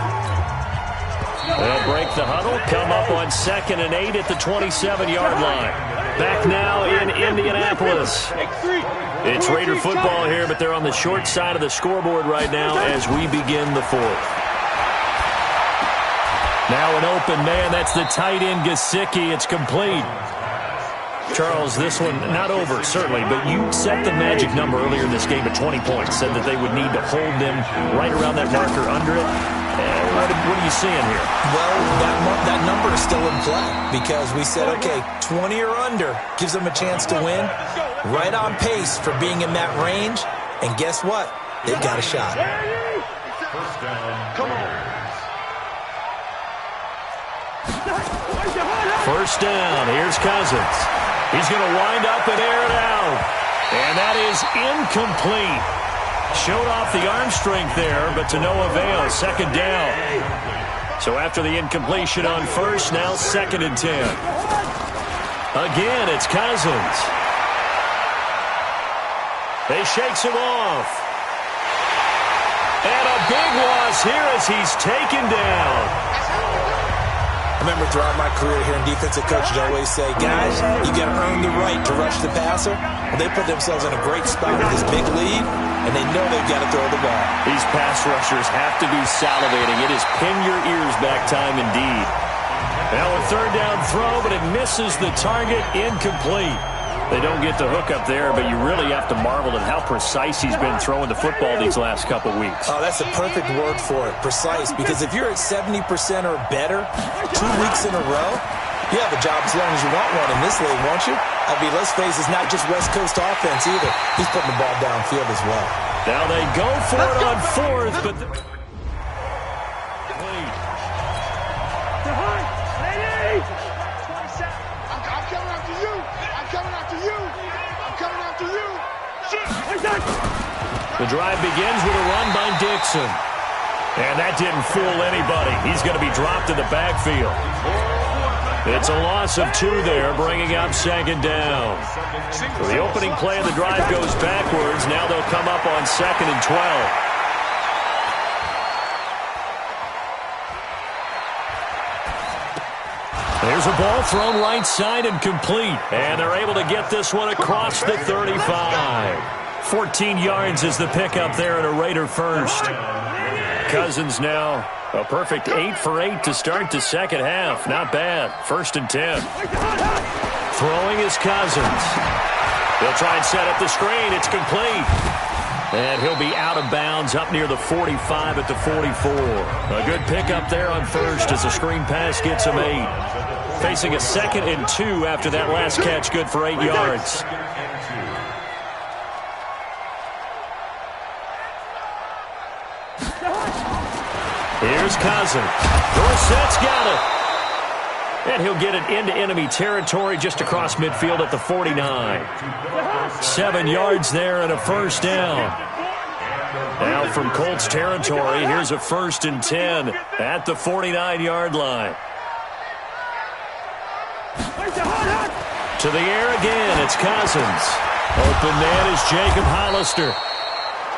They'll break the huddle, come up on 2nd and 8 at the 27-yard line. Back now in Indianapolis. It's Raider football here, but they're on the short side of the scoreboard right now as we begin the 4th. Now an open man, that's the tight end Gesicki. It's complete. Charles, this one not over, certainly, but you set the magic number earlier in this game at 20 points, said that they would need to hold them right around that marker under it. What are you seeing here? Well, that number is still in play because we said, okay, 20 or under gives them a chance to win. Right on pace for being in that range, and guess what? They've got a shot. First down. Come on. First down. Here's Cousins. He's going to wind up and air it out. And that is incomplete. Showed off the arm strength there, but to no avail. 2nd down. So after the incompletion on first, now 2nd and 10. Again, it's Cousins. He shakes him off. And a big loss here as he's taken down. I remember throughout my career here in defensive coaches, I always say, guys, you got to earn the right to rush the passer. Well, they put themselves in a great spot with this big lead, and they know they've got to throw the ball. These pass rushers have to be salivating. It is pin your ears back time indeed. Now a 3rd down throw, but it misses the target, incomplete. They don't get the hook up there, but you really have to marvel at how precise he's been throwing the football these last couple weeks. Oh, that's a perfect word for it, precise, because if you're at 70% or better 2 weeks in a row, you have a job as long as you want one in this league, won't you? I mean, let's face it, it's not just West Coast offense either. He's putting the ball downfield as well. Now they go for it on 4th, but... The drive begins with a run by Dixon. And that didn't fool anybody. He's going to be dropped in the backfield. It's a loss of 2 there, bringing up 2nd down. So the opening play of the drive goes backwards. Now they'll come up on 2nd and 12. There's a ball thrown right side and complete. And they're able to get this one across the 35. 14 yards is the pickup there at a Raider first. Cousins now a perfect 8 for 8 to start the second half. Not bad. 1st and 10. Throwing is Cousins. He'll try and set up the screen. It's complete. And he'll be out of bounds up near the 45 at the 44. A good pickup there on first as the screen pass gets him 8. Facing a 2nd and 2 after that last catch, good for 8 yards. Here's Cousins. Dorsett's got it. And he'll get it into enemy territory just across midfield at the 49. 7 yards there and a 1st down. Now from Colts territory, here's a 1st and 10 at the 49-yard line. To the air again, it's Cousins. Open man is Jacob Hollister.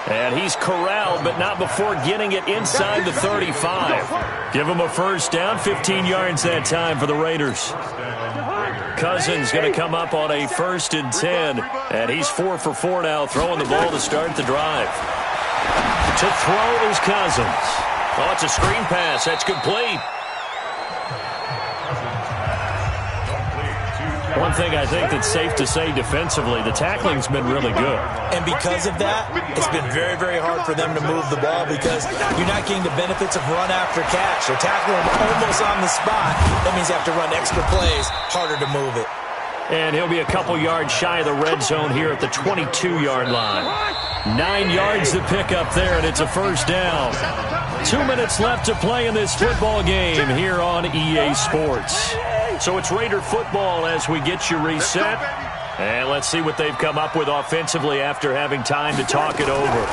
And he's corralled, but not before getting it inside the 35. Give him a 1st down, 15 yards that time for the Raiders. Cousins going to come up on a 1st and 10, and he's 4 for 4 now, throwing the ball to start the drive. To throw is Cousins. Oh, it's a screen pass. That's complete. One thing I think that's safe to say defensively, the tackling's been really good. And because of that, it's been very, very hard for them to move the ball because you're not getting the benefits of run after catch. They're tackling almost on the spot. That means you have to run extra plays, harder to move it. And he'll be a couple yards shy of the red zone here at the 22-yard line. 9 yards to pick up there, and it's a 1st down. 2 minutes left to play in this football game here on EA Sports. So it's Raider football as we get you reset. And let's see what they've come up with offensively after having time to talk it over.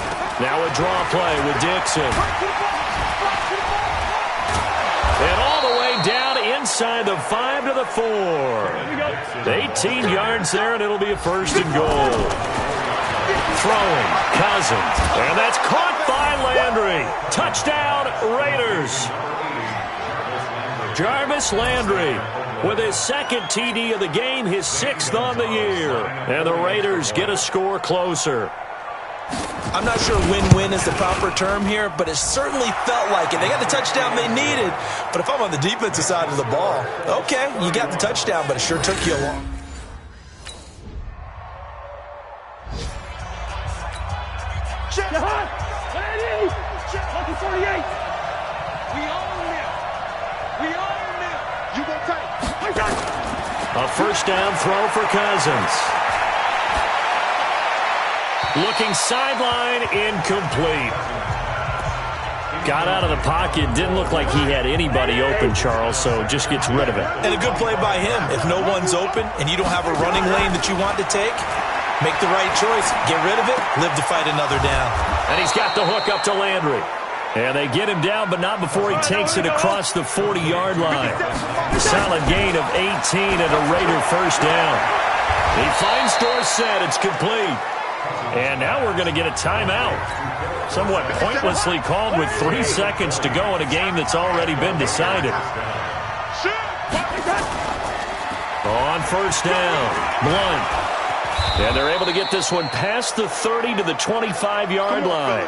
Now a draw play with Dixon. And all the way down inside the 5 to the 4. 18 yards there, and it'll be a 1st and goal. Throwing, Cousins. And that's caught by Landry. Touchdown, Raiders. Jarvis Landry with his 2nd TD of the game, his 6th on the year. And the Raiders get a score closer. I'm not sure win-win is the proper term here, but it certainly felt like it. They got the touchdown they needed, but if I'm on the defensive side of the ball, okay, you got the touchdown, but it sure took you a long. Check. Check. 48. We own them. We own them. You gonna take. A 1st down throw for Cousins. Looking sideline, incomplete. Got out of the pocket. Didn't look like he had anybody open, Charles, so just gets rid of it. And a good play by him. If no one's open and you don't have a running lane that you want to take, make the right choice. Get rid of it. Live to fight another down. And he's got the hook up to Landry. And they get him down, but not before he takes it across the 40-yard line. Solid gain of 18 and a Raider 1st down. He finds Dorsett. It's complete. And now we're going to get a timeout. Somewhat pointlessly called with 3 seconds to go in a game that's already been decided. On 1st down, Blunt. And they're able to get this one past the 30 to the 25-yard line.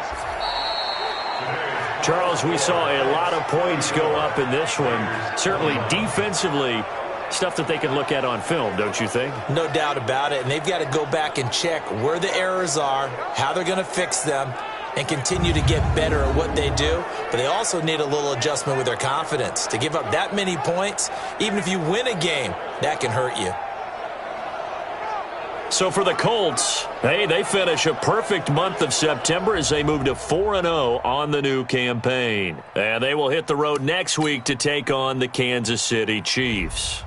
Charles, we saw a lot of points go up in this one. Certainly defensively, stuff that they can look at on film, don't you think? No doubt about it. And they've got to go back and check where the errors are, how they're going to fix them, and continue to get better at what they do. But they also need a little adjustment with their confidence. To give up that many points, even if you win a game, that can hurt you. So for the Colts, hey, they finish a perfect month of September as they move to 4-0 on the new campaign. And they will hit the road next week to take on the Kansas City Chiefs.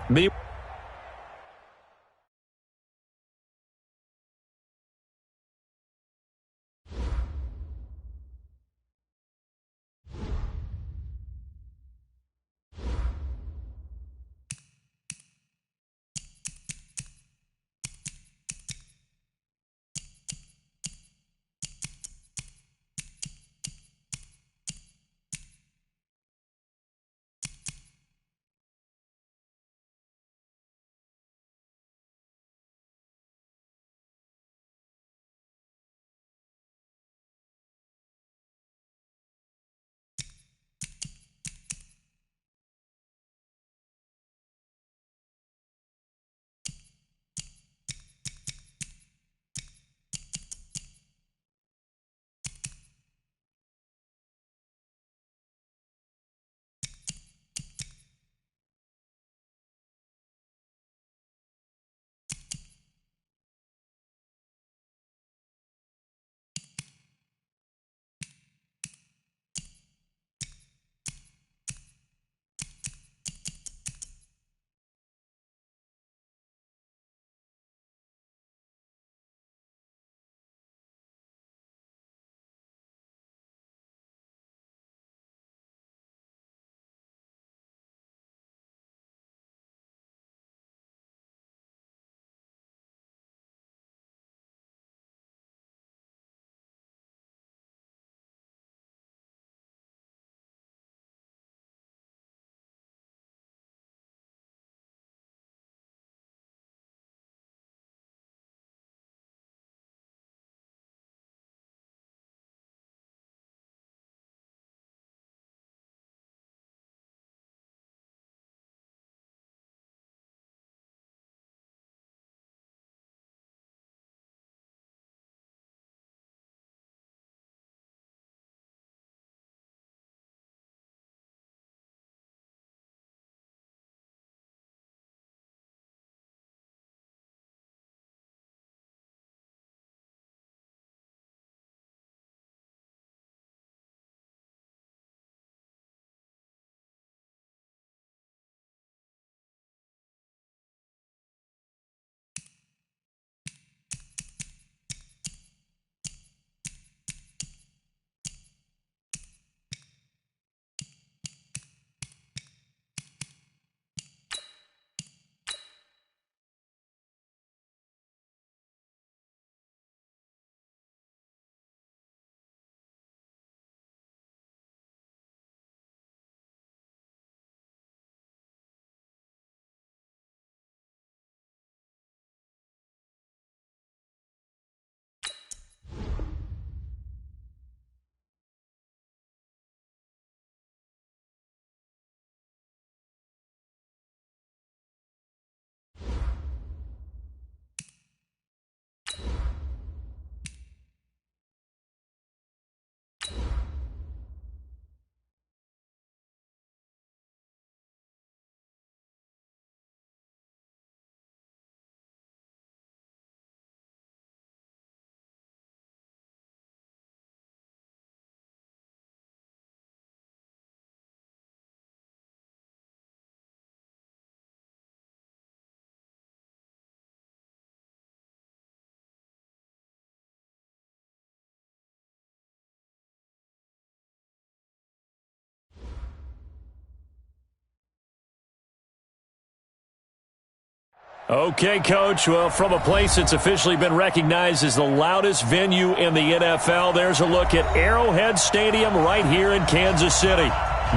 Okay, Coach. Well, from a place that's officially been recognized as the loudest venue in the NFL, there's a look at Arrowhead Stadium right here in Kansas City.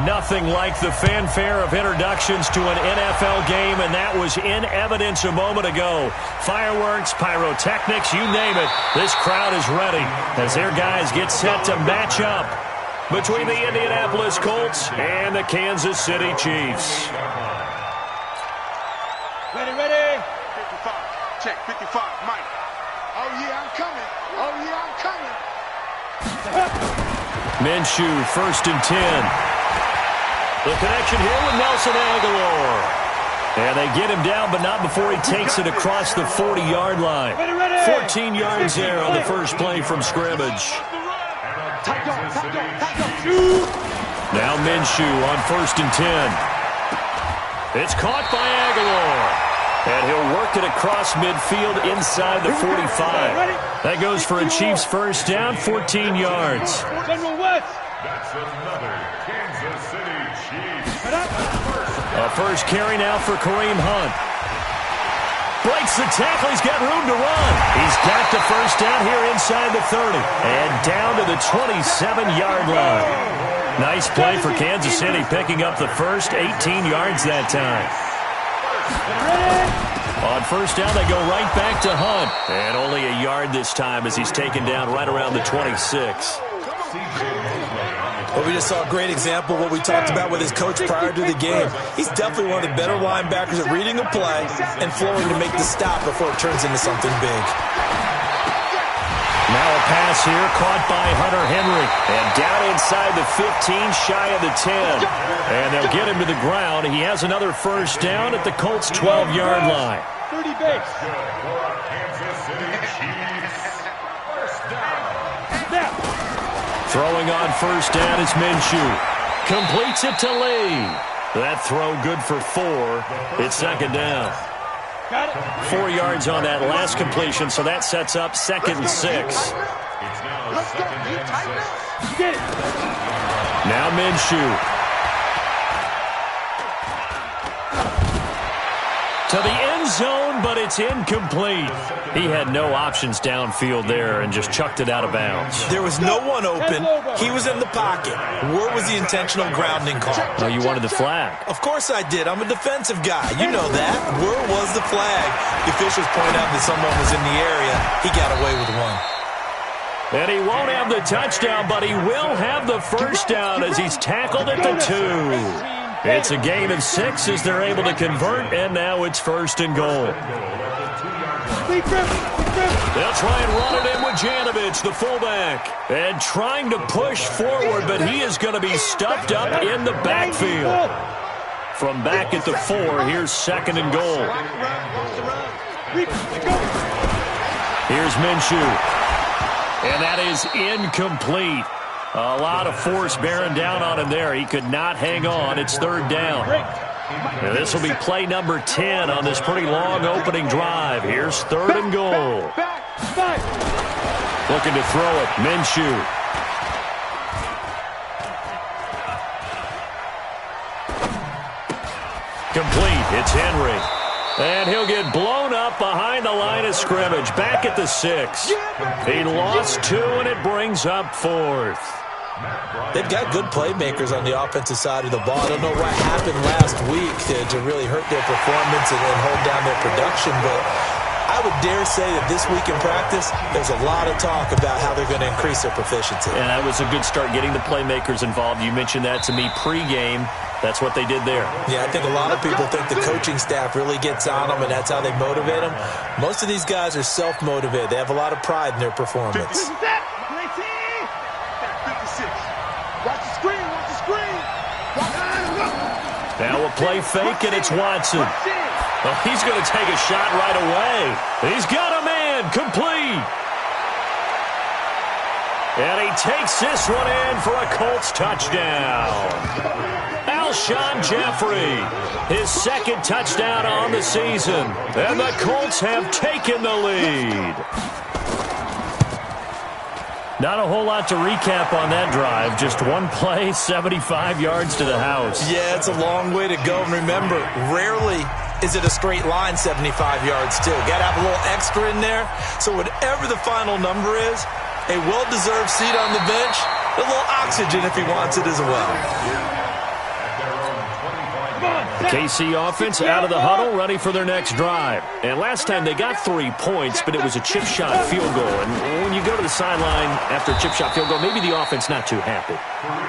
Nothing like the fanfare of introductions to an NFL game, and that was in evidence a moment ago. Fireworks, pyrotechnics, you name it. This crowd is ready as their guys get set to match up between the Indianapolis Colts and the Kansas City Chiefs. Ready, ready. 55. Check, 55. Mike. Oh, yeah, I'm coming. Oh, yeah, I'm coming. Minshew, 1st and 10. The connection here with Nelson Agholor. And they get him down, but not before he takes it across the 40-yard line. 14 yards there on the first play from scrimmage. Now Minshew on 1st and 10. It's caught by Agholor. And he'll work it across midfield inside the 45. That goes for a Chiefs first down, 14 yards. That's another Kansas City Chiefs. A first carry now for Kareem Hunt. Breaks the tackle. He's got room to run. He's got the first down here inside the 30. And down to the 27-yard line. Nice play for Kansas City, picking up the first 18 yards that time. On first down, they go right back to Hunt. And only a yard this time as he's taken down right around the 26. Well, we just saw a great example of what we talked about with his coach prior to the game. He's definitely one of the better linebackers at reading a play and flowing to make the stop before it turns into something big. Now a pass here caught by Hunter Henry. And down inside the 15, shy of the 10. And they'll get him to the ground. He has another first down at the Colts' 12-yard line. 30 base. Throwing on first down is Minshew. Completes it to Lee. That throw good for 4. It's 2nd down. 4 yards on that last completion, so that sets up 2nd and 6. Now Minshew. To the end zone, but it's incomplete. He had no options downfield there and just chucked it out of bounds. There was no one open. He was in the pocket. Where was the intentional grounding call? Oh, you wanted the flag. Of course I did. I'm a defensive guy. You know that. Where was the flag? The officials pointed out that someone was in the area. He got away with one. And he won't have the touchdown, but he will have the first down as he's tackled at the 2. It's a gain of 6 as they're able to convert, and now it's 1st and goal. They'll try and run it in with Janovich, the fullback. And trying to push forward, but he is going to be stuffed up in the backfield. From back at the 4, here's 2nd and goal. Here's Minshew. And that is incomplete. A lot of force bearing down on him there. He could not hang on. It's 3rd down. And this will be play number 10 on this pretty long opening drive. Here's 3rd and goal. Looking to throw it. Minshew. Complete. It's Henry. And he'll get blown up behind the line of scrimmage. Back at the 6. He lost 2, and it brings up 4th. They've got good playmakers on the offensive side of the ball. I don't know what happened last week to really hurt their performance and hold down their production, but I would dare say that this week in practice, there's a lot of talk about how they're going to increase their proficiency. And that was a good start getting the playmakers involved. You mentioned that to me pregame. That's what they did there. Yeah, I think a lot of people think the coaching staff really gets on them, and that's how they motivate them. Most of these guys are self-motivated. They have a lot of pride in their performance. Now a play fake, and it's Watson. Well, he's going to take a shot right away. He's got a man, complete. And he takes this one in for a Colts touchdown. Alshon Jeffrey, his 2nd touchdown on the season. And the Colts have taken the lead. Not a whole lot to recap on that drive. Just one play, 75 yards to the house. Yeah, it's a long way to go. And remember, rarely is it a straight line 75 yards, too. Got to have a little extra in there. So whatever the final number is, a well-deserved seat on the bench, a little oxygen if he wants it as well. KC offense out of the huddle, ready for their next drive. And last time they got 3 points, but it was a chip shot field goal. And when you go to the sideline after a chip shot field goal, maybe the offense not too happy.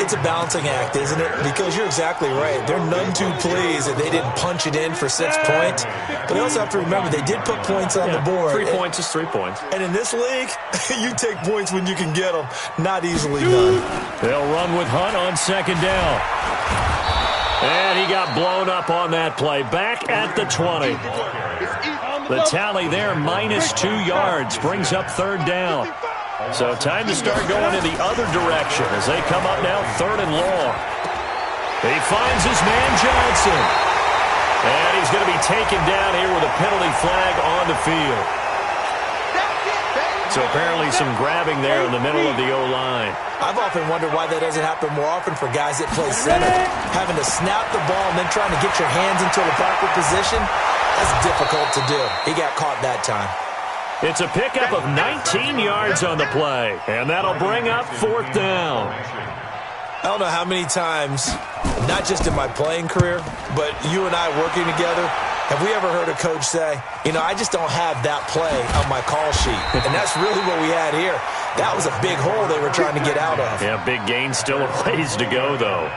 It's a balancing act, isn't it? Because you're exactly right. They're none too pleased that they didn't punch it in for 6 points. But they also have to remember they did put points on the board. 3 points is 3 points. And in this league, you take points when you can get them. Not easily done. They'll run with Hunt on second down. And he got blown up on that play. Back at the 20. The tally there, -2 yards. Brings up third down. So time to start going in the other direction as they come up now 3rd and long. He finds his man Johnson. And he's going to be taken down here with a penalty flag on the field. So apparently some grabbing there in the middle of the O-line. I've often wondered why that doesn't happen more often for guys that play center. Having to snap the ball and then trying to get your hands into the proper position, that's difficult to do. He got caught that time. It's a pickup of 19 yards on the play, and that'll bring up 4th down. I don't know how many times, not just in my playing career, but you and I working together, have we ever heard a coach say, you know, I just don't have that play on my call sheet. And that's really what we had here. That was a big hole they were trying to get out of. Yeah, big gain, still a ways to go, though.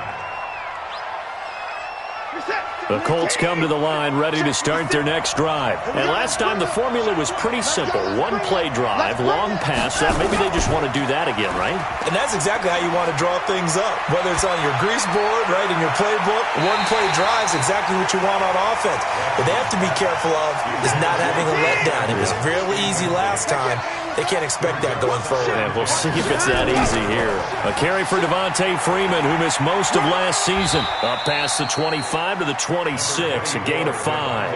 The Colts come to the line ready to start their next drive. And last time the formula was pretty simple. One play drive, long pass. That maybe they just want to do that again, right? And that's exactly how you want to draw things up. Whether it's on your grease board, right, in your playbook, one play drive is exactly what you want on offense. What they have to be careful of is not having a letdown. It was really easy last time. They can't expect that going forward. And we'll see if it's that easy here. A carry for Devontae Freeman, who missed most of last season. Up past the 25 to the 26, a gain of 5.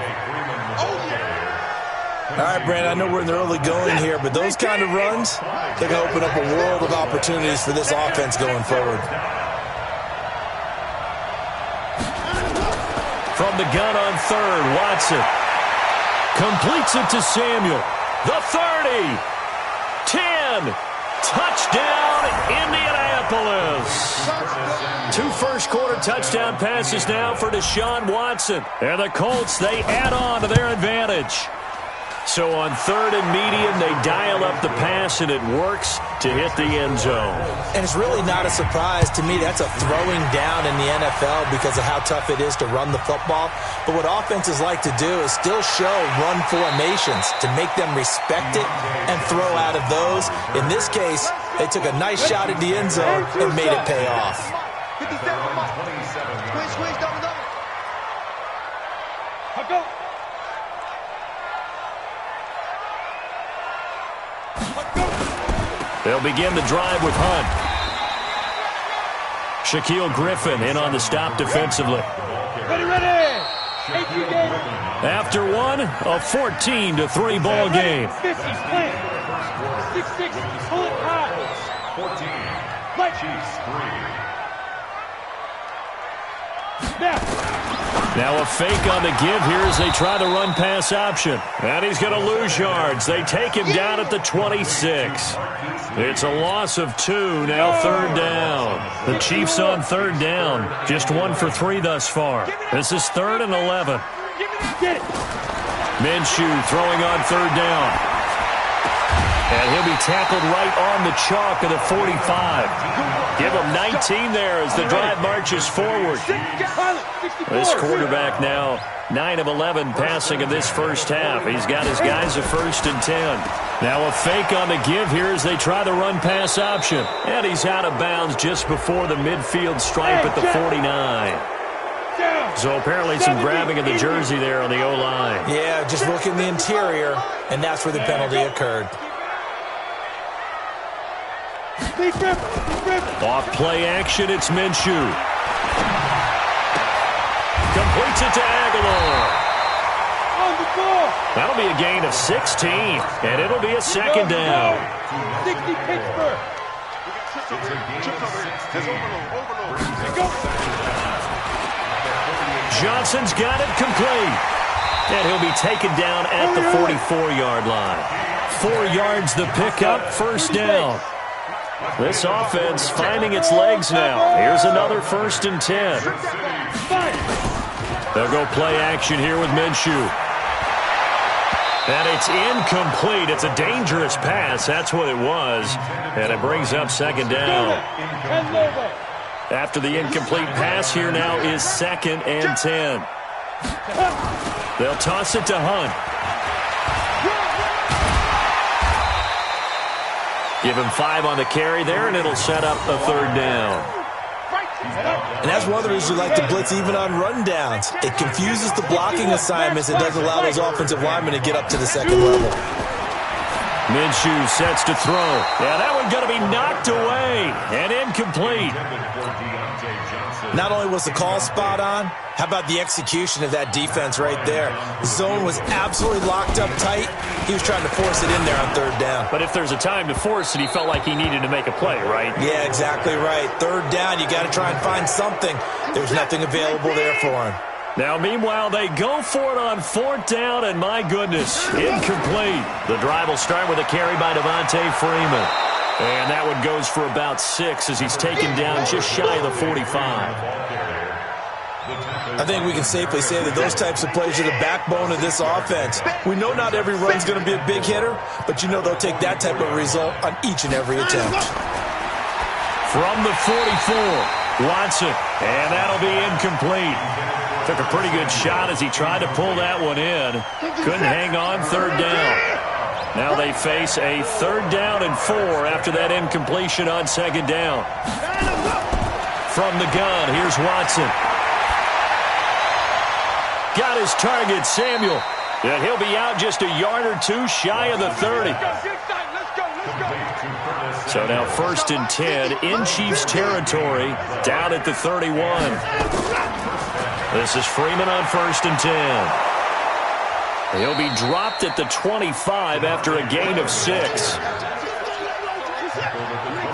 All right, Brandon, I know we're in the early going here, but those kind of runs, they can open up a world of opportunities for this offense going forward. From the gun on 3rd, Watson completes it to Samuel. The 30. 10, touchdown, Indianapolis. 2 first-quarter touchdown passes now for Deshaun Watson. And the Colts, they add on to their advantage. So on 3rd and medium, they dial up the pass, and it works to hit the end zone. And it's really not a surprise to me. That's a throwing down in the NFL because of how tough it is to run the football. But what offenses like to do is still show run formations to make them respect it and throw out of those. In this case, they took a nice shot at the end zone and made it pay off. They'll begin the drive with Hunt. Shaquille Griffin in on the stop defensively. Ready. After one, a 14-3 ball game. 50, plant. 6-6, pull it high. 14, Chiefs 3. Now a fake on the give here as they try the run-pass option. And he's going to lose yards. They take him down at the 26. It's a loss of 2, now 3rd down. The Chiefs on 3rd down. Just 1 for 3 thus far. This is 3rd and 11. Minshew throwing on 3rd down. And he'll be tackled right on the chalk of the 45. Give him 19 there as the drive marches forward. This quarterback now 9 of 11 passing in this first half. He's got his guys at 1st and 10. Now a fake on the give here as they try the run-pass option. And he's out of bounds just before the midfield stripe at the 49. So apparently some grabbing of the jersey there on the O-line. Yeah, just look in the interior, and that's where the penalty occurred. Off play action, it's Minshew. Completes it to Aguilar. That'll be a gain of 16, and it'll be a 2nd down. 60 Pittsburgh. Johnson's got it complete. And he'll be taken down at the 44-yard line. 4 yards the pickup, first down. This offense finding its legs now. Here's another 1st and 10. They'll go play action here with Minshew. And it's incomplete. It's a dangerous pass. That's what it was. And it brings up 2nd down. After the incomplete pass, here now is 2nd and 10. They'll toss it to Hunt. Give him 5 on the carry there, and it'll set up a 3rd down. And that's one of the reasons you like to blitz even on rundowns. It confuses the blocking assignments. It doesn't allow those offensive linemen to get up to the 2nd level. Minshew sets to throw. Yeah, that one's going to be knocked away and incomplete. Not only was the call spot on, how about the execution of that defense right there? The zone was absolutely locked up tight. He was trying to force it in there on 3rd down. But if there's a time to force it, he felt like he needed to make a play, right? Yeah, exactly right. 3rd down, you got to try and find something. There's nothing available there for him. Now, meanwhile, they go for it on 4th down, and my goodness, incomplete. The drive will start with a carry by Devontae Freeman. And that one goes for about 6 as he's taken down just shy of the 45. I think we can safely say that those types of plays are the backbone of this offense. We know not every run's going to be a big hitter, but you know they'll take that type of result on each and every attempt. From the 44, Watson, and that'll be incomplete. Took a pretty good shot as he tried to pull that one in. Couldn't hang on, 3rd down. Now they face a 3rd down and 4 after that incompletion on 2nd down. From the gun, here's Watson. Got his target, Samuel. And he'll be out just a yard or 2 shy of the 30. So now 1st and 10 in Chiefs territory, down at the 31. This is Freeman on 1st and 10. He'll be dropped at the 25 after a gain of 6.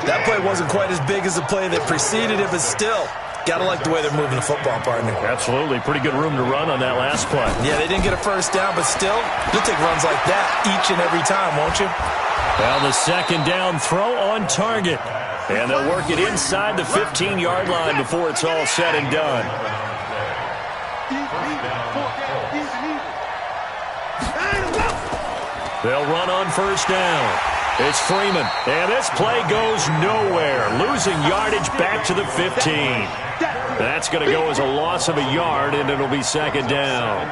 That play wasn't quite as big as the play that preceded it, but still, gotta like the way they're moving the football, partner. Absolutely. Pretty good room to run on that last play. Yeah, they didn't get a 1st down, but still, you'll take runs like that each and every time, won't you? Well, the 2nd down throw on target. And they'll work it inside the 15-yard line before it's all said and done. They'll run on 1st down. It's Freeman, and this play goes nowhere, losing yardage back to the 15. That's going to go as a loss of a yard, and it'll be 2nd down.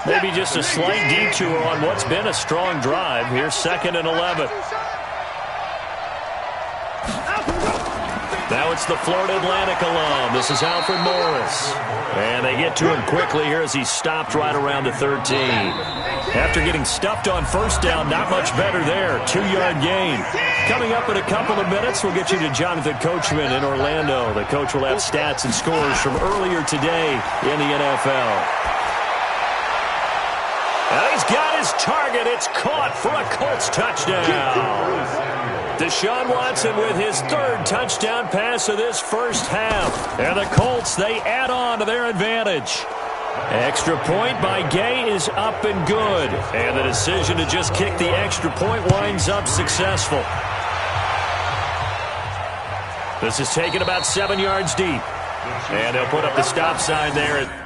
Maybe just a slight detour on what's been a strong drive. Here's 2nd and 11. Now it's the Florida Atlantic alum. This is Alfred Morris. And they get to him quickly here as he's stopped right around the 13. After getting stuffed on 1st down, not much better there. 2-yard gain. Coming up in a couple of minutes, we'll get you to Jonathan Coachman in Orlando. The coach will have stats and scores from earlier today in the NFL. And he's got his target. It's caught for a Colts touchdown. Deshaun Watson with his 3rd touchdown pass of this first half. And the Colts, they add on to their advantage. Extra point by Gay is up and good. And the decision to just kick the extra point winds up successful. This is taken about 7 yards deep. And they'll put up the stop sign there at